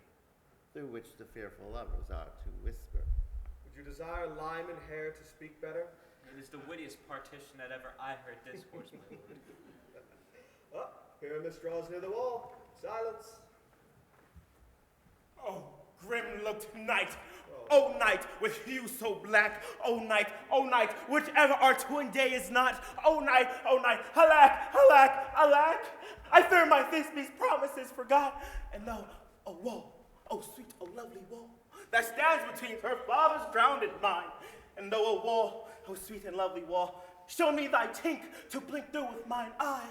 through which the fearful lovers are to whisper. Would you desire lime and hair to speak better? It is the wittiest partition that ever I heard discourse, my lord. Pyramus draws near the wall. Silence. Oh, grim-looked night. Oh, night, with hue so black. Oh, night, whichever our twin day is not. Oh, night, alack, alack, alack. I fear my Thisbe's promises forgot. And though a wall, oh, sweet, oh, lovely wall, that stands between her father's grounded mind. And though a wall, oh, sweet and lovely wall, show me thy tink to blink through with mine eye.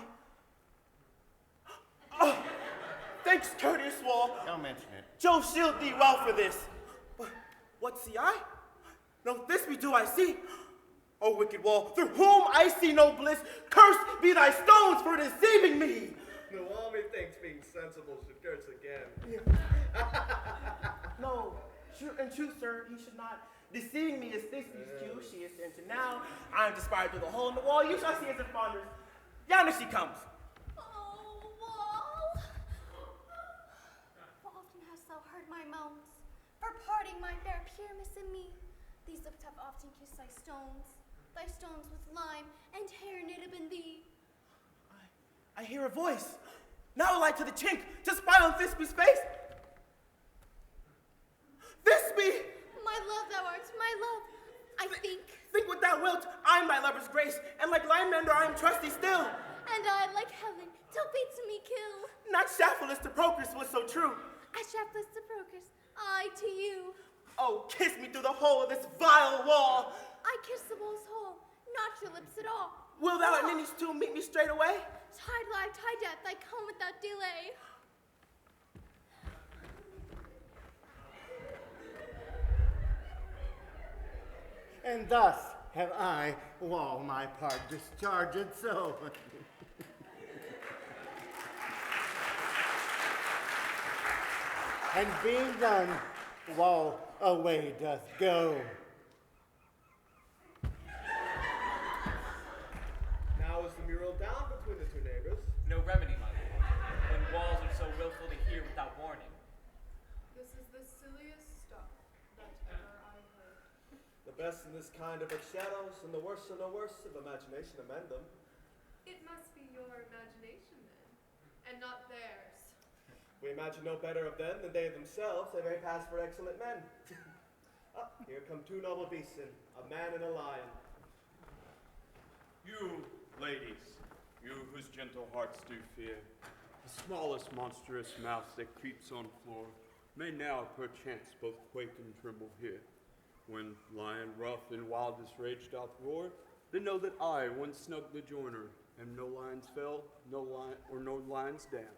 Oh, thanks, courteous wall. Don't mention it. Jove shield thee well for this. But what see I? No Thisbe do I see. O wicked wall, through whom I see no bliss, cursed be thy stones for deceiving me. The wall methinks being sensible should curse again. No, in truth, sir, he should not. Deceiving me is Thisbe's cue. She is sent, and now I am spied through the hole in the wall. You shall see as it ponders. Yonder she comes. Oh, Wall! How often hast thou heard my moans, for parting my fair Pyramus and me? These lips have often kissed thy stones with lime and hair knit up in thee. I hear a voice. Now light to the chink to spy on Thisbe's face. Thisbe! My love thou art, my love. I think. Think what thou wilt. I am thy lover's grace, and like Limender I am trusty still. And I, like Helen, don't be to me kill. Not Shaphelus to Procris was so true. I Shaphelus to Procris, I to you. Oh, kiss me through the hole of this vile wall. I kiss the wall's hole, not your lips at all. Will thou at Ninny's tomb meet me straight away? Tide life, tide death, I come without delay. And thus have I, Wall, my part discharged so. And being done, Wall away doth go. Now is the mural down between the two neighbors. No remedy, my lord, when walls are so willful to hear without warning. This is the silliest stuff that ever I heard. The best in this kind are but shadows, and the worst are no worse if imagination amend them. It must be your imagination then, and not theirs. We imagine no better of them than they themselves. They may pass for excellent men. Here come two noble beasts, a man and a lion. You, ladies, you whose gentle hearts do fear, the smallest monstrous mouse that creeps on floor, may now perchance both quake and tremble here. When lion rough in wildest rage doth roar, then know that I, one snug the joiner, am no lion's fell, no lion's dam.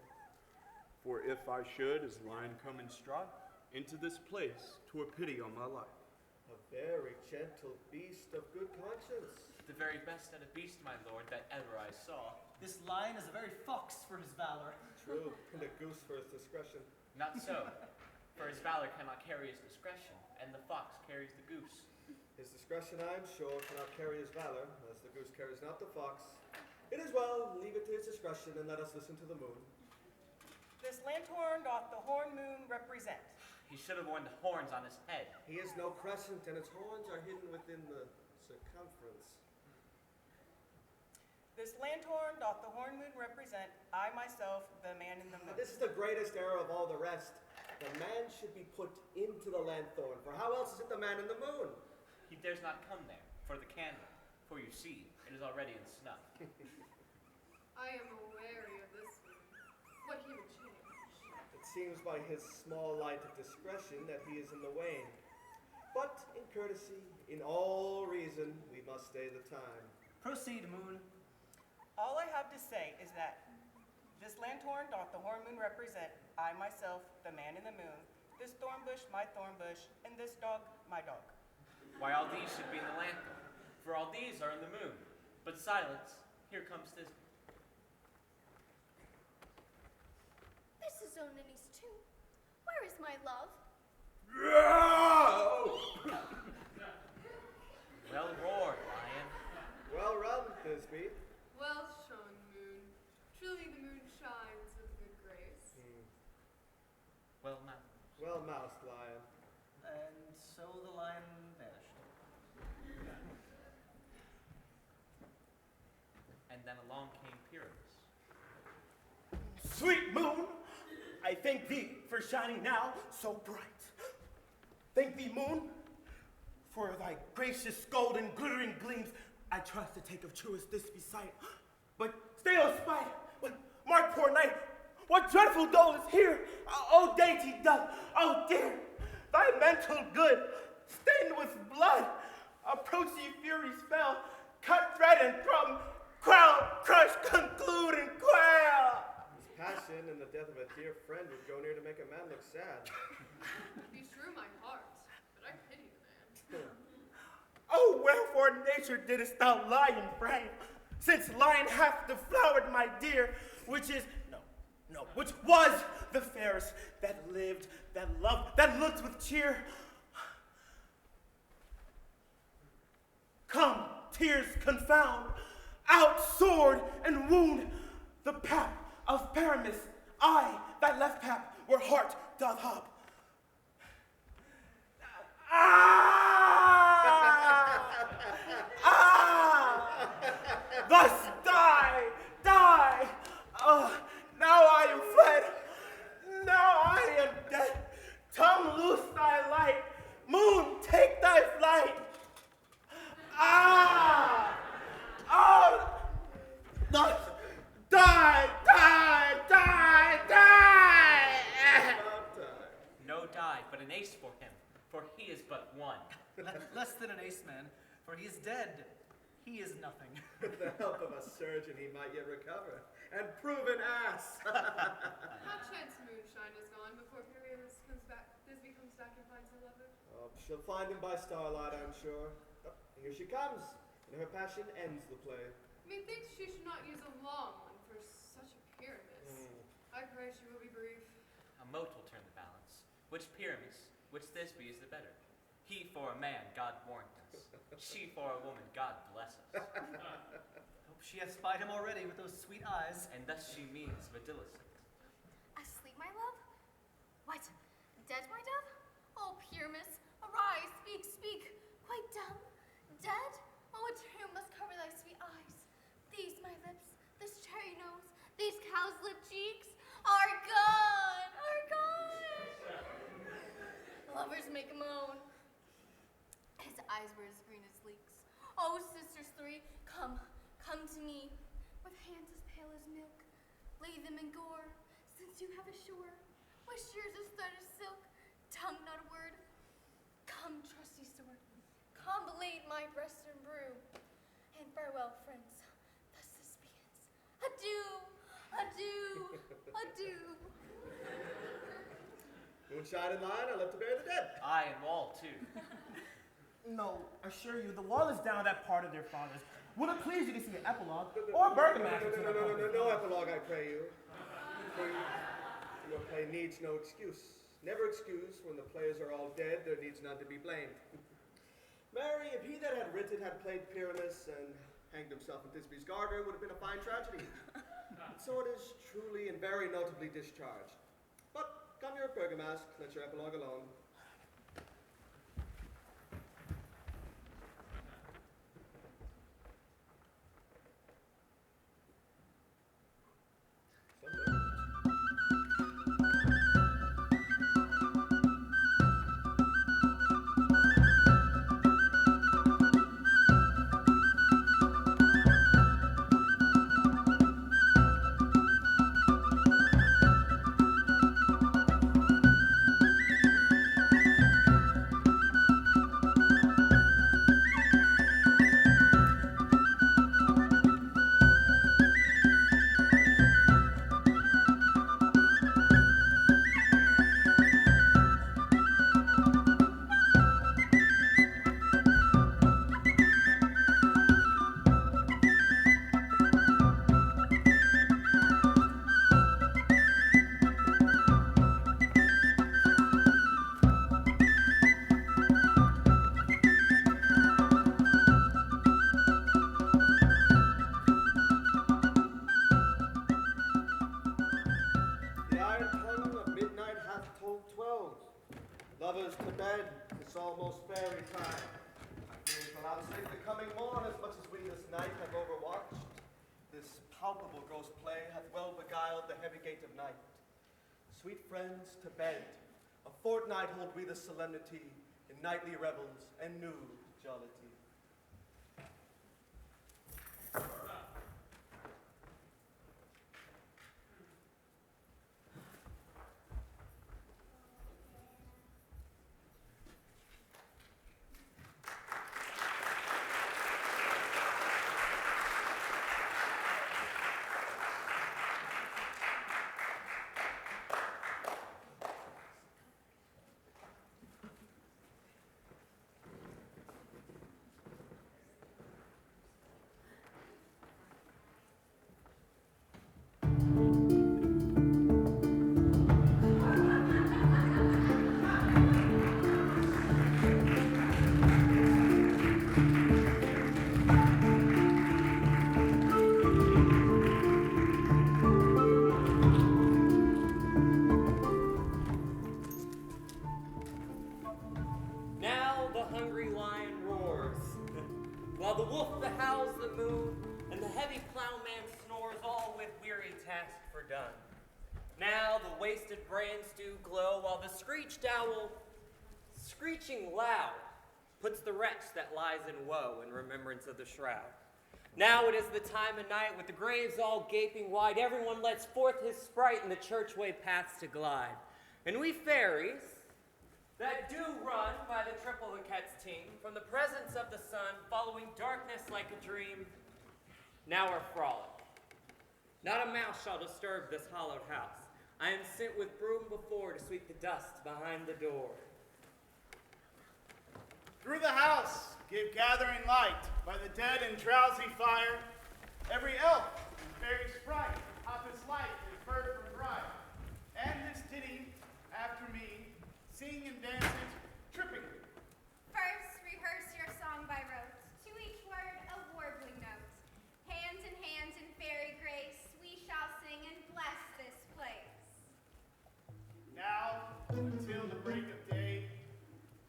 For if I should, as lion come in strife, into this place, 'twere pity on my life. A very gentle beast of good conscience. The very best at a beast, my lord, that ever I saw. This lion is a very fox for his valor. True, and a goose for his discretion. Not so, for his valor cannot carry his discretion, and the fox carries the goose. His discretion, I am sure, cannot carry his valor, as the goose carries not the fox. It is well, leave it to his discretion, and let us listen to the moon. This lanthorn doth the horn moon represent. He should have worn the horns on his head. He is no crescent, and its horns are hidden within the circumference. This lanthorn doth the horn moon represent. I myself, the man in the moon. This is the greatest error of all the rest. The man should be put into the lanthorn, for how else is it the man in the moon? He dares not come there for the candle, for you see, it is already in snuff. I am wary of this one. What he would change. It seems by his small light of discretion that he is in the wane. But in courtesy, in all reason, we must stay the time. Proceed, moon. All I have to say is that this lanthorn doth the horn moon represent. I myself, the man in the moon. This thorn bush, my thorn bush, and this dog, my dog. Why, all these should be in the lanthorn, for all these are in the moon. But silence, here comes Thisbe. This is Onini's tomb. Where is my love? Well roared, lion. Well run, Thisbe. Well shone, moon. Truly the moon shines with good grace. Well mouthed. Well moused, lion. And so the lion vanished. And then along came Pyrrhus. Sweet moon, I thank thee for shining now so bright. Thank thee, moon, for thy gracious golden glittering gleams. I trust to take of truest this sight. But stay, O spite, mark poor night, what dreadful dole is here? O dainty dove, oh dear, thy mental good, stained with blood, approach ye furies fell, cut thread and thrum, crown, crush, conclude, and quail. His passion and the death of a dear friend would go near to make a man look sad. Beshrew my heart, but I pity the man. Oh, wherefore nature didst thou lie in frame, since lion hath deflowered my dear, which is, which was the fairest that lived, that loved, that looked with cheer. Come, tears confound, out sword and wound the pap of Paramis, I, thy left pap, where heart doth hop. Thus die, die. Now I am fled. Now I am dead. Tongue, loose thy light. Moon, take thy flight. he is dead. He is nothing. With the help of a surgeon, he might yet recover and prove an ass. How chance moonshine is gone before Piraeus comes back, Thisbe comes back and finds her lover. Oh, she'll find him by starlight, I'm sure. Oh, here she comes, and her passion ends the play. Methinks she should not use a long one for such a Pyramus. I pray she will be brief. A mote will turn the balance. Which Pyramus, which Thisbe is the better? He for a man, God warned us. She for a woman, God bless us. Hope she has spied him already with those sweet eyes. And thus she means Vidilicet. Asleep, my love? What? Dead, my dove? Oh, Pyramus, arise, speak, speak. Quite dumb? Dead? Oh, a tomb must cover thy sweet eyes. These, my lips, this cherry nose, these cow's lip cheeks are gone, are gone. Lovers make a moan. His eyes were as green as leeks. Oh, sisters three, come to me, with hands as pale as milk. Lay them in gore, since you have a shore, with shears as thread as silk, tongue not a word. Come, trusty sword, come belate my breast and brew. And farewell, friends, thus this begins. Adieu, adieu, adieu. Moonshine and lion are left to bury the dead. Aye, and Wall, too. No, assure you, the wall is down that part of their fathers. Would it please you to see an epilogue or Bergamaster? No epilogue, I pray you. For your play needs no excuse. Never excuse when the players are all dead, there needs none to be blamed. Mary, if he that had written had played Pyramus and hanged himself in Thisbe's garter, it would have been a fine tragedy. So it is truly and very notably discharged. But come your Bergamask, let your epilogue alone. Lovers to bed, it's almost fairy time. We shall outsleep the coming morn as much as we this night have overwatched. This palpable ghost play hath well beguiled the heavy gate of night. Sweet friends, to bed. A fortnight hold we the solemnity in nightly revels and new jollity. While the wolf behowls the moon, and the heavy plowman snores, all with weary task for done. Now the wasted brands do glow, while the screeched owl, screeching loud, puts the wretch that lies in woe in remembrance of the shroud. Now it is the time of night, with the graves all gaping wide, everyone lets forth his sprite in the churchway paths to glide. And we fairies, that do run by the triplicates team, from the presence of the sun, following darkness like a dream, now are frolic. Not a mouse shall disturb this hallowed house. I am sent with broom before to sweep the dust behind the door. Through the house give gathering light by the dead and drowsy fire. Every elf and fairy sprite hath his light deferred from bright. And this ditty after me, sing and dance it trippingly. First, rehearse your song by rote, to each word a warbling note. Hand in fairy grace, we shall sing and bless this place. Now, until the break of day,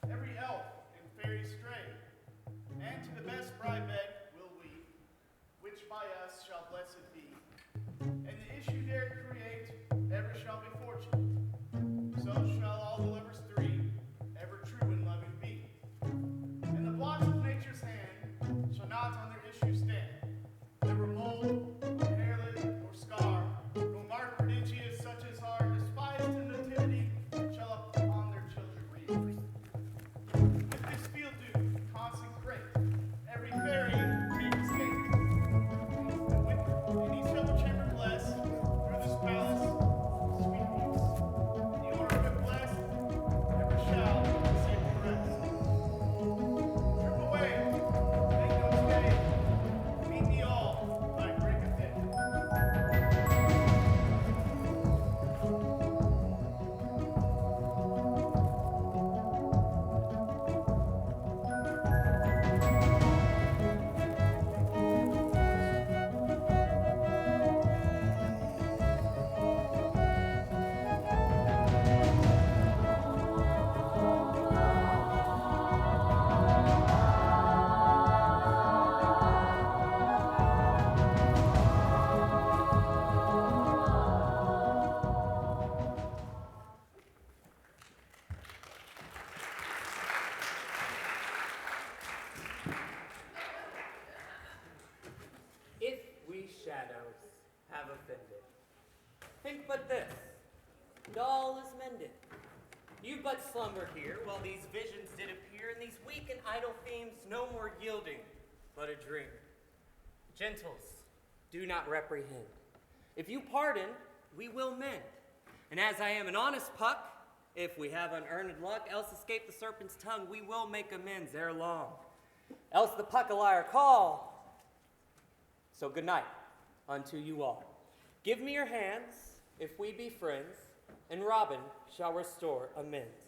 every elf and fairy stray, and to the best bride bed will we, which by us shall blessed be. And the issue there create ever shall be fortunate. So shall all the lovers three ever true and loving be. And the blots of nature's hand shall not on their issue stand, never mold, nor hairlet, nor scar, nor mark prodigious such as are despised in nativity shall upon their children read. With this field do consecrate every fairy take escape. And with in each double chamber bless through this palace sweet peace. And the order of it blessed ever shall safely rest. Trip away, make no stay. Meet me all by break of day. If we shadows have offended, think but this, and all is mended. You but slumber here, while these visions did appear, and these weak and idle themes no more yielding, but a dream. Gentles, do not reprehend. If you pardon, we will mend. And as I am an honest puck, if we have unearned luck, else escape the serpent's tongue, we will make amends ere long. Else the puck a liar call. So good night unto you all. Give me your hands, if we be friends, and Robin shall restore amends.